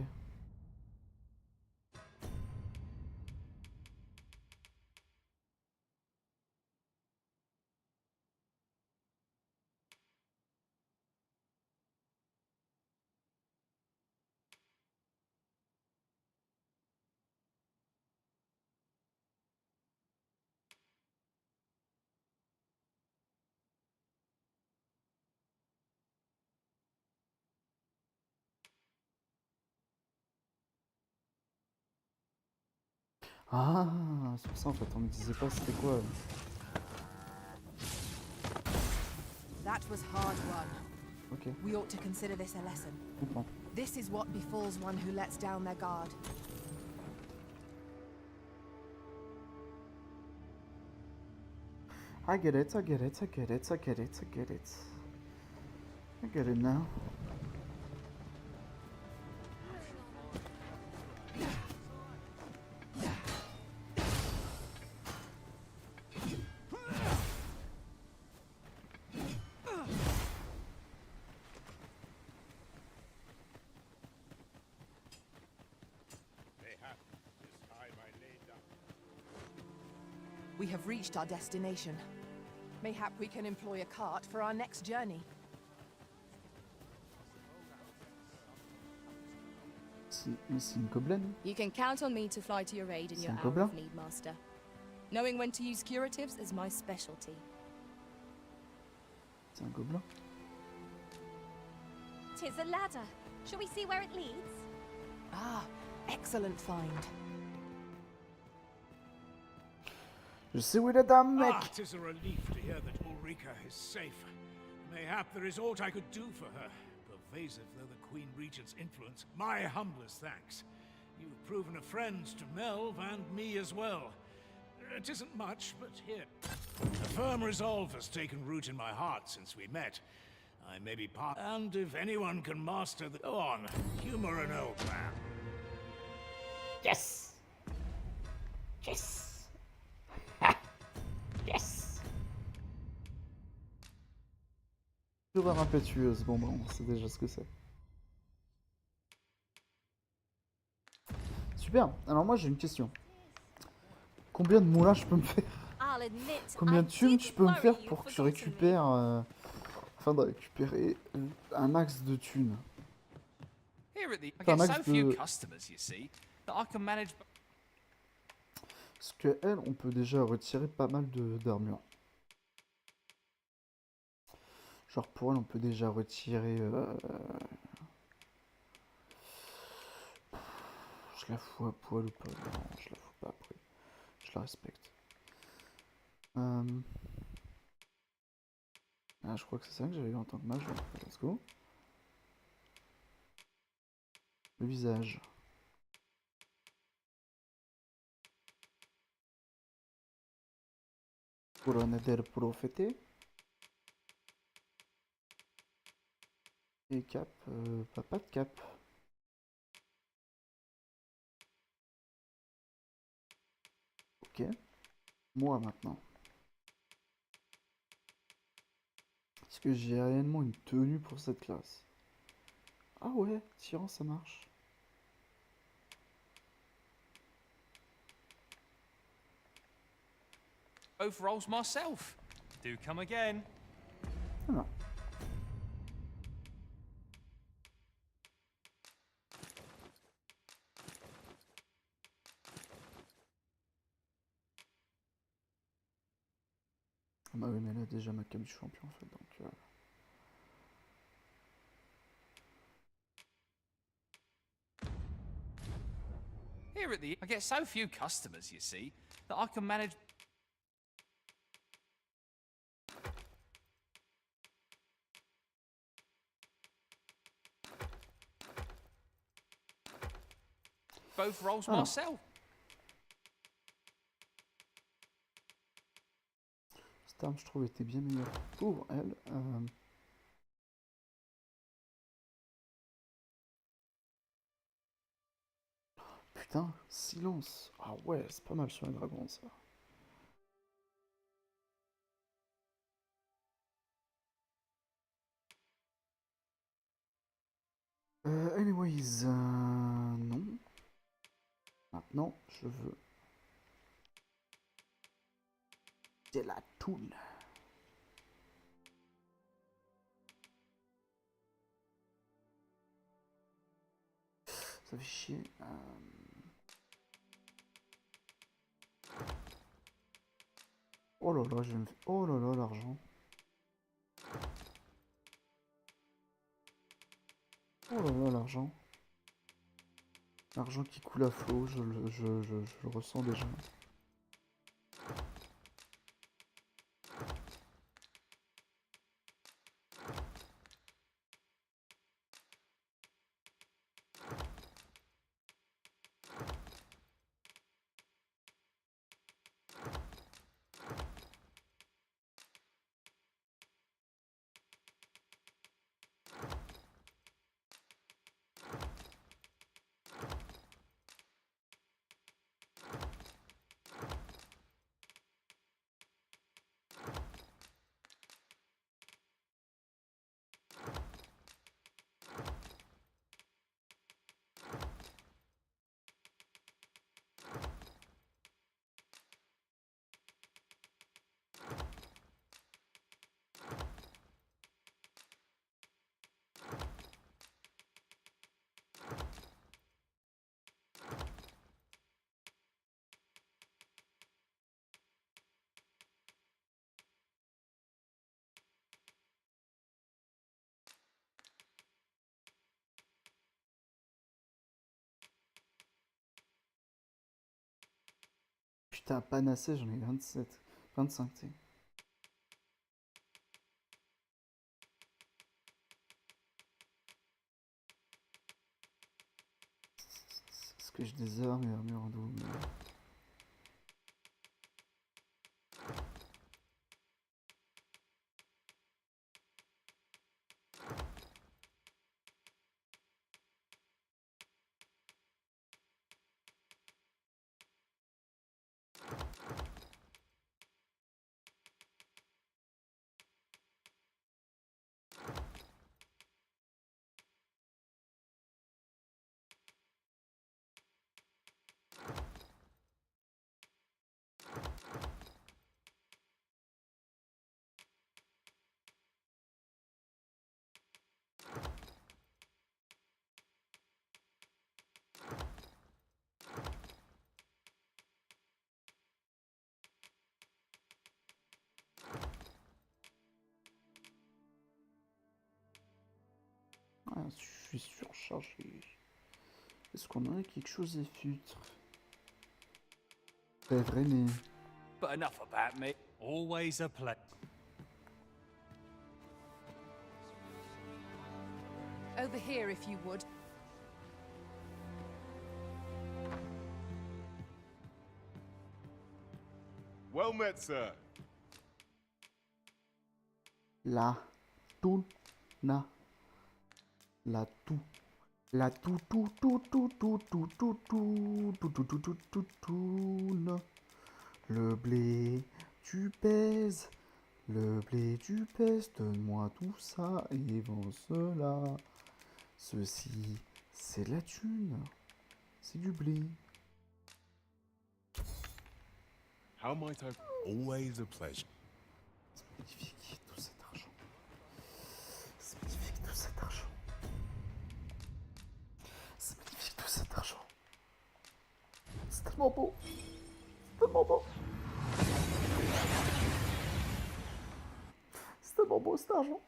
Ah, c'est pour ça en fait, on me disait pas c'était quoi. That was hard won. Ok. We ought to consider this a lesson. Je comprends. This is what befalls one who lets down their guard. I get it, I get it, I get it, I get it, I get it. I get it now. We have reached our destination. Mayhap we can employ a cart for our next journey. C'est une gobelin. You can count on me to fly to your aid in your hour of need, Master. Knowing when to use curatives is my specialty. C'est un gobelin. 'Tis a ladder. Shall we see where it leads? Ah, excellent find. Je sais où est la dame, mec. Ah, 'tis a relief to hear that Ulrika is safe. Mayhap there is aught I could do for her. Pervasive though the Queen Regent's influence, my humblest thanks. You've proven a friend to Melv and me as well. It isn't much, but here. A firm resolve has taken root in my heart since we met. I may be part, and if anyone can master the... Go on, humor an old man. Yes! Yes! Yes! Toujours impétueuse, bon bah on sait déjà ce que c'est. Super, alors moi j'ai une question. Combien de moulins je peux me faire? Combien de thunes tu peux me faire pour que tu récupères... afin de récupérer un max de thunes? Here at the, I Enfin, get max so few de... customers, you see, that I can manage. Parce que elle, on peut déjà retirer pas mal d'armure. Genre pour elle, on peut déjà retirer... Je la fous à poil ou pas? Non, je la fous pas après. Je la respecte. Ah, je crois que c'est ça que j'avais eu en tant que mage. Let's go. Le visage. Couronne del Profete. Et cap, pas de cap. Ok. Moi maintenant. Est-ce que j'ai réellement une tenue pour cette classe? Ah ouais, tyran ça marche. Both roles myself. Do come again. Voilà. Ah bah oui, mais elle a déjà ma cape du champion en fait, donc... Here at the, I get so few customers, you see, that I can manage. both roles Alors. myself. Cette arme, je trouve, était bien meilleure pour elle. Putain, silence. Ah ouais, c'est pas mal sur les dragons, ça. Anyways, non. Maintenant, je veux de la toune. Ça fait chier. Oh là là, je vais me... Oh là là, l'argent. Oh là là, l'argent. L'argent qui coule à flot, je le ressens déjà. Putain, panacée, j'en ai 27. 25, tu sais. Est-ce que j'ai des armes et armures en double? Ah, je suis surchargé. Est-ce qu'on a quelque chose à foutre? C'est vrai, mais... But enough about me. Always a pleasure. Over here, if you would. Well met, sir. La toune. La tout. La tout. Le blé, tu pèses. Le blé, tu pèses. Donne-moi tout ça et vends cela. Ceci, c'est de la thune. C'est du blé. How might I... Always a pleasure. C'est magnifique, tout cet argent. C'est magnifique, tout cet argent. C'est magnifique, tout cet argent. C'est tellement beau. C'est tellement beau. C'est tellement beau, cet argent.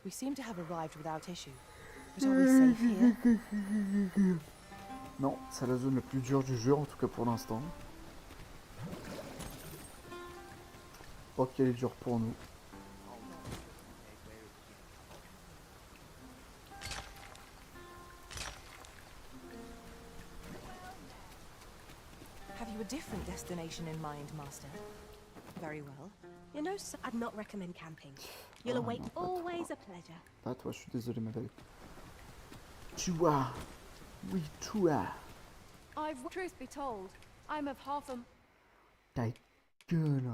We seem to have arrived without issue. But are we safe here? Non, c'est la zone la plus dure du jeu, en tout cas pour l'instant. Pas qu'elle est dure pour nous. different destination in mind, Master. Very well. You know, so I'd not recommend camping. You'll await. Always a pleasure. Pas toi, je suis désolé, madame. Tu as. Oui, tu as. Truth be told, I'm of half a... Ta gueule.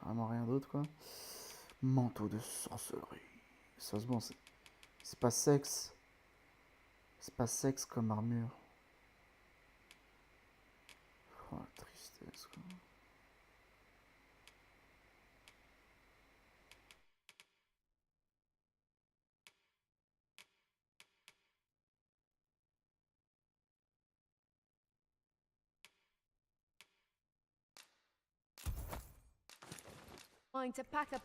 Vraiment rien d'autre, quoi. Manteau de sorcellerie. Ça se bon, c'est pas sexe. C'est pas sexe comme armure. Oh, la tristesse, quoi. Going to pack up...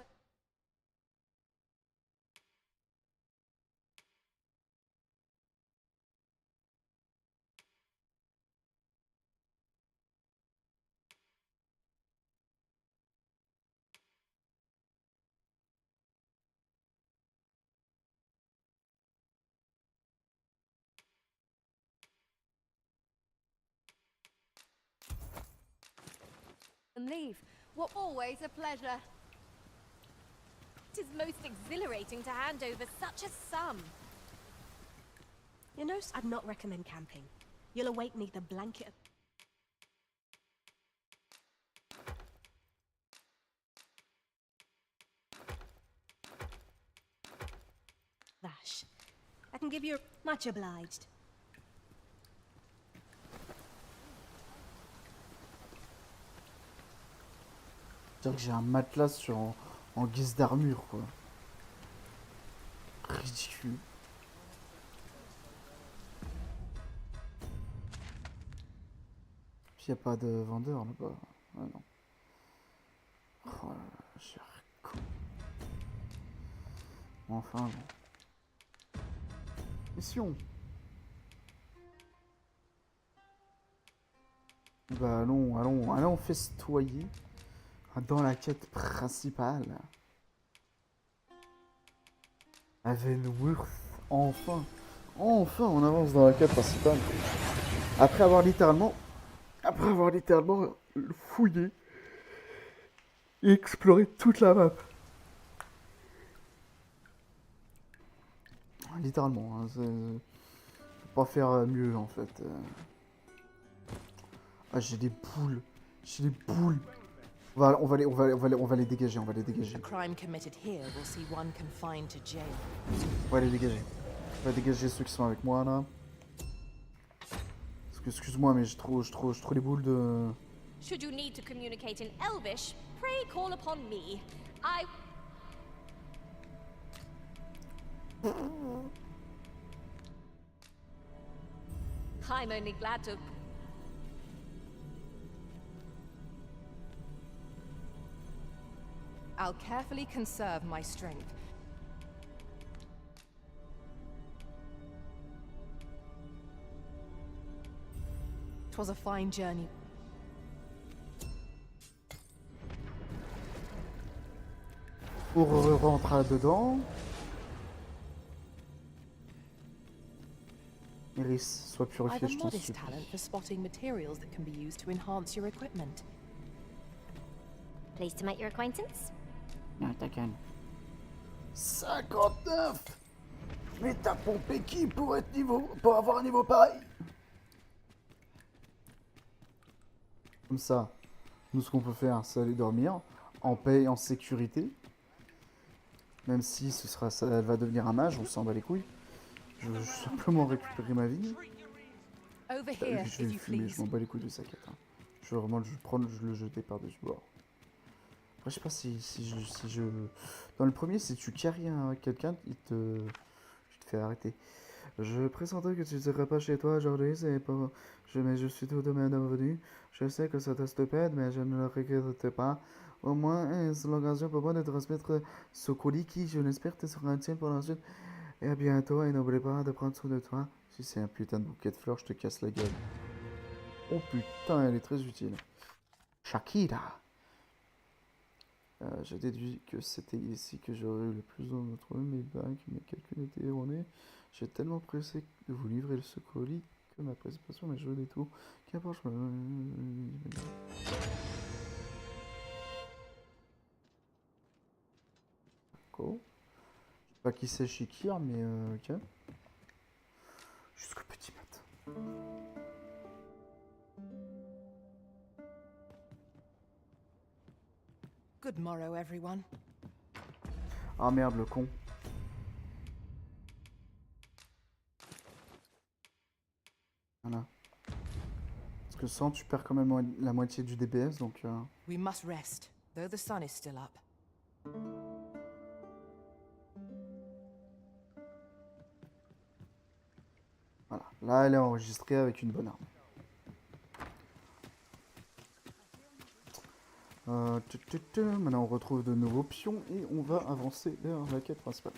and leave. What always a pleasure. It is most exhilarating to hand over such a sum. You know, I'd not recommend camping. You'll await neither blanket. Vash. I can give you much obliged. C'est-à-dire que j'ai un matelas en guise d'armure, quoi. Ridicule. Puis y a pas de vendeur là-bas. Ah non. Oh là là, j'ai con. Enfin bon. Mission. Bah allons festoyer dans la quête principale. Avenworth. Enfin on avance dans la quête principale. Après avoir littéralement fouillé et exploré toute la map. Littéralement, hein, faut pas faire mieux en fait. Ah, j'ai des boules. On va les dégager, A crime committed here will see one confined to jail. On va les dégager. On va dégager ceux qui sont avec moi là. Parce que excuse-moi mais j'ai trop les boules de... Should you need to communicate in Elvish, pray call upon me. I'm only glad to... I'll carefully conserve my strength. Twas a fine journey. Pour rentrer dedans. Iris, sois purifié, I've je a t'en modest supplie. talent for spotting materials that can be used to enhance your equipment. Pleased to make your acquaintance? Non, ta gueule. 59. Mais t'as pompé qui pour avoir un niveau pareil? Comme ça, nous ce qu'on peut faire, c'est aller dormir en paix et en sécurité. Même si elle va devenir un mage, on s'en bat les couilles. Je veux simplement récupérer ma vie. Over here, Je vais if le you fumer, je please. m'en bats les couilles de sa quête. Hein. Je veux vraiment le jeter par-dessus bord. Après, je sais pas si je... Dans le premier, si tu carries quelqu'un, il te fait arrêter. Je pressentais que tu ne serais pas chez toi aujourd'hui, c'est pas... Mais je suis tout de même revenu. Je sais que c'est stupide, mais je ne le regrette pas. Au moins, c'est l'occasion pour moi de transmettre ce colis qui, je l'espère, te sera utile pour la suite. Et à bientôt, et n'oublie pas de prendre soin de toi. Si c'est un putain de bouquet de fleurs, je te casse la gueule. Oh putain, elle est très utile. Shakira. J'ai déduit que c'était ici que j'aurais eu le plus besoin de trouver mes bagues, mes calculs étaient erronés. J'ai tellement pressé de vous livrer ce colis que ma précipitation m'a joué des tours. Qu'importe, je D'accord. Je sais pas qui c'est Shikir, mais ok. Jusqu'au petit matin. Good morrow, everyone. Ah merde, le con. Voilà. Parce que sans, tu perds quand même la moitié du DPS, donc... We must rest, though the sun is still up. Voilà. Là, elle est enregistrée avec une bonne arme. Maintenant, on retrouve de nouveaux pions et on va avancer vers la quête principale.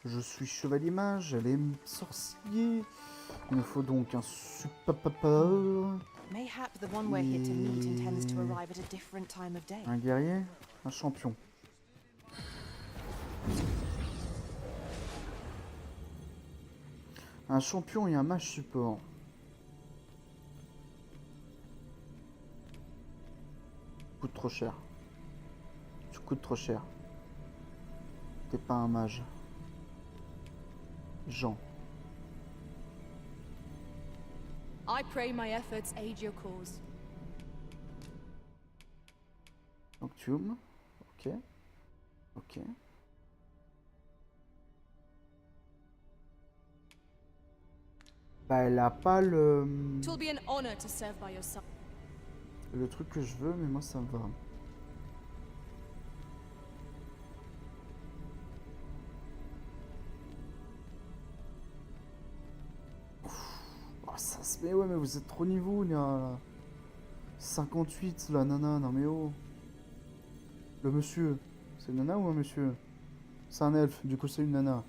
Je suis chevalier mage, elle est sorcier. Il nous faut donc un super papa. Un guerrier, un champion. Un champion et un mage support. Coûte trop cher. Tu coûtes trop cher. T'es pas un mage. Jean. I pray my efforts aid your cause. Octium. Ok. Ok. Bah, elle a pas le... It will be an honor to serve by your side. Le truc que je veux, mais moi ça me va. Oh, ça se met, ouais, mais vous êtes trop niveau, il y a 58, la nana, non mais oh. Le monsieur, c'est une nana ou un monsieur? C'est un elfe, du coup c'est une nana.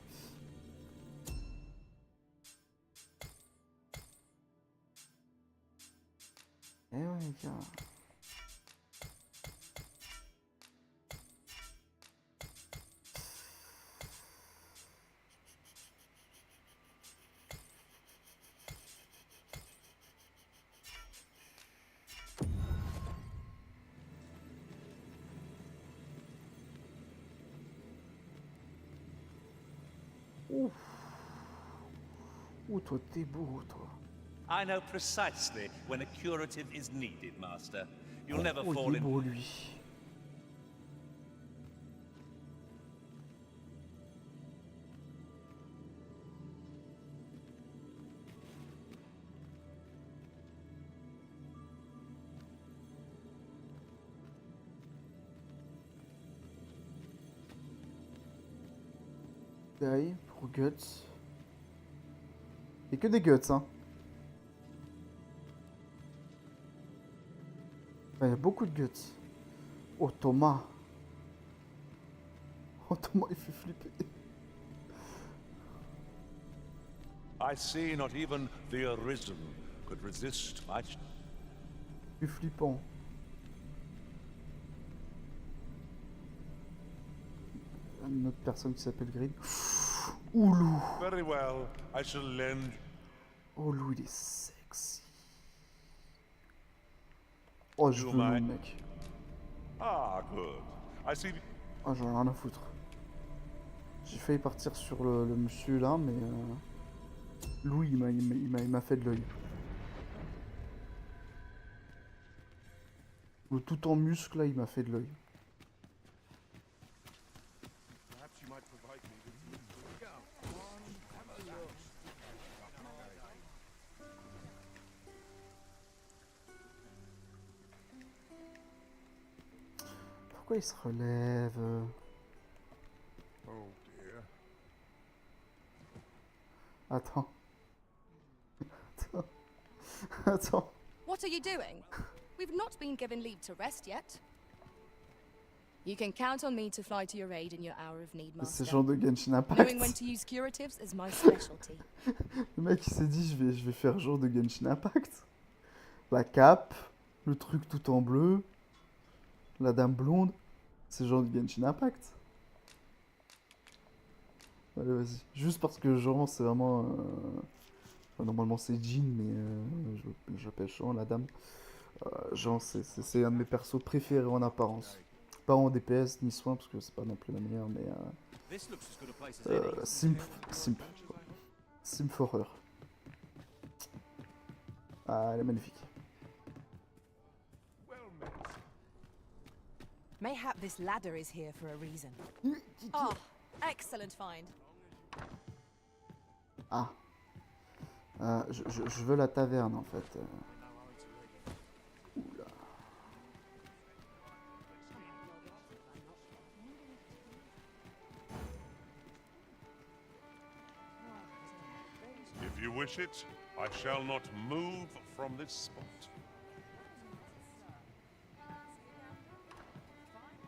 Eh ouais, gars. Ouf. Oh, toi, t'es beau, toi. I know precisely when a curative is needed, Master. You'll never Oh, fall il est in. beau, lui. Die pour Guts. Et que des Guts, hein. Il y a beaucoup de Guts. Oh, Thomas. Oh, Thomas, il fait flipper. I see not even the Arisen could resist my... Plus flippant. Une autre personne qui s'appelle Green. Oulou. Very well, I shall lend... Oh, Lou, il est sexy. Oh, je veux le mec. Ah, good. I see... Oh, j'en ai rien à foutre. J'ai failli partir sur le monsieur là, mais... Louis, il m'a fait de l'œil. Le tout en muscle là, il m'a fait de l'œil. Pourquoi il se relève? Oh dear. Attends. Attends. Attends. What are you doing? We've not been given leave to rest yet. You can count on me to fly to your aid in your hour of need, Master. C'est genre de Genshin Impact. Knowing when to use curatives is my specialty. Le mec il s'est dit je vais faire genre de Genshin Impact. La cape, le truc tout en bleu. La dame blonde, c'est genre de Genshin Impact. Allez, vas-y. Juste parce que Jean, c'est vraiment... enfin, normalement, c'est Jean, mais j'appelle Jean, la dame. Jean, c'est un de mes persos préférés en apparence. Pas en DPS ni soin, parce que c'est pas non plus la meilleure, mais... simp. Simp for her. Ah, elle est magnifique. Mayhap this ladder is here for a reason. Oh, excellent find. Ah. Je veux la taverne, en fait. Oula. If you wish it, I shall not move from this spot.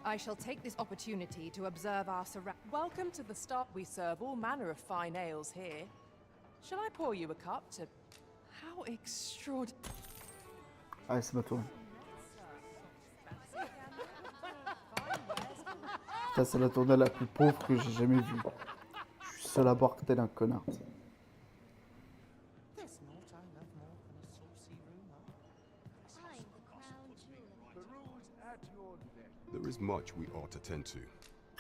I shall take this opportunity to observe our surroundings. Welcome to the start. We serve all manner of fine ales here. Shall I pour you a cup to... How extraordinary... Allez, c'est ma tour. Ça, c'est la tournée la plus pauvre que j'ai jamais vue. Je suis seul à boire que tel un connard. There is much we ought to tend to.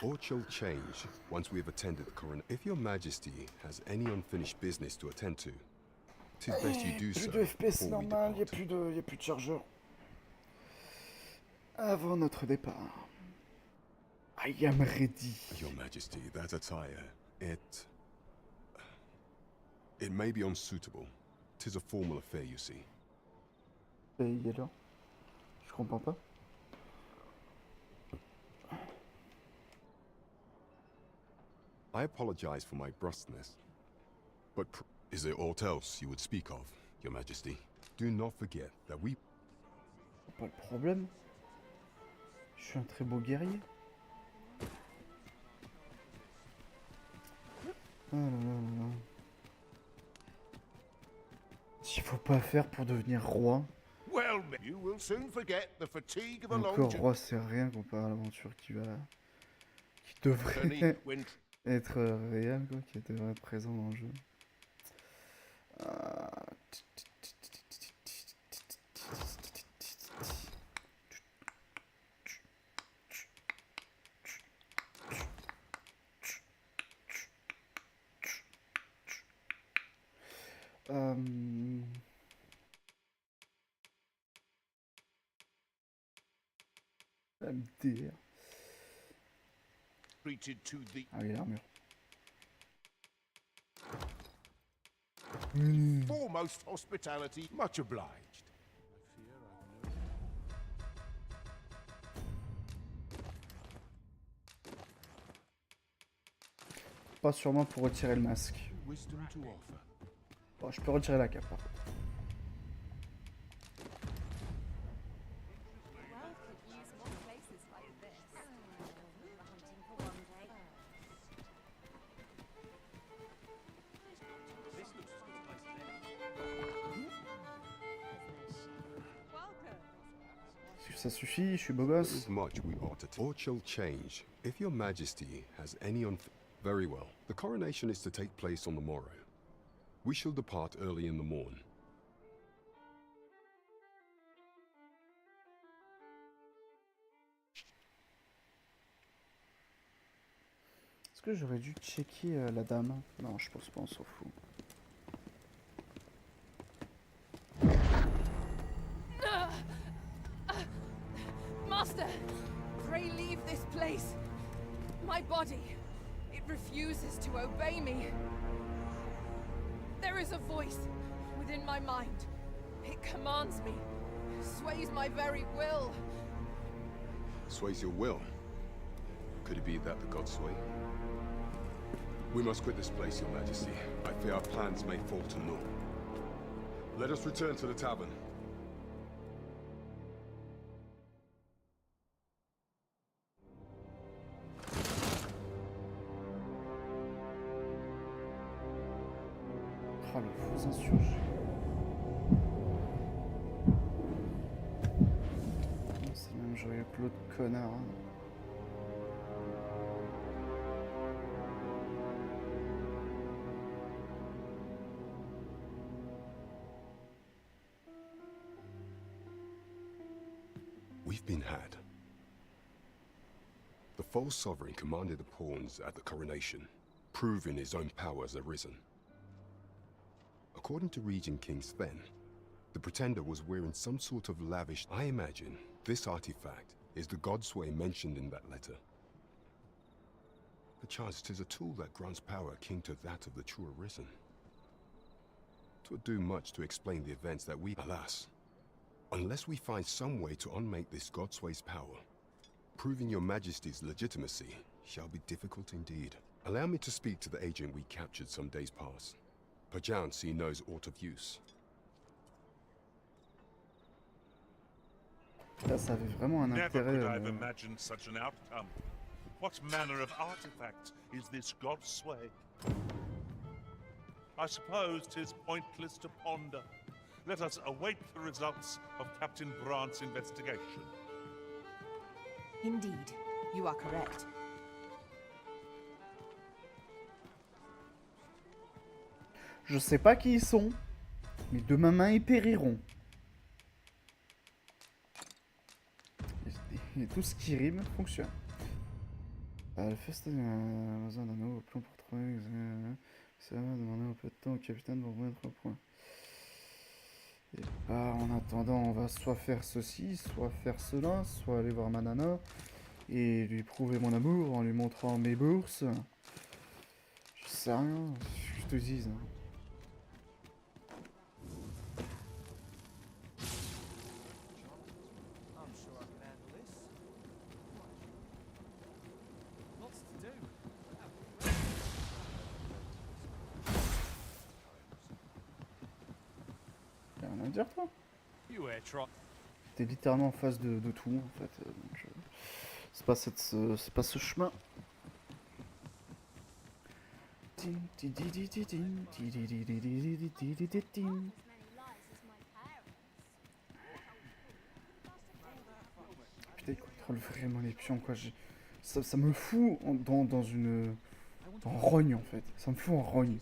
Aught shall change once we have attended the coronation. If your majesty has any unfinished business to attend to, 'tis best you do so Plus de FPS before we normal, y a depart. plus de chargeur. Avant notre départ. I am ready. Your majesty, that attire, it may be unsuitable. 'Tis a formal affair, you see. Payez-le. Je comprends pas. I apologize for my brusqueness, but is there aught else you would speak of, your majesty? Do not forget that we... Pas le problème. Je suis un très beau guerrier. Ah là là là là. S'il faut pas faire pour devenir roi. Well, you will soon forget the fatigue of a long Encore roi, c'est rien comparé à l'aventure qui devrait être réelle, quoi, qui devrait être présent dans le jeu. MDR. Ah oui, l'armure. Foremost hospitality, much obliged. Pas sûrement pour retirer le masque. Bon, je peux retirer la cape par contre. Ça suffit, je suis beau gosse. There is much we ought to... Aught shall change. If your majesty has any Very well. The coronation is to take place on the morrow. We shall depart early in the morn. Est-ce que j'aurais dû checker la dame? Non, je pense pas, on s'en fout. Master, pray leave this place. My body, it refuses to obey me. There is a voice within my mind. It commands me, sways my very will. Sways your will? Could it be that the gods sway? We must quit this place, your majesty. I fear our plans may fall to naught. Let us return to the tavern. Oh, les faux insurgés. C'est même, j'aurais l'autre connard. Hein. We've been had. The false sovereign commanded the pawns at the coronation, proving his own power as arisen. According to Regent King Sven, the pretender was wearing some sort of lavish... I imagine this artifact is the Godsway mentioned in that letter. Perchance 'tis a tool that grants power akin to that of the true arisen. 'Twould do much to explain the events that we... Alas, unless we find some way to unmake this Godsway's power, proving your Majesty's legitimacy shall be difficult indeed. Allow me to speak to the agent we captured some days past. Perchance he knows aught of use. Là, ça avait vraiment un Never intérêt. could I've imagined such an outcome. What manner of artifact is this Godsway? I suppose 'tis pointless to ponder. Let us await the results of Captain Brant's investigation. Indeed, you are correct. Je sais pas qui ils sont, mais de ma main ils périront. Et tout ce qui rime fonctionne. Le festin besoin d'un nouveau plan pour trouver. Ça va demander un peu de temps au capitaine pour remettre au point. Et en attendant, on va soit faire ceci, soit faire cela, soit aller voir ma nana et lui prouver mon amour en lui montrant mes bourses. Je sais rien, je te dis. Hein. Y'a rien à dire, toi? T'es littéralement en face de tout, en fait. Donc, c'est pas ce chemin. Putain, il contrôle vraiment les pions, quoi. Ça me fout dans une... en rogne, en fait. Ça me fout en rogne.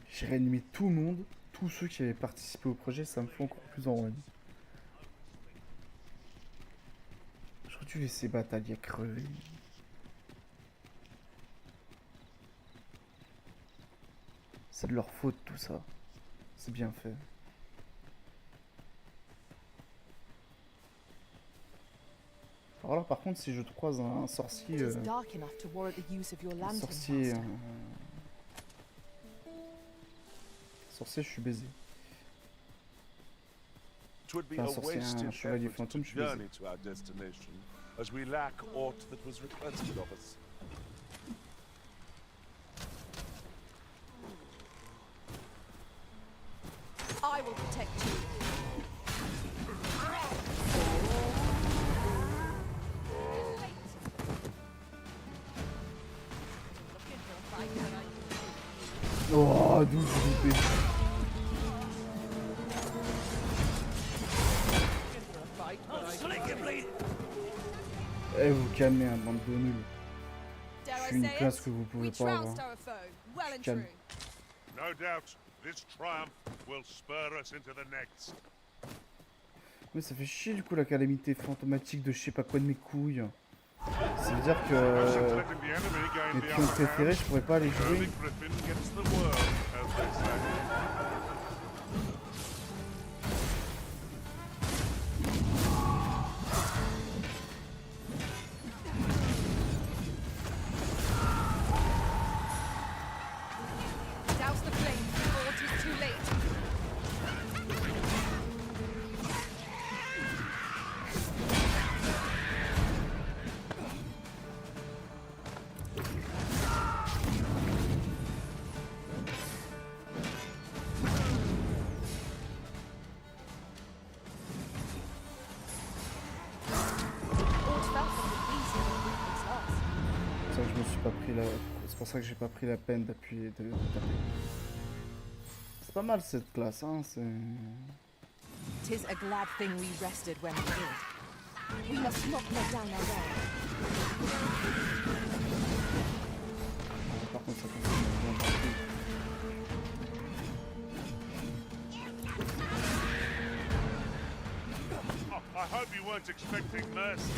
J'ai réanimé tout le monde, tous ceux qui avaient participé au projet, ça me fout encore plus en rogne. J'aurais dû laisser Bataille crever. C'est de leur faute tout ça. C'est bien fait. Alors là par contre si je croise un sorcier... Sorcier, je suis baisé. Enfin, sorcier, un chevalier fantôme, je suis baisé. As we lack aught that was requested of us. I will protect you. Oh, 12 d'épée. Eh, vous calmez, un bande de nuls. Je suis une classe que vous pouvez pas avoir. Je suis calme. No doubt, this triumph will spur us into the next. Mais ça fait chier du coup la calamité fantomatique de je sais pas quoi de mes couilles. Ça veut dire que mes pions préférés, je pourrais pas les jouer. C'est pour ça que j'ai pas pris la peine d'appuyer, de taper. C'est pas mal cette classe, hein, c'est... 'Tis a glad thing we rested when we did. We must not let down our guard. Par contre, ça continue bien partout. Oh, I hope you weren't expecting mercy.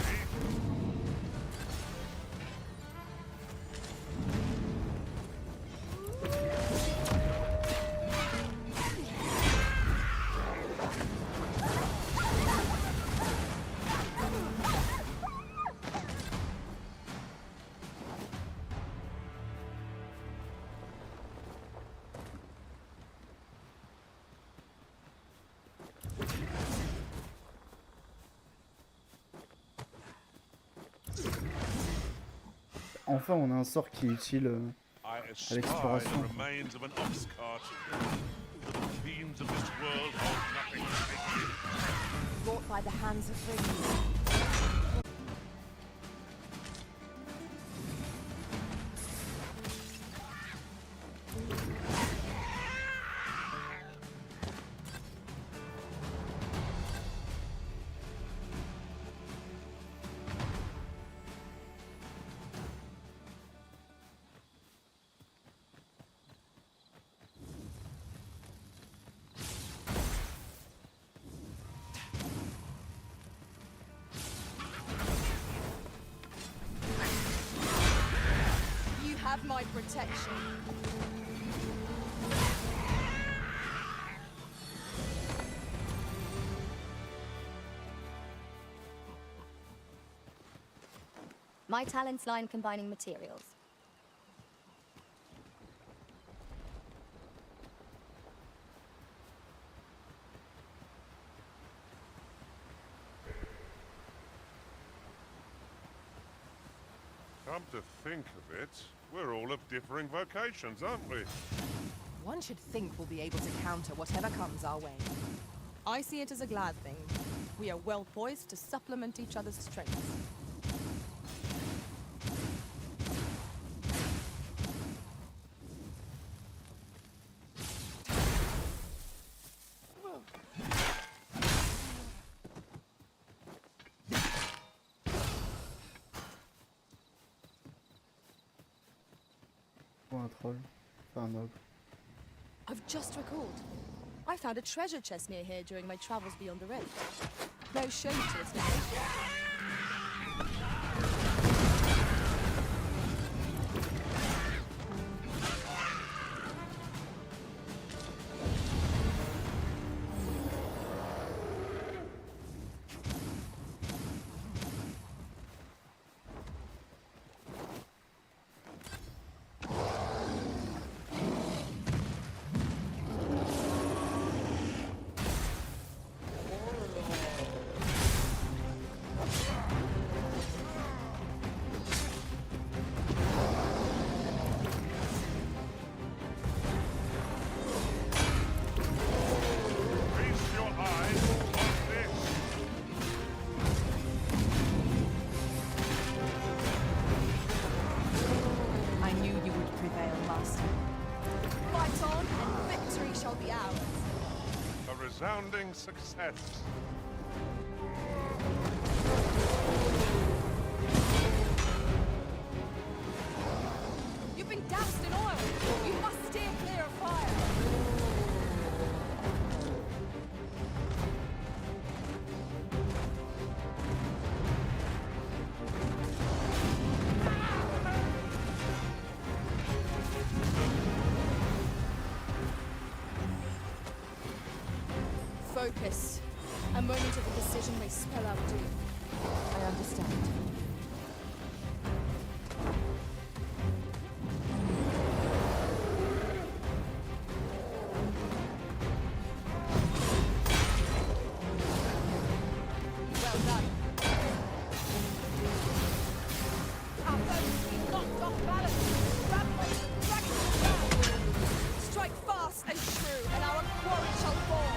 Enfin, on a un sort qui est utile I à espy the l'exploration. remains of an ox cart. The fiends of this world hold nothing sacred. Wrought by the hands of friends. You have my protection. My talents lie in combining materials. Come to think of it, we're all of differing vocations, aren't we? One should think we'll be able to counter whatever comes our way. I see it as a glad thing. We are well poised to supplement each other's strengths. Ou un troll. Enfin, un ogre. I've just recalled. I found a treasure chest near here during my travels beyond the rift. No shame to its location. Feast your eyes on this. I knew you would prevail, Master. Fight on, and victory shall be ours. A resounding success. You've been doused in oil. You must steer clear of fire. Focus. A moment of indecision may spell out doom. I understand. Well done. Our foes be knocked off balance. Rampage, dragons down. Strike fast and true, and our quarry shall fall.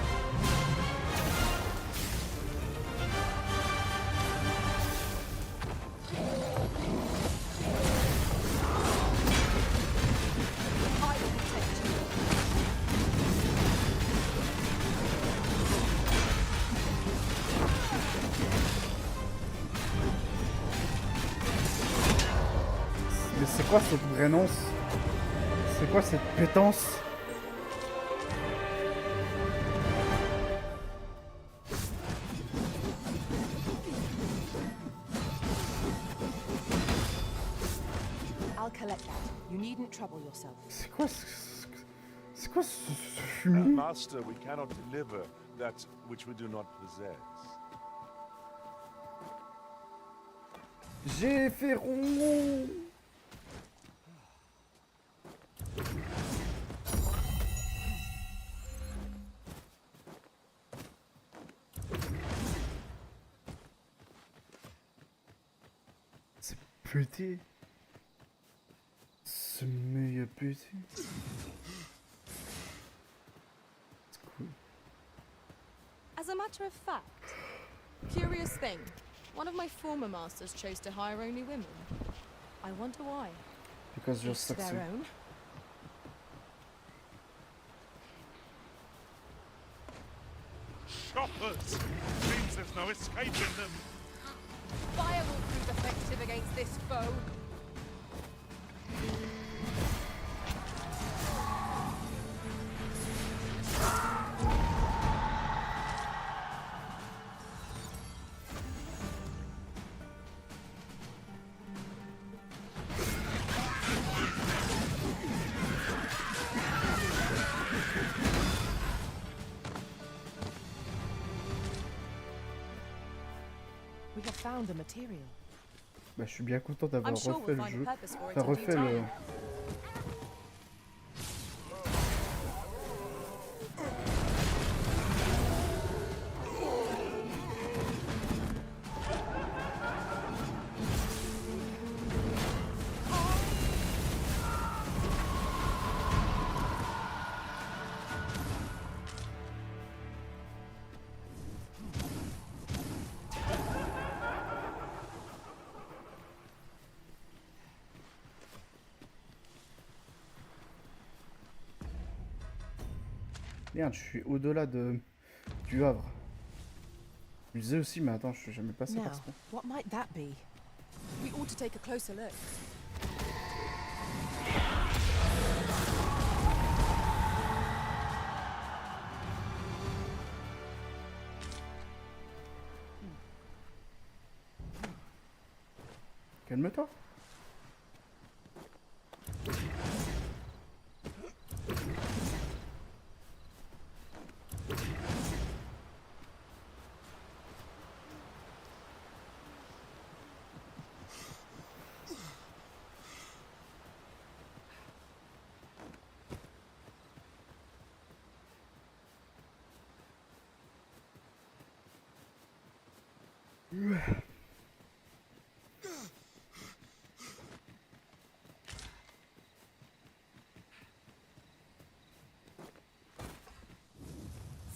quoi cette brennance? C'est quoi cette pétence? I'll collect that. You needn't trouble yourself. C'est quoi ce fumier? Master, we cannot deliver that which we do not possess. J'ai fait rond. C'est pété. Ce meilleur pété. C'est cool. As a matter of fact, curious thing. One of my former masters chose to hire only women. I wonder why. Because you're Each to sexy. their own. Shoppers! Seems there's no escaping them. Fire will prove effective against this foe. We have found a material. Bah, je suis bien content d'avoir I'm sure refait we'll le find a jeu. purpose for it Enfin, in due refait le. time. Merde, je suis au-delà du Havre. Je disais aussi, mais attends, je suis jamais passé Now, par ce point. what might that be? We ought to take a closer look. Calme-toi.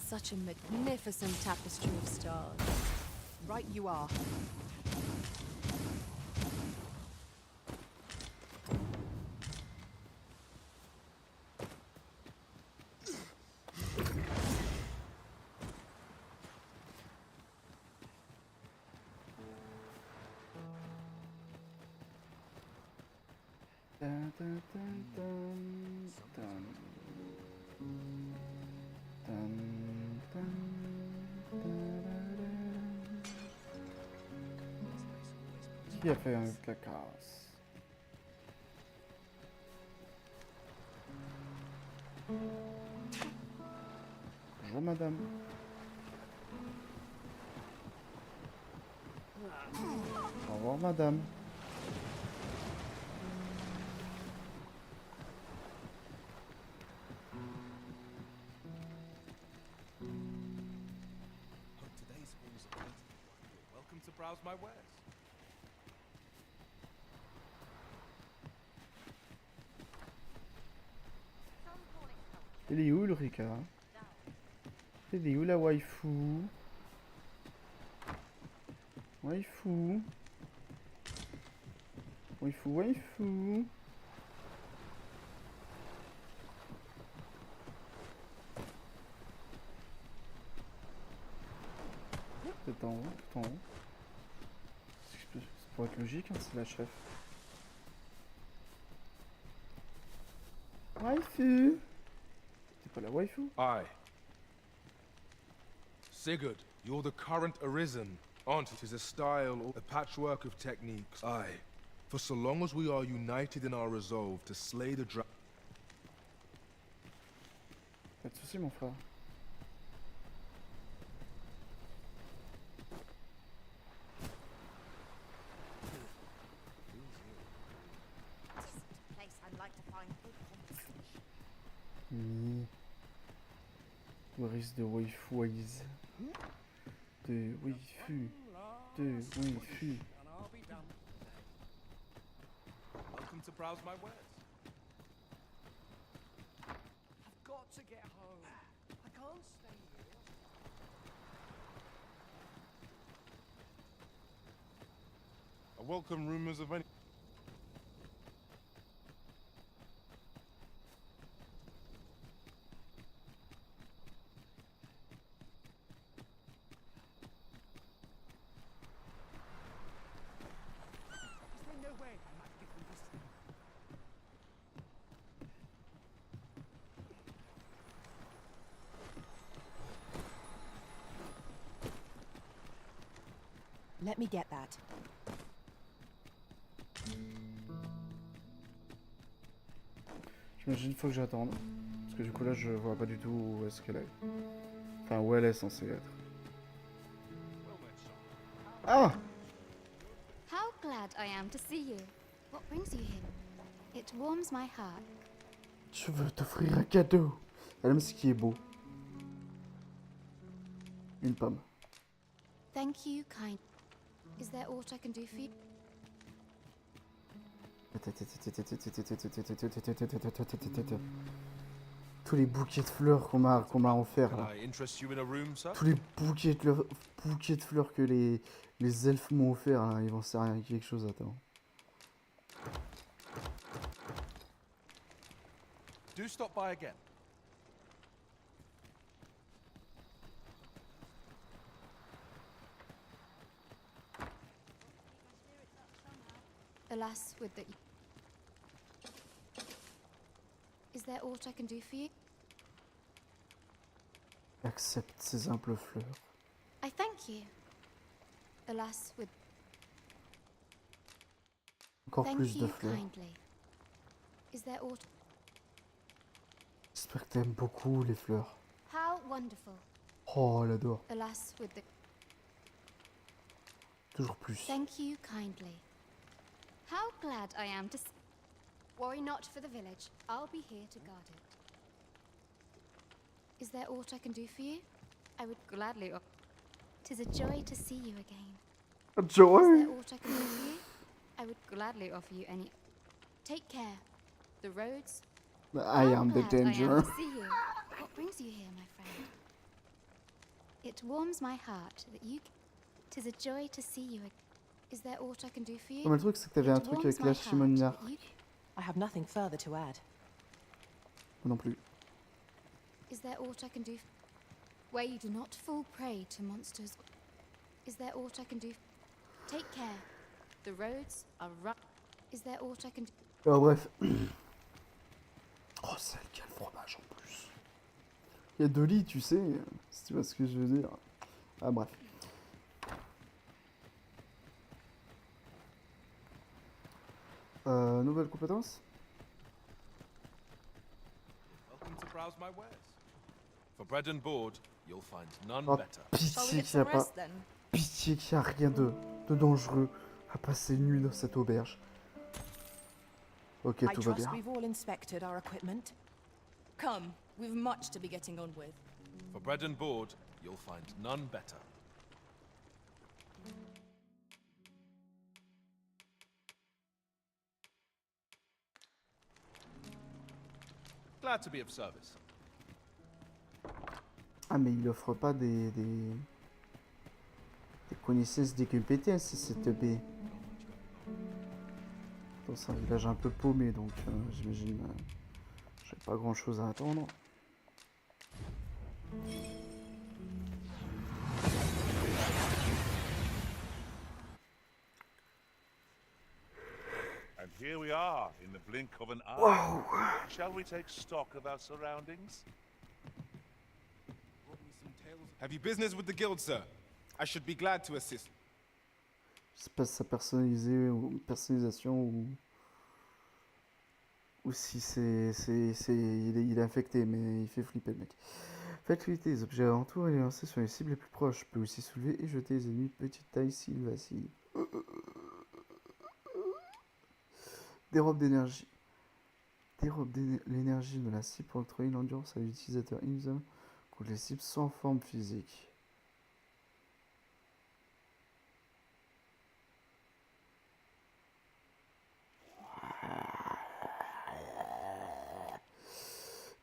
Such a magnificent tapestry of stars. Right you are. Dun, dun, dun, dun, dun. Dun, dun, dun. Qui a fait un cacasse? Bonjour madame. Au revoir madame. Welcome to browse my wares. Il est où Ulrika? Il est où la waifu? Waifu? Waifu, waifu? Tout en haut, tout en haut. Ça pourrait être logique, hein, c'est la chef. Waifu. C'est pas la waifu? Aye. Sigurd, you're the current arisen, aren't you? 'Tis a style or a patchwork of techniques. Aye. For so long as we are united in our resolve to slay the dragon. Pas de soucis, mon frère. Oui. Where is the waifu eyes? De waifu. De waifu. Welcome to browse my wares. I've got to get home. I can't stay here. I welcome rumors of any. Is there no way I might get them this time? Let me get that. J'imagine qu'il faut que j'attende. Parce que du coup là je vois pas du tout où est-ce qu'elle est. Enfin où elle est censée être. Ah! How glad I am to see you. What brings you here? It warms my heart. Je veux t'offrir un cadeau. Elle aime ce qui est beau. Une pomme. Thank you, kind. Is there aught I can do for you? Tous les bouquets de fleurs qu'on m'a offert là. Tous les bouquets de fleurs que les elfes m'ont offert là, ils vont servir à quelque chose, attends. Do stop by again. Alas, with the... Is there aught I can do for you? Accepte ces simples fleurs. I thank you. Alas, with... Encore Thank plus de you fleurs. kindly. Is there aught... J'espère que t'aimes beaucoup les fleurs. How wonderful. Oh, elle adore. Alas, with the... Toujours plus. Thank you kindly. How glad I am to... Worry not for the village. I'll be here to guard it. Is there aught I can do for you? I would gladly... 'Tis a joy to see you again. A joy? Is there aught I can do for you? I would gladly offer you any... Take care. The roads... I am the danger. I am to see you. What brings you here, my friend? It warms my heart that you... 'Tis a joy to see you again. Is there aught I can do for you? Mais le truc c'est que t'avais un truc avec la chimonière. I have nothing further to add. Non plus. Is there aught I can do? Where you do not fall prey to monsters. Is there aught I can do? Take care. The roads are rough. Is there aught I can do? Alors bref. Oh, celle qui a le fromage en plus. Il y a 2 lits, tu sais, si tu vois ce que je veux dire. Ah bref. Nouvelle compétence? Welcome to browse my wares. For bread and board, you'll find none Oh, better. pitié qu'il n'y a pas. Pitié qu'il n'y a rien de dangereux à passer une nuit dans cette auberge. Ok, I tout va trust bien. we've all inspected our equipment. Come, we've much to be getting on with. For bread and board, you'll find none better. Glad to be of service. Ah mais il offre pas des connaissances, des compétences, cette B. C'est un village un peu paumé, donc j'imagine j'ai pas grand chose à attendre. here we are, in the blink of an eye. Wow. Shall we take stock of our surroundings? Have you business with the guild, sir? I should be glad to assist. Je sais pas si c'est personnalisé ou personnalisation ou si il est infecté, mais il fait flipper le mec. Faites flipper les objets alentours et les lancer sur les cibles les plus proches. Je peux aussi soulever et jeter les ennemis de petite taille s'ils vacillent. Dérobe d'énergie. Dérobe l'énergie de la cible pour octroyer une endurance à l'utilisateur inusable contre les cibles sans forme physique.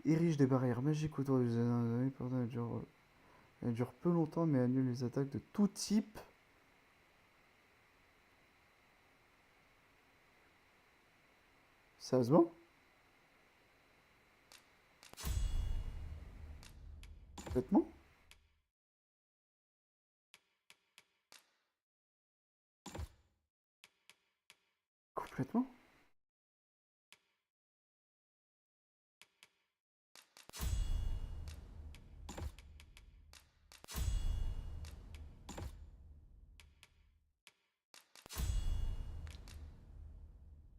Érige des barrières magiques autour des ennemis. Elle dure peu longtemps mais annule les attaques de tout type. Sérieusement? Complètement? Complètement?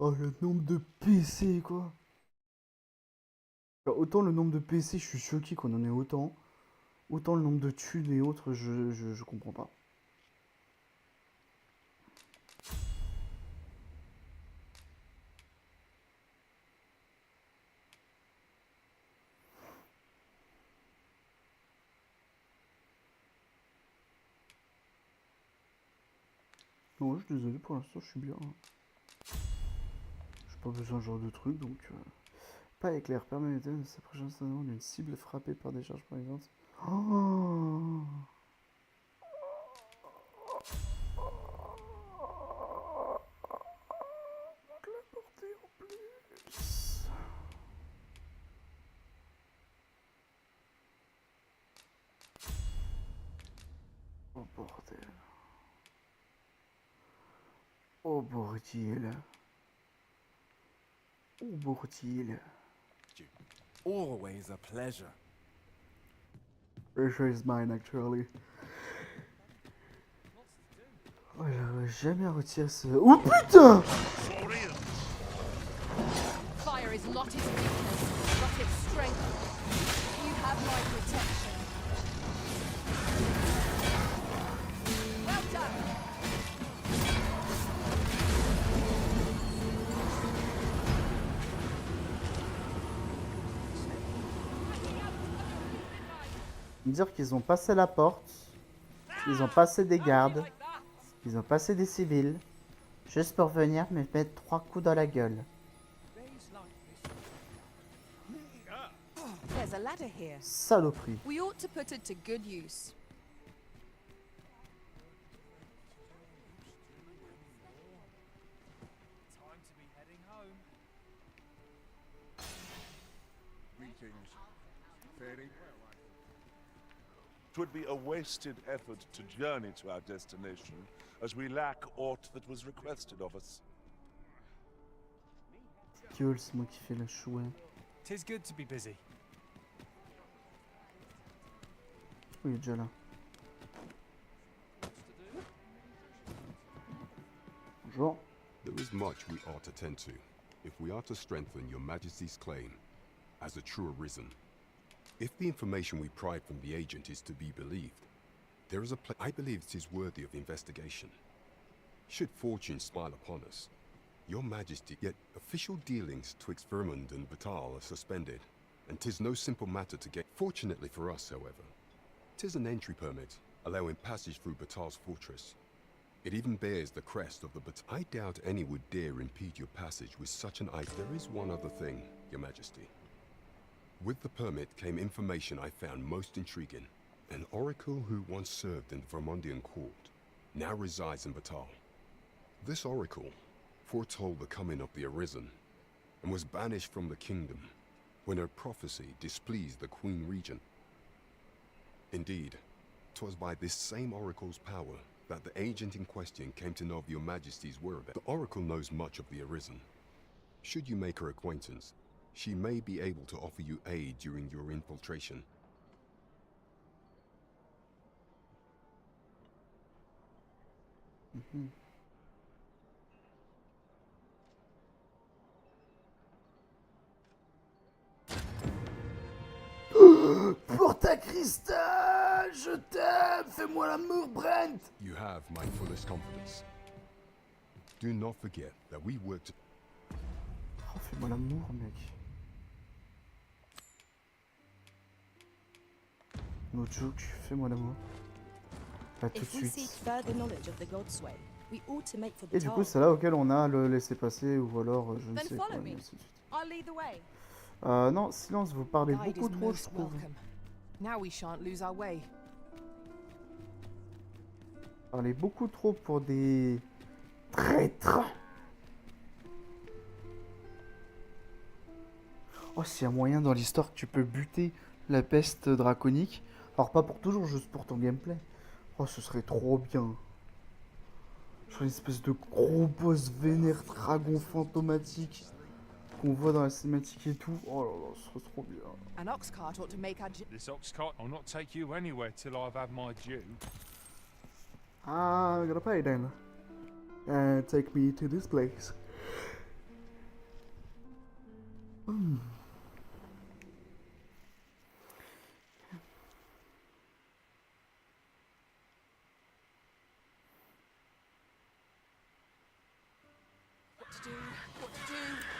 Oh, le nombre de PC, quoi. Alors, autant le nombre de PC, je suis choqué qu'on en ait autant. Autant le nombre de thunes et autres, je comprends pas. Non, je suis désolé, pour l'instant, je suis bien. J'ai pas besoin de ce genre de truc, donc... Pas éclair, permet de s'approcher instantanément d'une cible frappée par des charges par exemple. Oh, la portée en plus. Oh bordel. Oh bordel. Oh bordel. Always a pleasure. Pleasure is mine, actually. Oh, j'arrive jamais à retirer ce... Oh putain! Fire is not its weakness, but its strength. You have my protection. Well done! Dire qu'ils ont passé la porte, ils ont passé des gardes, ils ont passé des civils, juste pour venir me mettre 3 coups dans la gueule. There's a ladder here. Saloperie. We ought to put it to good use. Time to be heading home. Greetings. Fairy. 'Twould be a wasted effort to journey to our destination, as we lack aught that was requested of us. Gueule, c'est moi qui fais le chouet. 'Tis good to be busy. Oui, il est déjà là. Bonjour. There is much we ought to tend to, if we are to strengthen your Majesty's claim as a true arisen. If the information we pried from the agent is to be believed, there is I believe it is worthy of investigation. Should fortune smile upon us, your Majesty, yet official dealings twixt Vermund and Batal are suspended, and 'tis no simple matter to get. Fortunately for us, however, 'tis an entry permit, allowing passage through Batal's fortress. It even bears the crest of the Batal. I doubt any would dare impede your passage with such an item. There is one other thing, your Majesty. With the permit came information I found most intriguing. An oracle who once served in the Vermondian court now resides in Batal. This oracle foretold the coming of the Arisen and was banished from the kingdom when her prophecy displeased the Queen Regent. Indeed, 'twas by this same oracle's power that the agent in question came to know of your Majesty's whereabouts. The oracle knows much of the Arisen, Should you make her acquaintance, she may be able to offer you aid during your infiltration. Pour ta cristal, je t'aime, fais-moi l'amour, Brent. You have my fullest confidence. Do not forget that we worked. Oh, fais-moi l'amour, mec. No joke, fais-moi l'amour. Là, tout de If we suite. seek further knowledge of the God's way, we ought to make for the Et du coup, tower. c'est là auquel on a le laisser passer ou alors je ne Then sais quoi. follow me. Et ainsi de suite. I'll lead the way. Non, silence, vous parlez Guide beaucoup is trop, je most trouve. welcome. Now we shan't lose our way. Vous parlez beaucoup trop pour des traîtres. Oh, s'il y a moyen dans l'histoire que tu peux buter la peste draconique. Alors pas pour toujours, juste pour ton gameplay. Oh, ce serait trop bien. Genre une espèce de gros boss vénère dragon fantomatique qu'on voit dans la cinématique et tout. Oh là là, ce serait trop bien. An ox cart ought to make our This ox cart will not take you anywhere till I've had my due. I'm gonna pay then. And take me to this place.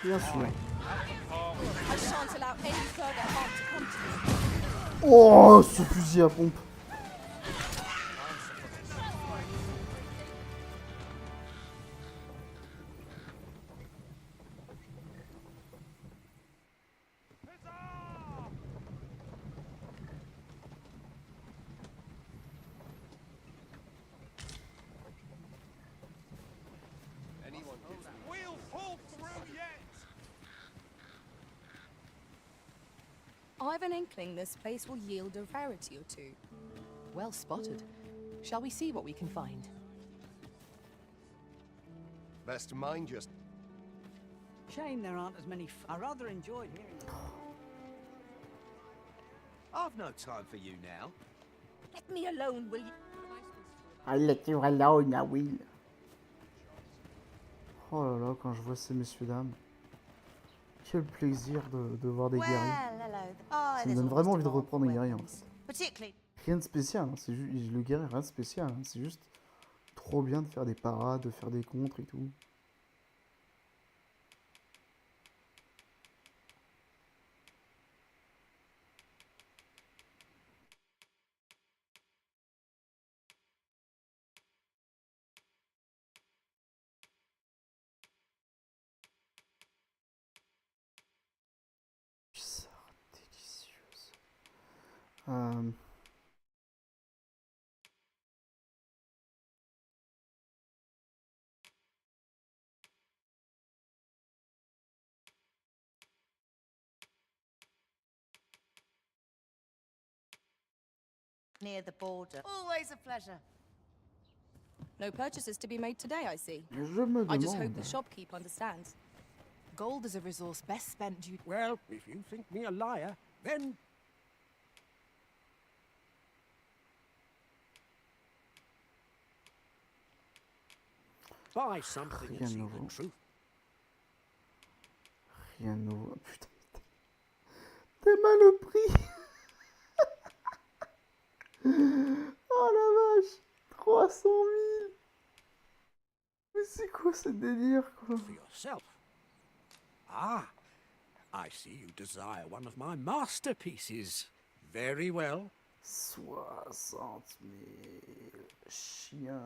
Bien sûr. I shan't allow any further harm to come to you. Oh, ce fusil à pompe. We'll pull through yet! I've an inkling this place will yield a rarity or two. Well spotted. Shall we see what we can find? Best mind just. Shame there aren't as many. I rather enjoyed hearing them. I've no time for you now. Let me alone, will you? I let you alone, I will. Oh là là, quand je vois ces messieurs dames. Quel plaisir de voir des guerriers. Ça me donne vraiment envie de reprendre un guerrier. Rien de spécial, hein, c'est juste le guerrier, rien de spécial. Hein, c'est juste trop bien de faire des parades, de faire des contres et tout. Bizarre, délicieuse. Near the border. Always a pleasure. No purchases to be made today, I see. Je me I just hope demande. the shopkeep understands. Gold is a resource best spent due. Well, if you think me a liar, then buy something Rien and de see nouveau. the truth. Rien de nouveau. Putain. T'es mal pris. Oh la vache. 300 000. Mais c'est quoi ce délire, quoi? For yourself. Ah, I see you desire one of my masterpieces. Very well. 60 000. Chien.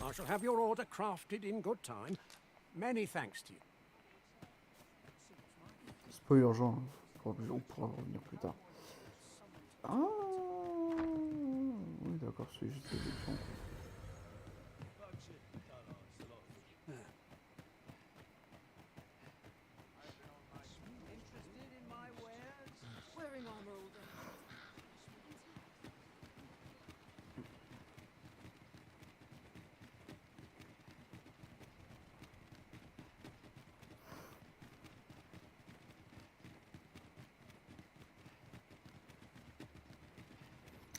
I shall have your order crafted in good time. Many thanks to you. C'est pas urgent, hein. On pourra revenir plus tard. Ah oui, d'accord, c'est juste des écrans.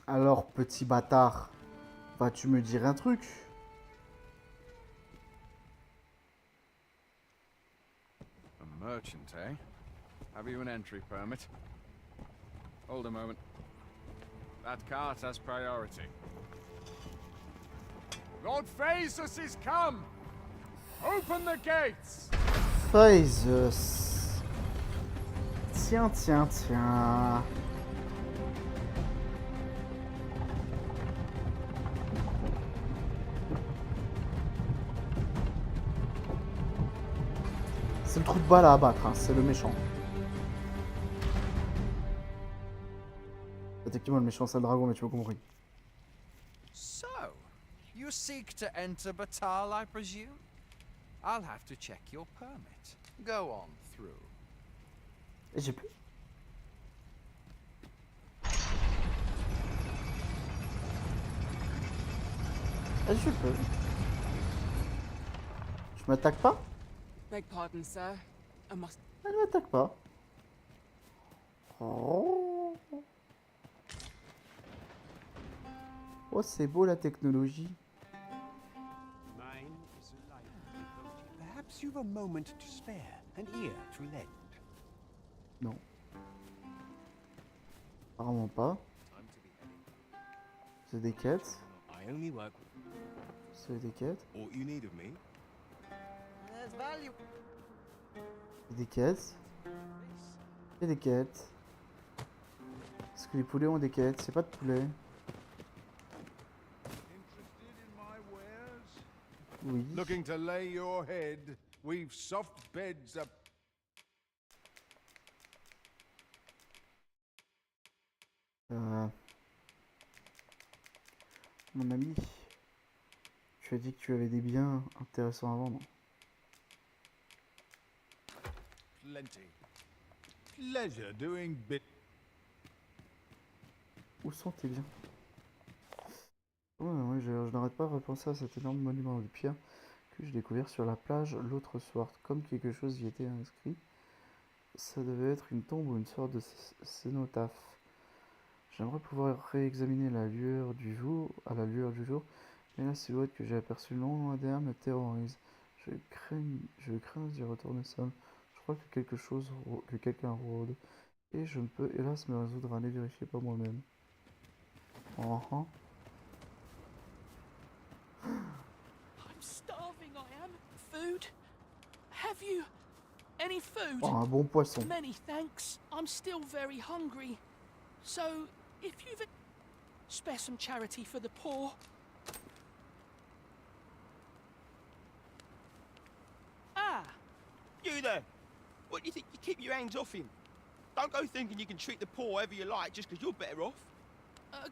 Alors, petit bâtard, vas-tu me dire un truc? A merchant, eh? Have you an entry permit? Hold a moment. That cart has priority. Lord Phaesus is come! Open the gates! Phaesus. Tiens, tiens, tiens. C'est le trou de balle à abattre, hein. C'est le méchant. Effectivement, le méchant, c'est le dragon, mais tu m'as compris. So, you seek to enter Batal, I presume? I'll have to check your permit. Go on through. Et j'ai pu. Et je peux. Je m'attaque pas? Beg pardon, sir. I must. Elle m'attaque pas. Oh, oh c'est beau la technologie. Perhaps you've a moment to spare, an ear to lend. Non. Apparemment pas. C'est des quêtes. I only work. C'est des quêtes. All you need of me. There's value. C'est des quêtes. C'est des quêtes. Est-ce que les poulets ont des quêtes? C'est pas de poulet. Oui. Looking to lay your head. We've soft beds up. Mon ami, tu as dit que tu avais des biens intéressants à vendre. Plenty. Pleasure doing bit. Où sont tes biens? Ouais, je n'arrête pas de repenser à cet énorme monument de pierre que j'ai découvert sur la plage l'autre soir. Comme quelque chose y était inscrit. Ça devait être une tombe ou une sorte de cénotaphe. J'aimerais pouvoir réexaminer la lueur du jour, à la lueur du jour, mais la silhouette que j'ai aperçue loin derrière me terrorise. Je crains d'y retourner seul. Je crois que quelqu'un rôde, et je ne peux hélas me résoudre à aller vérifier par moi-même. I'm starving, I am. Food? Have you any food? Oh, un bon poisson. Many thanks. I'm still very hungry. So, if you've spare some charity for the poor. Ah, you there. What do you think you keep your hands off him? Don't go thinking you can treat the poor however you like just because you're better off.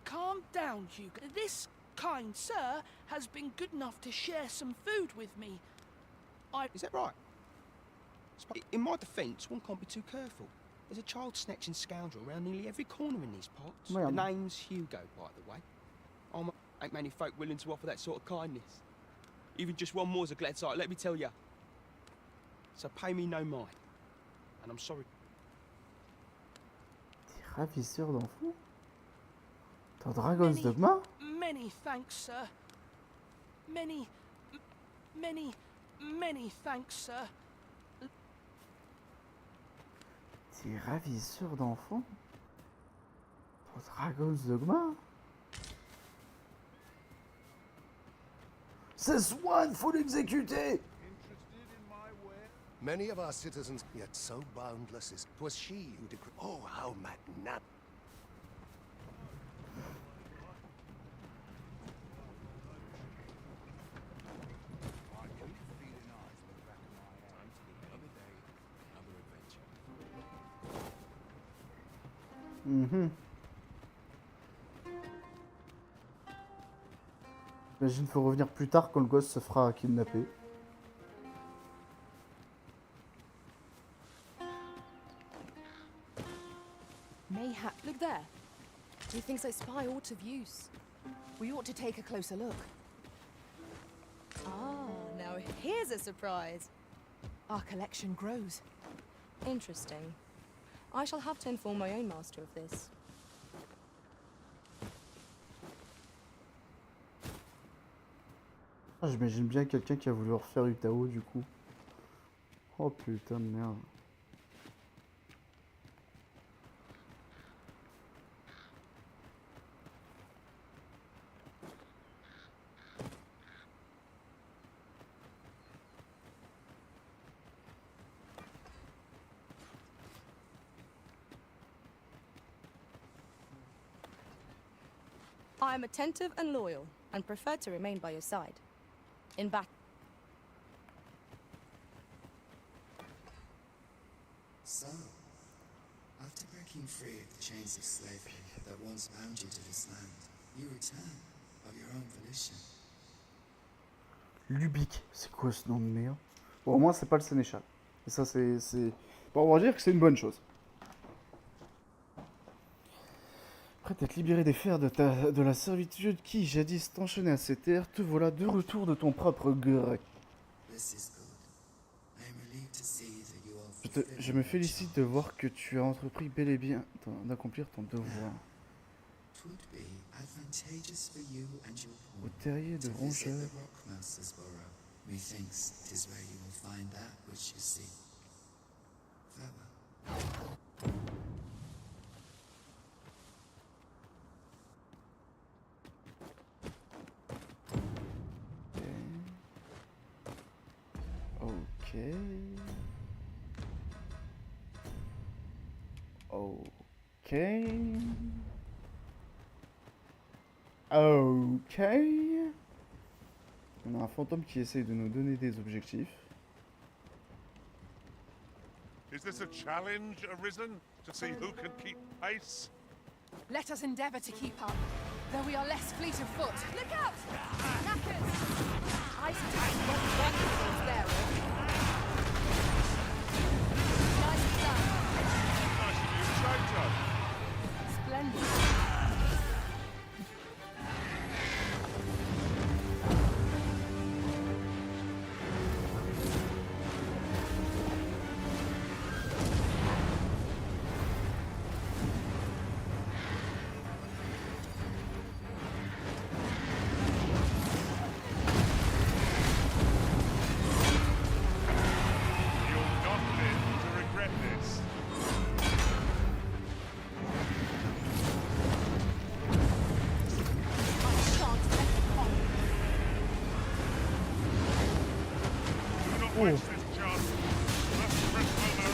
Calm down, Hugo. This kind sir has been good enough to share some food with me. Is that right? In my defence, one can't be too careful. There's a child-snatching scoundrel around nearly every corner in these parts. The name's Hugo, by the way. Ain't many folk willing to offer that sort of kindness. Even just one more's a glad sight, let me tell ya. So pay me no mind. And I'm sorry. T'es ravisseur d'enfants? Dans Dragon's Dogma? Many thanks, sir. Many thanks, sir. T'es ravisseur d'enfants? Dans Dragon's Dogma? C'est Swan, faut l'exécuter! Many of our citizens, yet so boundless is. 'Twas she who decreed. Oh, how magnanimous! J'imagine qu'il faut revenir plus tard quand le gosse se fera kidnapper. Mayhap, look there. Methinks I spy aught of use. We ought to take a closer look. Ah, now here's a surprise. Our collection grows. Interesting. I shall have to inform my own master of this. Ah, j'imagine bien quelqu'un qui a voulu refaire du Tao du coup. Oh putain de merde. I am attentive and loyal, and prefer to remain by your side. In battle. So, after breaking free of the chains of slavery that once bound you to this land, you return of your own volition. Lubic, c'est quoi ce nom de merde? Bon, au moins c'est pas le sénéchal. Et ça c'est... Bon, on va dire que c'est une bonne chose. Prêt à te libérer des fers de la servitude qui, jadis, t'enchaînait à ces terres, te voilà de retour de ton propre gré. Je me félicite de voir que tu as entrepris bel et bien d'accomplir ton devoir. Au terrier de rongeurs. Ok. Ok. Ok. On a un fantôme qui essaye de nous donner des objectifs. Is this a challenge arisen to see who can keep pace? Let us endeavour to keep up, though we are less fleet of foot. Look out! Knackers! I suggest you won't run towards there. Nicely done. Nice of you, Jojo. Splendid.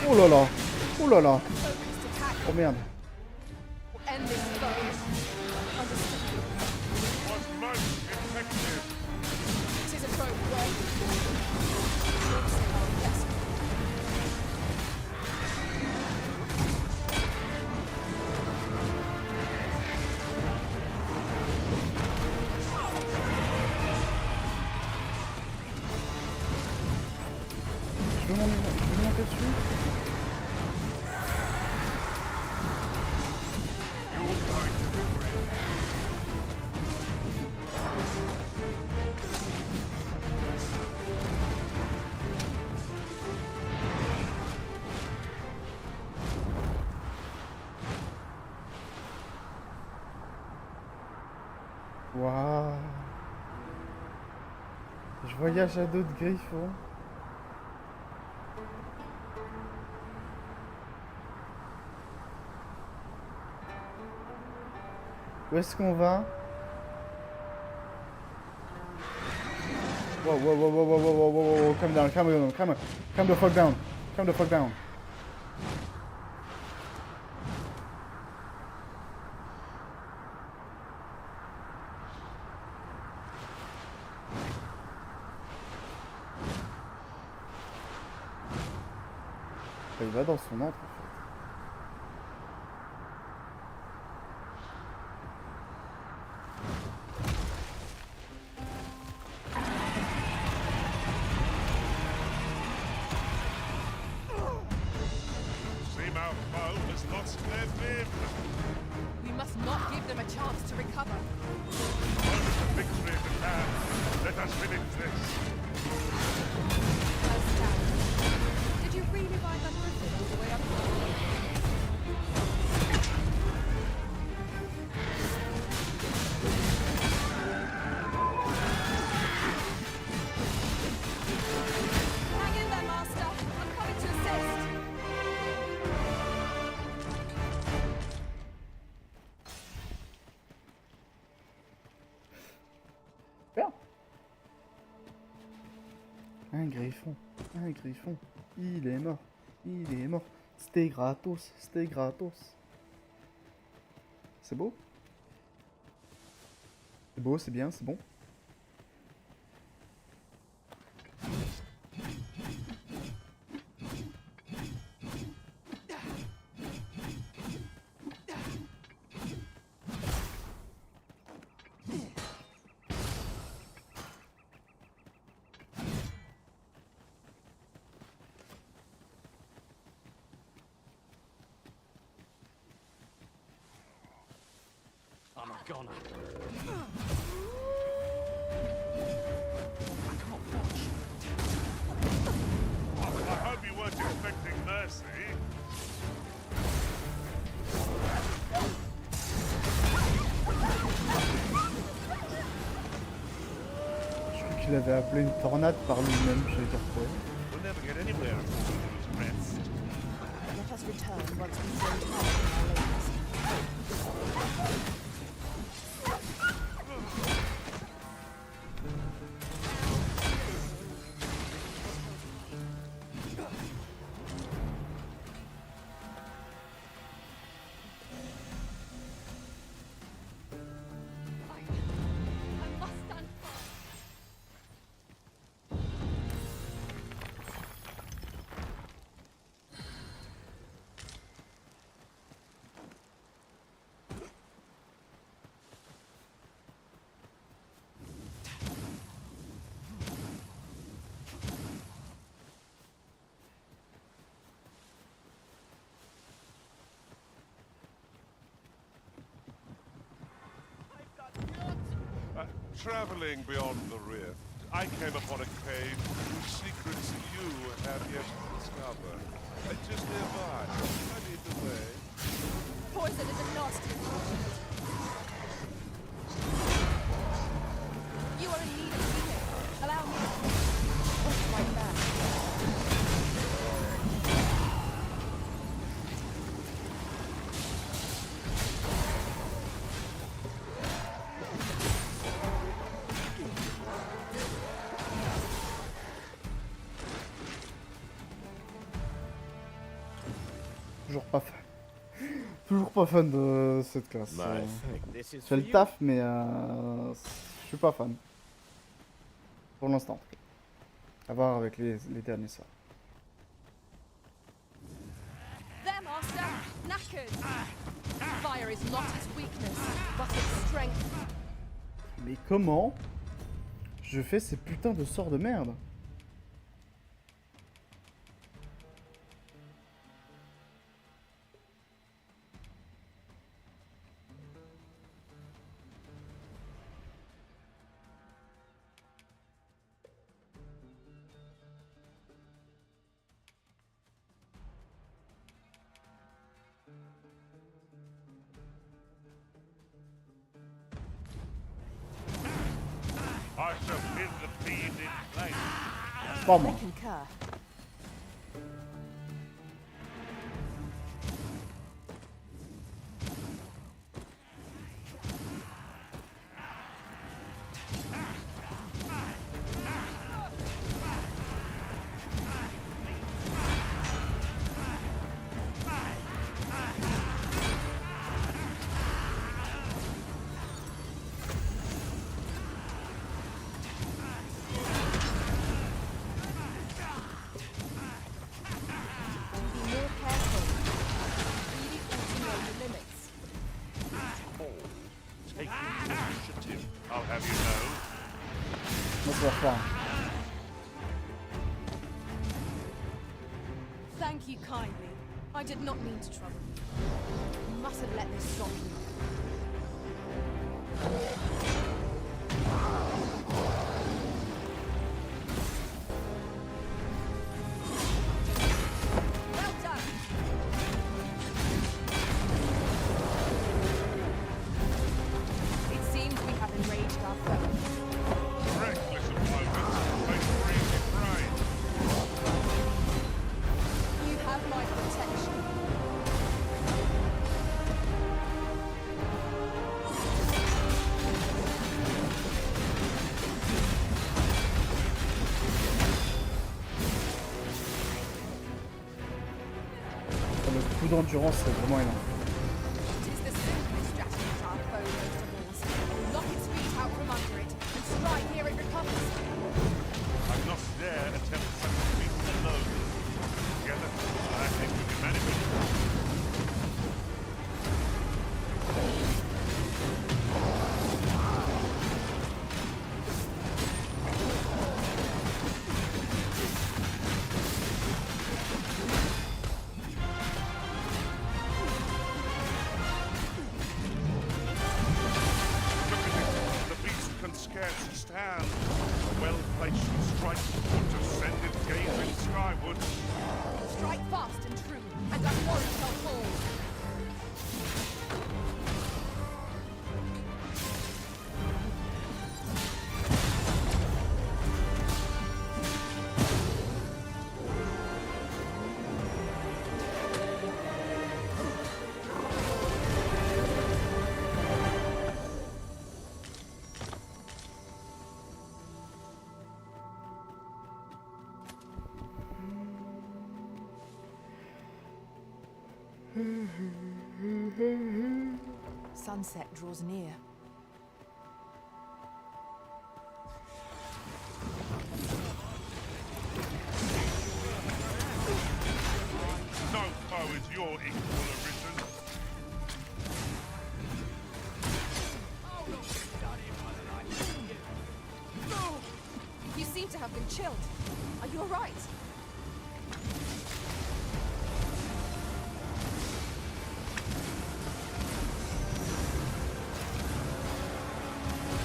Oh là là. Oh là là. Oh merde. Je vais monter dessus. Waouh. Je voyage à d'autres griffons. Où est-ce qu'on va? Whoa, whoa, whoa, whoa, whoa, whoa, whoa, whoa, calm down, calm down, calm the fuck down, calm the fuck down. Il va dans son antre. We must not give them a chance to recover. Victory at the hand. Let us finish this. Did you really ride that griffin all the way up? Un griffon. Un griffon. Il est mort. Il est mort. C'était gratos. C'était gratos. C'est beau? C'est beau, c'est bien, c'est bon. I'm a goner. I hope you weren't expecting mercy. Je crois qu'il avait appelé une tornade par lui-même, je vais dire quoi. We'll never get anywhere if we lose rest. Let us return once we've gained power in our lanes. Traveling beyond the rift, I came upon a cave whose secrets you have yet to discover. Just nearby. I lead the way. Poison is a nasty ingredient. You are in need of healing. Allow me. What's my back? Toujours pas fan de cette classe. Je fais le taf, mais je suis pas fan. Pour l'instant, en tout cas. À voir avec les derniers sorts. There, Master! Knackered! Fire is not its weakness, but its strength. Mais comment je fais ces putains de sorts de merde? I shall pin the fiend in place. Pas moi. I concur. I'll have you know. What's that from? Thank you kindly. I did not mean to trouble you. You mustn't let this stop you. Well done! It seems we have enraged our foe. Reckless opponents, they freeze your brain. You have my protection. d'endurance, c'est vraiment énorme. It is the simplest strategy to our foe most of all. Knock its feet out from under it and strike here it recovers. I'm not dare attempt such a feat alone. Together, I think we can manage it. Sunset draws near. No foe is your equal arisen. You seem to have been chilled. Are you all right?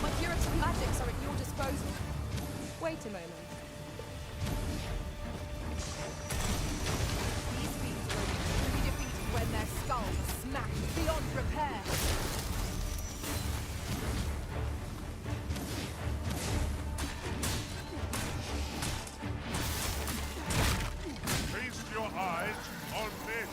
My curative magics are at your disposal. Wait a moment. These beasts will be defeated when their skulls are smashed beyond repair. Feast your eyes on this.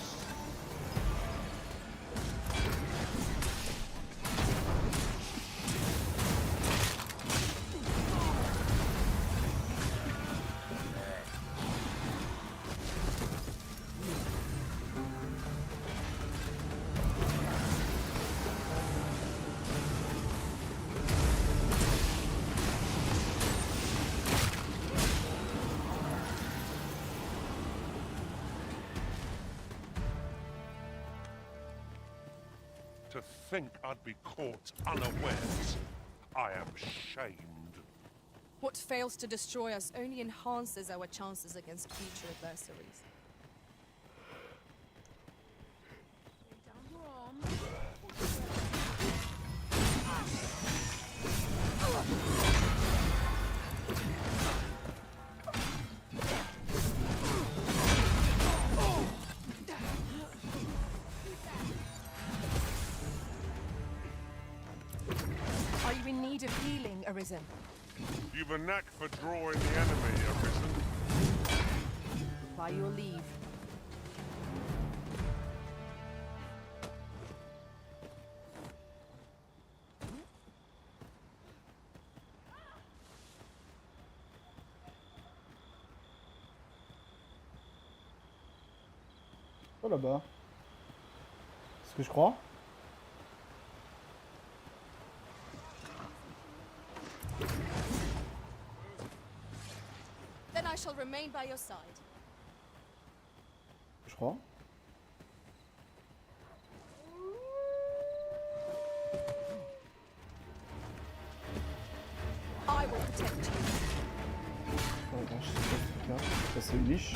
To think I'd be caught unawares. I am shamed. What fails to destroy us only enhances our chances against future adversaries. Are you in need of healing, Arisen? You've a knack for drawing the enemy, Arisen. By your leave. Oh là-bas. C'est ce que je crois. Then I shall remain by your side. Je crois. I will protect you. Oh vache, c'est quoi ce truc-là? Ça c'est une niche.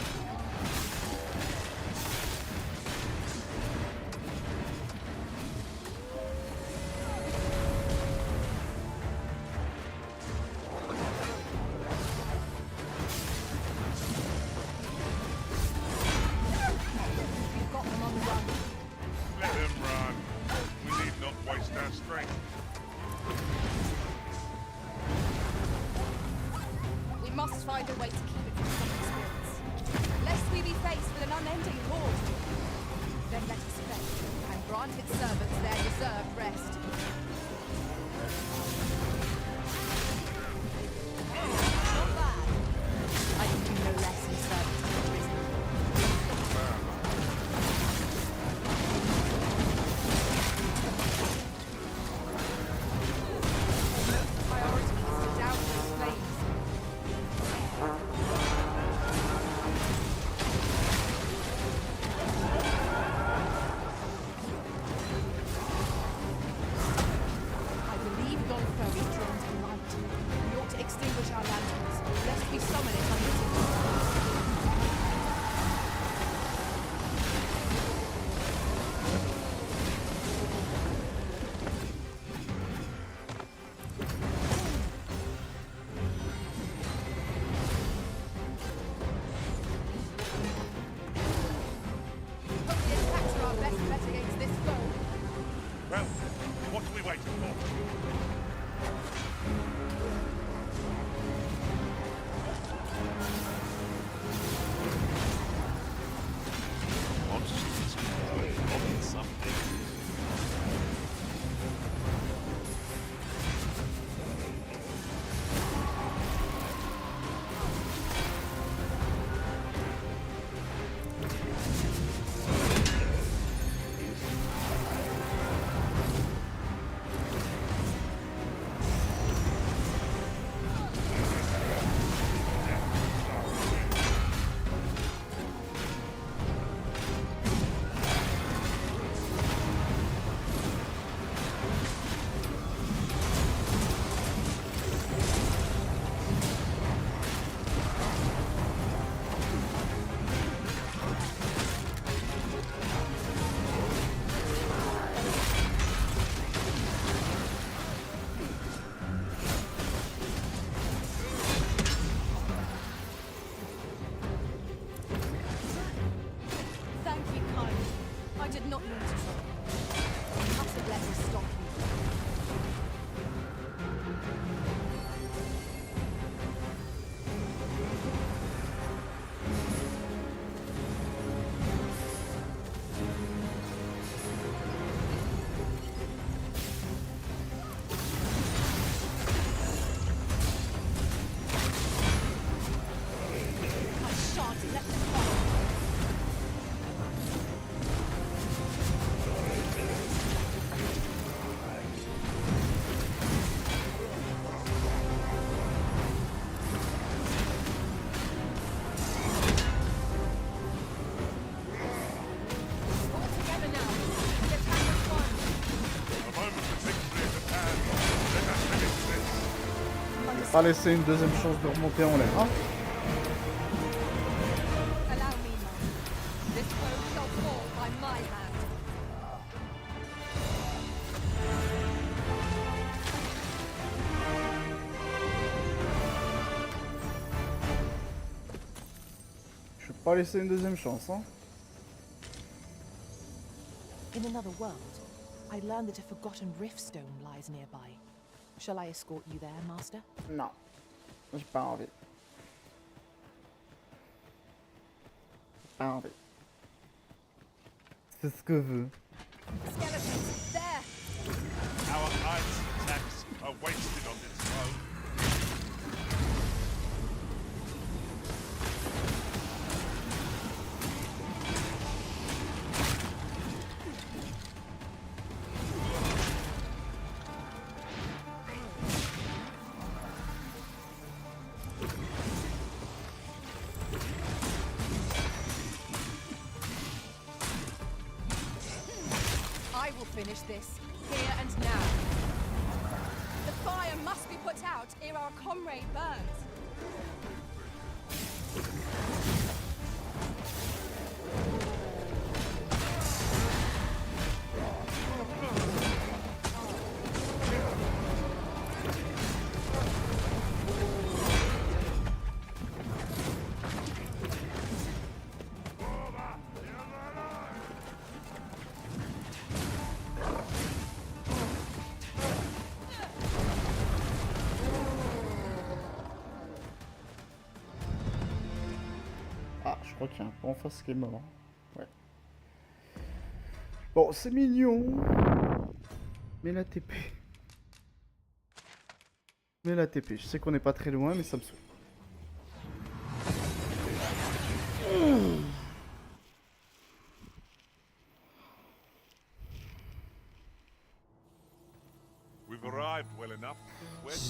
You've got them on the run. Let him run. We need not waste our strength. We must find a way to keep it from summoning spirits. Lest we be faced with an unending horde. Then let us fetch and grant its servants their deserved rest. Not bad. I can do no less in service of the prison. Pas laisser une deuxième chance de remonter en l'air. Hein. Je vais pas laisser une deuxième chance. Hein. In another world, I learned that a forgotten riftstone lies nearby. Shall I escort you there, Master? Non, j'ai pas envie. Pas envie. C'est ce que veut. Skeletons, there! Our knights' attacks are wasted on this road. I will finish this, here and now. The fire must be put out ere our comrade burns. Je crois qu'il y a un peu en face qui est mort. Ouais. Bon, c'est mignon. Mais la TP. Mais la TP. Je sais qu'on n'est pas très loin, mais ça me saoule.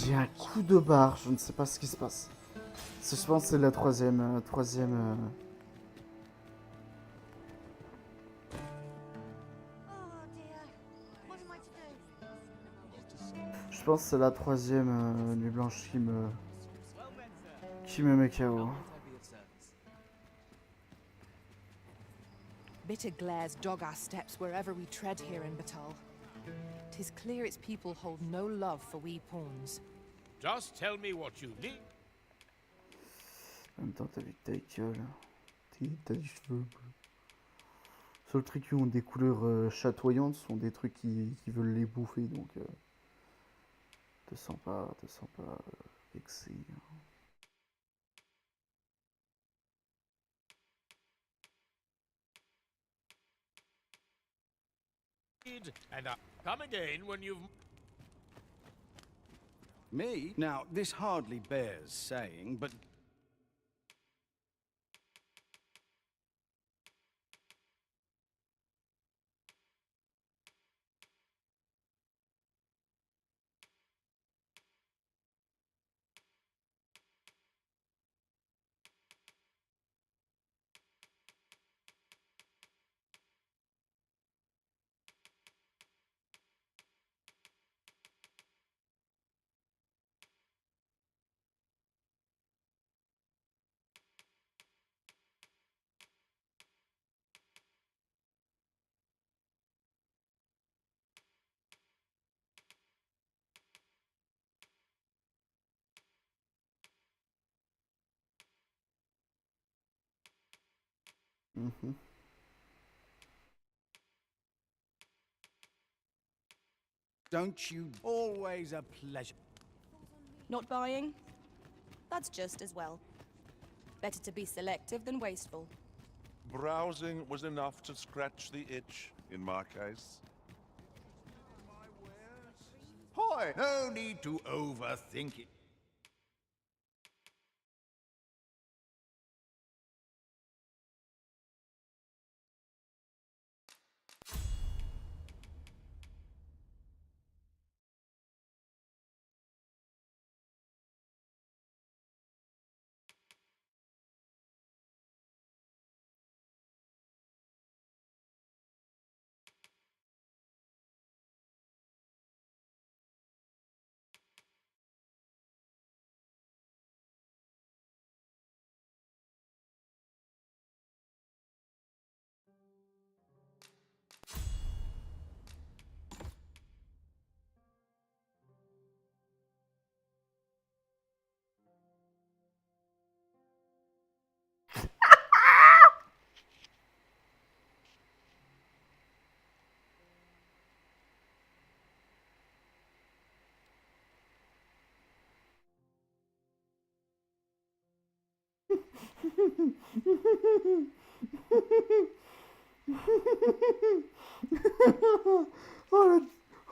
J'ai un coup de barre. Je ne sais pas ce qui se passe. Je pense que c'est la troisième... Je pense que c'est la troisième nuit blanche qui me met KO. Bitter glares dog our steps wherever we tread here in Batal. 'Tis clear its people hold no love for we pawns. Just tell me what you need. En même temps, t'as vu ta gueule. T'as des cheveux bleus. Seuls trucs qui ont des couleurs chatoyantes sont des trucs qui veulent les bouffer, donc... te sens pas vexé. Hein. And come again when you've... Me? Now, this hardly bears saying, but... Mhm. Don't you... Always a pleasure. Not buying? That's just as well. Better to be selective than wasteful. Browsing was enough to scratch the itch, in my case. Hi, no need to overthink it.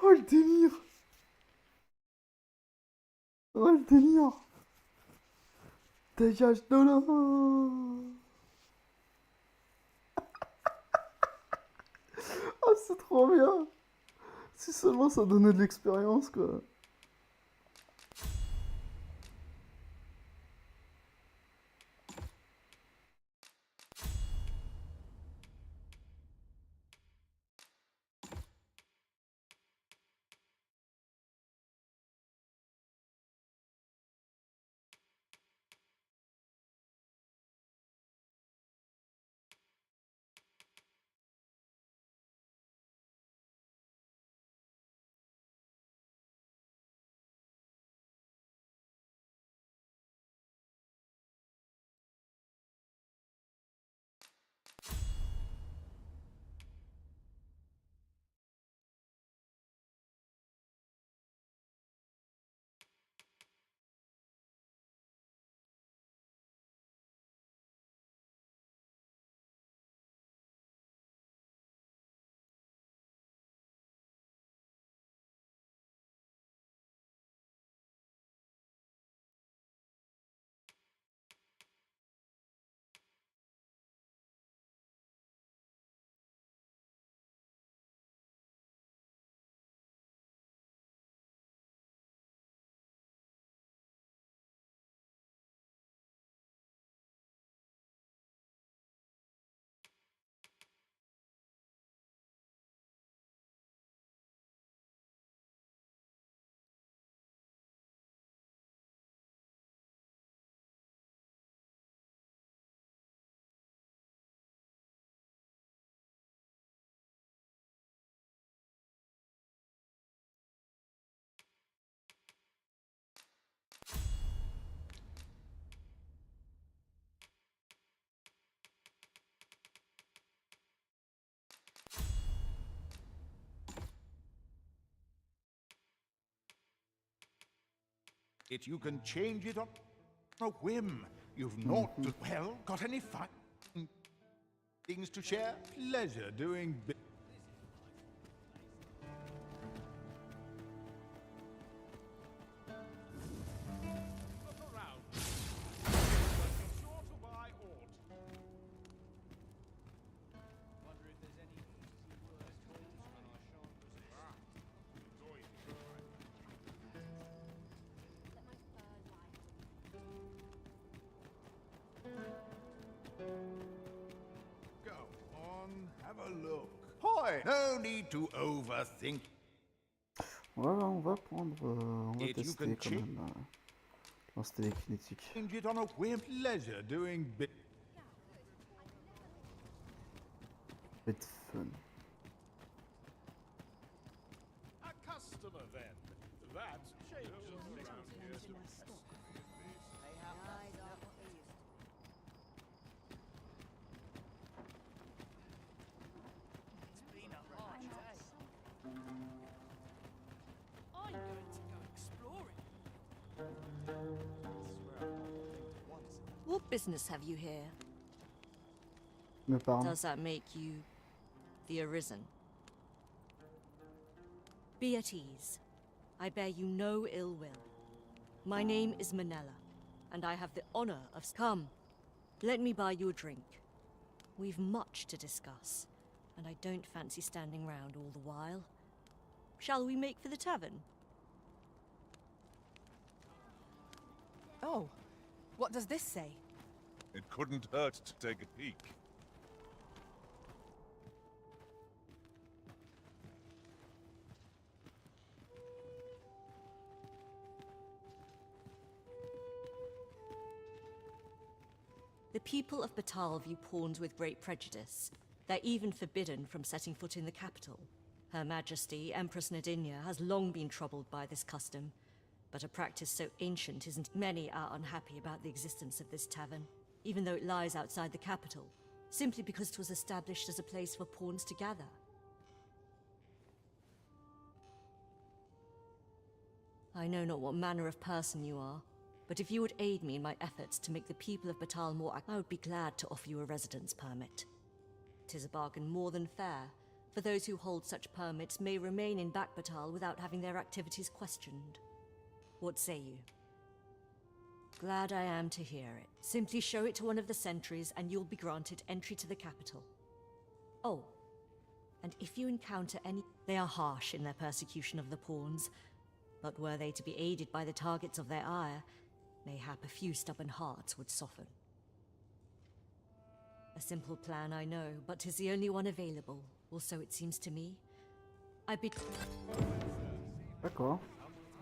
Oh le délire. Oh le délire. Dégage de là. Oh c'est trop bien. Si seulement ça donnait de l'expérience quoi. It you can change it on a whim. You've not, well, got any fun things to share? Pleasure doing No need to overthink. On va prendre, on va tester quand même lance télékinétique. Change it on a whim. Pleasure doing bit fun. A customer then. That changes around here. I'm going to go exploring. What business have you here? Mes parents. Does that make you the Arisen? Be at ease. I bear you no ill will. My name is Manella, and I have the honor of... Come, let me buy you a drink. We've much to discuss, and I don't fancy standing round all the while. Shall we make for the tavern? Oh, what does this say? It couldn't hurt to take a peek. The people of Batal view pawns with great prejudice. They're even forbidden from setting foot in the capital. Her Majesty, Empress Nadinia, has long been troubled by this custom, but a practice so ancient isn't. Many are unhappy about the existence of this tavern, even though it lies outside the capital, simply because it was established as a place for pawns to gather. I know not what manner of person you are, but if you would aid me in my efforts to make the people of Batal more, I would be glad to offer you a residence permit. 'Tis a bargain more than fair, for those who hold such permits may remain in Back Batal without having their activities questioned. What say you? Glad I am to hear it. Simply show it to one of the sentries and you'll be granted entry to the capital. Oh, and if you encounter any... They are harsh in their persecution of the pawns, but were they to be aided by the targets of their ire, mayhap a few stubborn hearts would soften. A simple plan, I know, but 'tis the only one available, or so it seems to me. I bid... D'accord.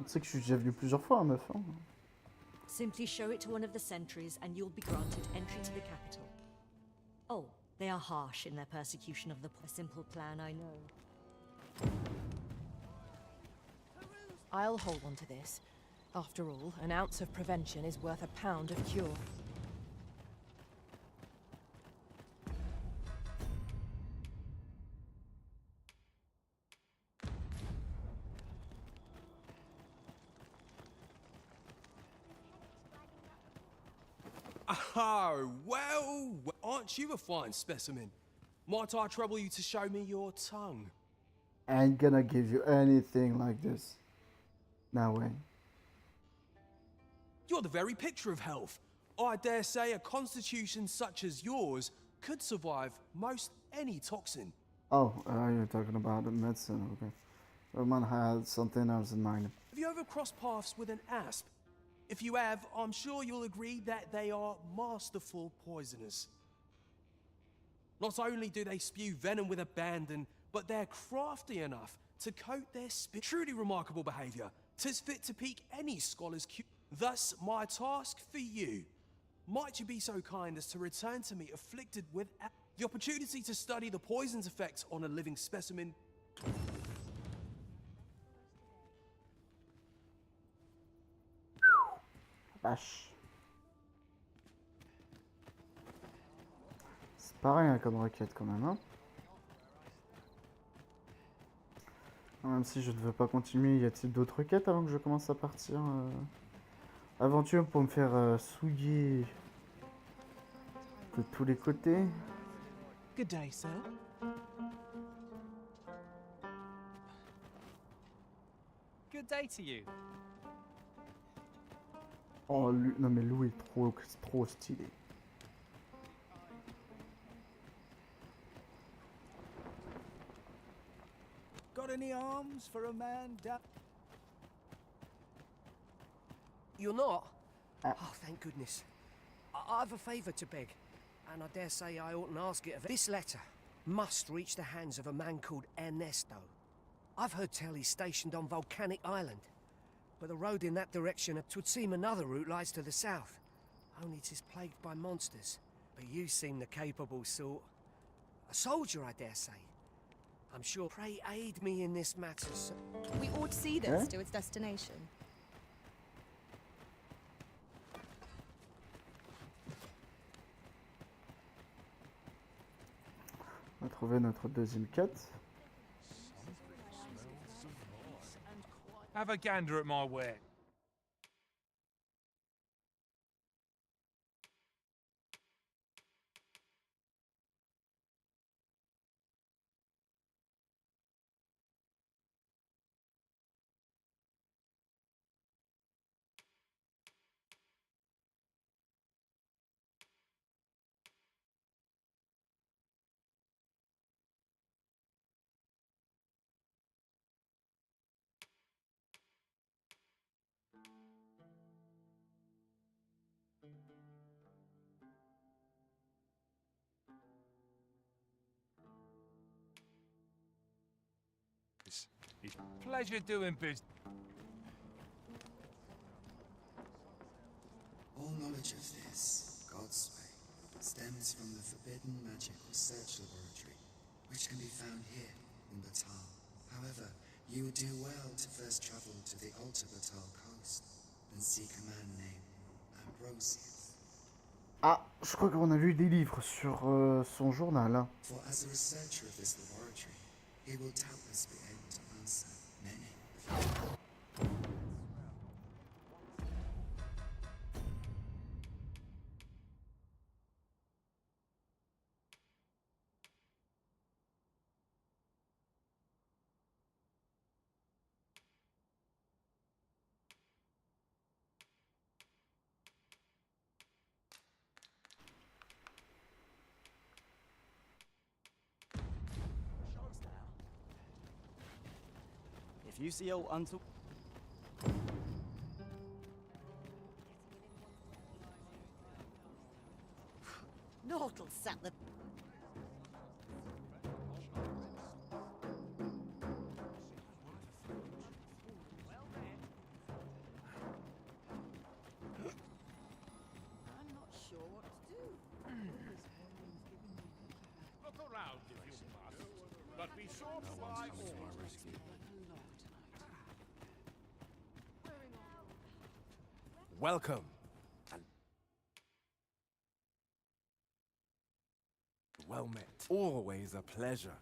Tu sais que je suis déjà venu plusieurs fois, meuf. Hein. Simply show it to one of the sentries and you'll be granted entry to the capital. Oh, they are harsh in their persecution of the... A simple plan, I know. I'll hold on to this. After all, an ounce of prevention is worth a pound of cure. Oh, well, aren't you a fine specimen? Might I trouble you to show me your tongue? I ain't gonna give you anything like this. No way. You're the very picture of health. I dare say a constitution such as yours could survive most any toxin. Oh, you're talking about the medicine, okay. Roman had something else in mind. Have you ever crossed paths with an asp? If you have, I'm sure you'll agree that they are masterful poisoners. Not only do they spew venom with abandon, but they're crafty enough to coat their spit. Truly remarkable behavior. 'Tis fit to pique any scholar's Thus, my task for you. Might you be so kind as to return to me afflicted with the opportunity to study the poison's effect on a living specimen? Vache. C'est pas rien comme requête quand même, hein. Même si je ne veux pas continuer, y a-t-il d'autres requêtes avant que je commence à partir Aventure pour me faire souiller de tous les côtés. Good day, sir. Good day to you. Oh, non mais Lou est trop stylé. Got any arms for a man down? You're not? Oh, thank goodness. I've a favour to beg, and I dare say I oughtn't ask it of this letter must reach the hands of a man called Ernesto. I've heard tell he's stationed on Volcanic Island, but the road in that direction, 'twould seem another route lies to the south. Only 'tis plagued by monsters. But you seem the capable sort. A soldier, I dare say. I'm sure. Pray aid me in this matter, sir. We ought to see this to its destination. On a trouvé notre deuxième quête. Have a gander at my ware. It's pleasure doing business. All knowledge of this, God's way, stems from the forbidden magic research laboratory, which can be found here in Batal. However, you would do well to first travel to the Alta Batal coast and seek a man named Ambrosius. Ah, je crois qu'on a lu des livres sur son journal. Hein. For as a researcher of this laboratory, he will doubtless be able to answer many of your If you see old Uncle... Nord'll sat the... I'm not sure what to do. Look around if you must, but be sure to buy all. Welcome. And well met. Always a pleasure.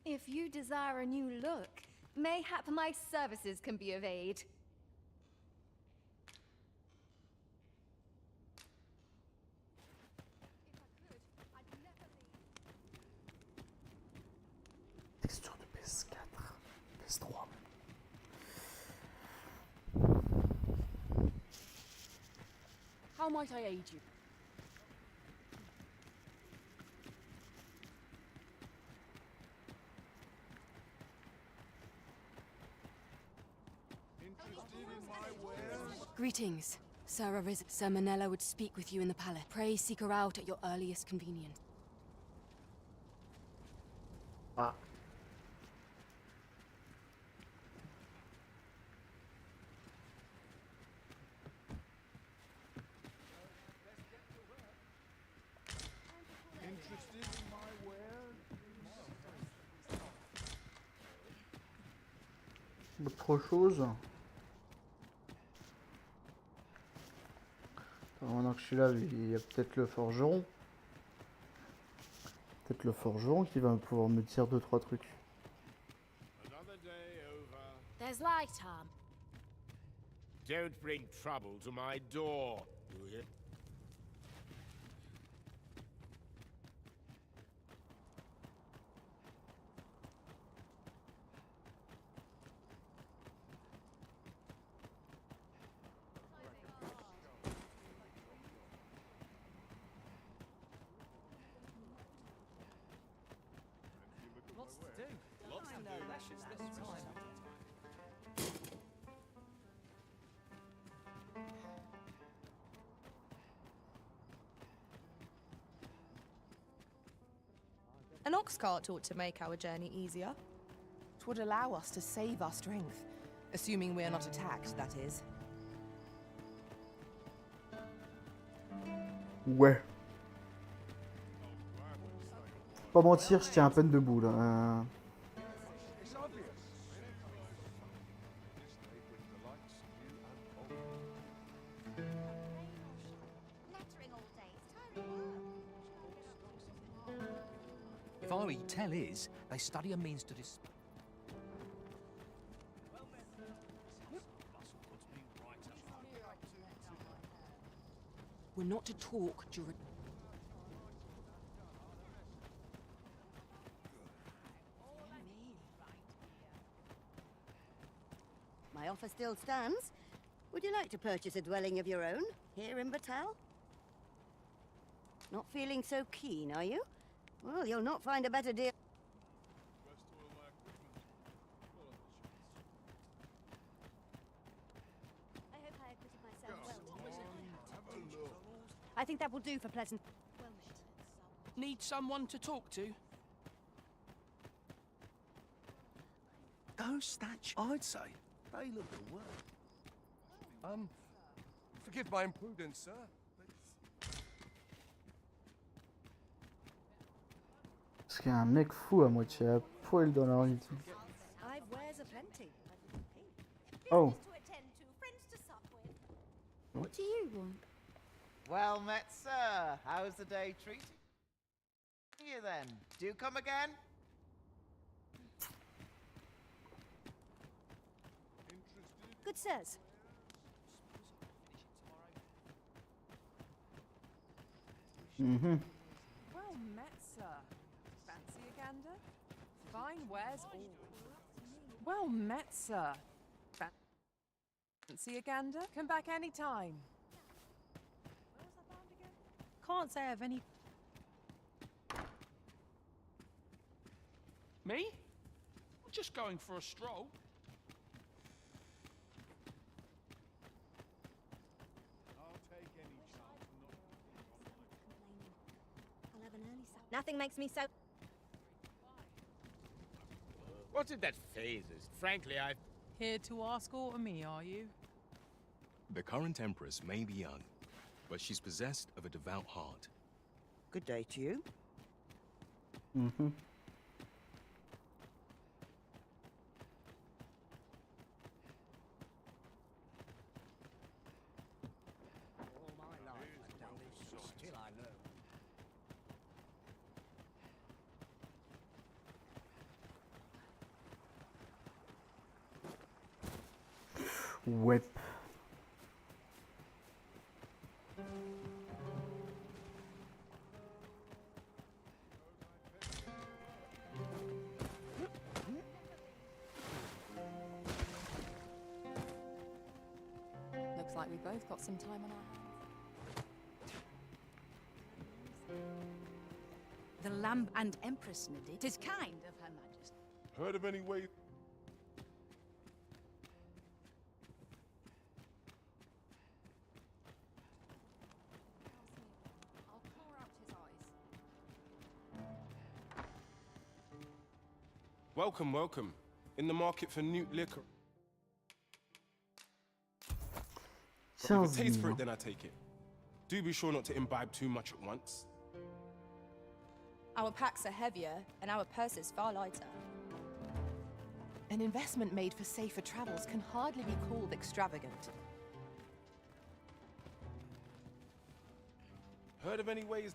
If you desire a new look, mayhap my services can be of aid. Texture de PS4, PS3. How might I aid you? Greetings. Sir Sir Manella would speak with you in the palace. Pray seek her out at your earliest convenience. Ah. Interested in my wares? Autre chose. Maintenant que je suis là, il y a peut-être le forgeron. Peut-être le forgeron qui va pouvoir me dire 2-3 trucs. There's light on. Don't bring trouble to my door, do you? Lots to do. Lots to do. Lashes this time. An ox cart ought to make our journey easier. It would allow us to save our strength. Assuming we are not attacked, that is. Ouais. Pas mentir, je tiens à peine debout là. If all you tell is, they study a means to dis... We're not to talk during... My offer still stands. Would you like to purchase a dwelling of your own here in Batal? Not feeling so keen, are you? Well, you'll not find a better deal. I hope I acquitted myself well. I think that will do for pleasant. Need someone to talk to? Those statues, I'd say, they look the worst. Forgive my imprudence, sir. Parce qu'il y a un mec fou à moitié à poil dans la rue. I've wares aplenty. Oh. What do you want? Well met, sir. How's the day treating you then? Do come again? Good sirs. Mhm. Well met, sir. Fancy a gander? Fine wares all. Well met, sir. Fancy a gander? Come back any time. Can't say I've any. Me? Just going for a stroll. Nothing makes me so. What did that phase is? Frankly, I've... Here to ask aught me, are you? The current Empress may be young, but she's possessed of a devout heart. Good day to you. Mhm. All my life I've done this, still I learn. Ouais. Looks like we both got some time on our hands. The Lamb and Empress, Niddy. 'Tis kind of Her Majesty. Heard of any way? I'll claw out his eyes. Welcome, welcome. In the market for new liquor. If you have a taste for it, then I take it. Do be sure not to imbibe too much at once. Our packs are heavier, and our purses far lighter. An investment made for safer travels can hardly be called extravagant. Heard of any ways?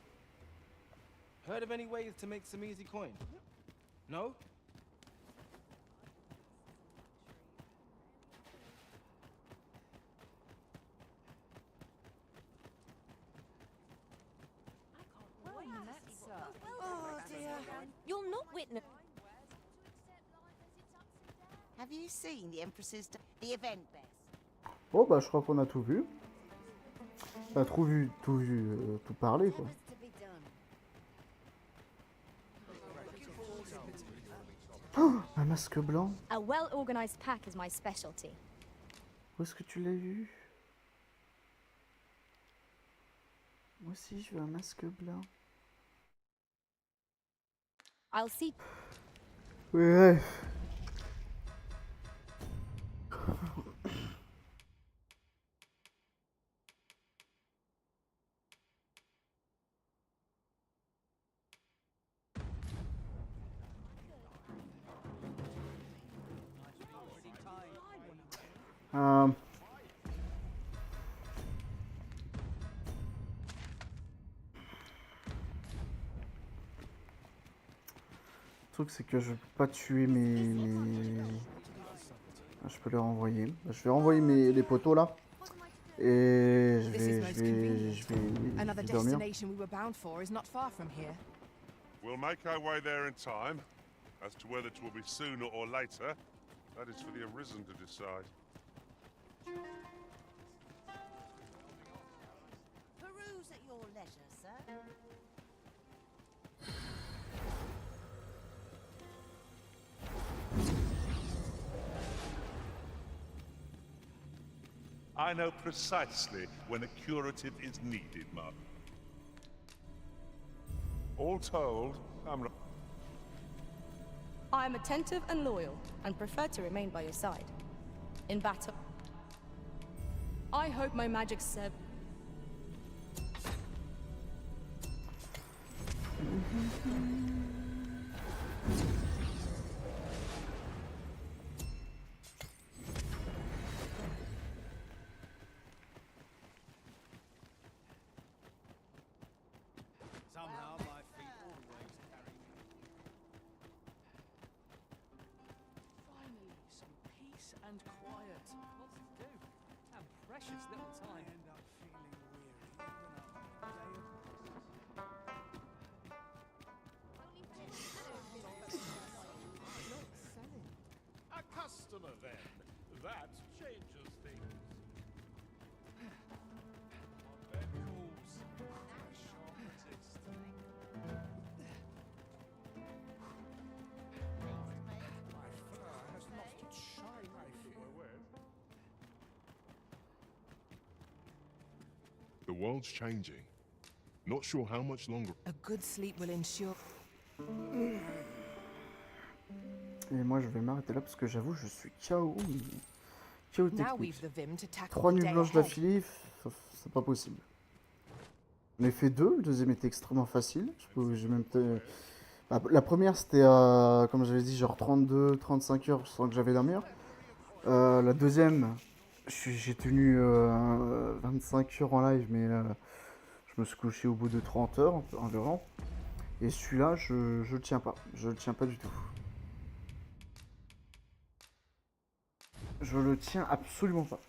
Heard of any ways to make some easy coin? No? Oh dear. You're not witness. Have you seen the Empress's the event best? Bon bah je crois qu'on a tout vu. Pas tout vu, tout parlé quoi. Oh, un masque blanc. A well-organized pack is my specialty. Où est-ce que tu l'as eu? Moi aussi je veux un masque blanc. I'll see. Ouais. Le truc c'est que je peux pas tuer mes... Ah, je peux les renvoyer. Je vais renvoyer les poteaux là. Et je vais dormir. We'll make our way there in time. As to whether it will be sooner or later, that is for the Arisen to decide. Peruse at your leisure, sir. I know precisely when a curative is needed, Mum. All told, I'm... I am attentive and loyal, and prefer to remain by your side. In battle, I hope my magic serve. Somehow my feet always carry me. Finally, some peace and quiet. Lots to do. And precious little time. I end up feeling weary even after a day of... A customer, then. That changes things. On bed calls. A sharp My fur has lost its shine, I fear. The world's changing. Not sure how much longer. A good sleep will ensure. Et moi je vais m'arrêter là parce que j'avoue je suis KO. KO Now technique. we've the vim to tackle 3 the nuits day blanches ahead. d'affilée, c'est pas possible. J'en ai fait 2, le deuxième était extrêmement facile. J'ai même la première c'était, comme j'avais dit, genre 32-35 heures sans que j'avais dormir. La deuxième, j'ai tenu 25 heures en live, mais je me suis couché au bout de 30 heures environ. Et celui-là, je le tiens pas. Je le tiens pas du tout. Je le tiens absolument pas.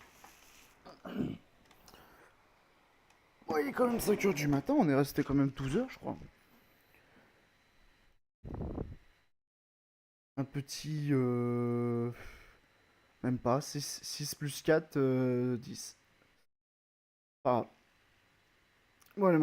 Bon, il est quand même 5 heures du matin, on est resté quand même 12 heures, je crois. Un petit... Même pas, 6 plus 4, 10. Pas grave. Bon, allez,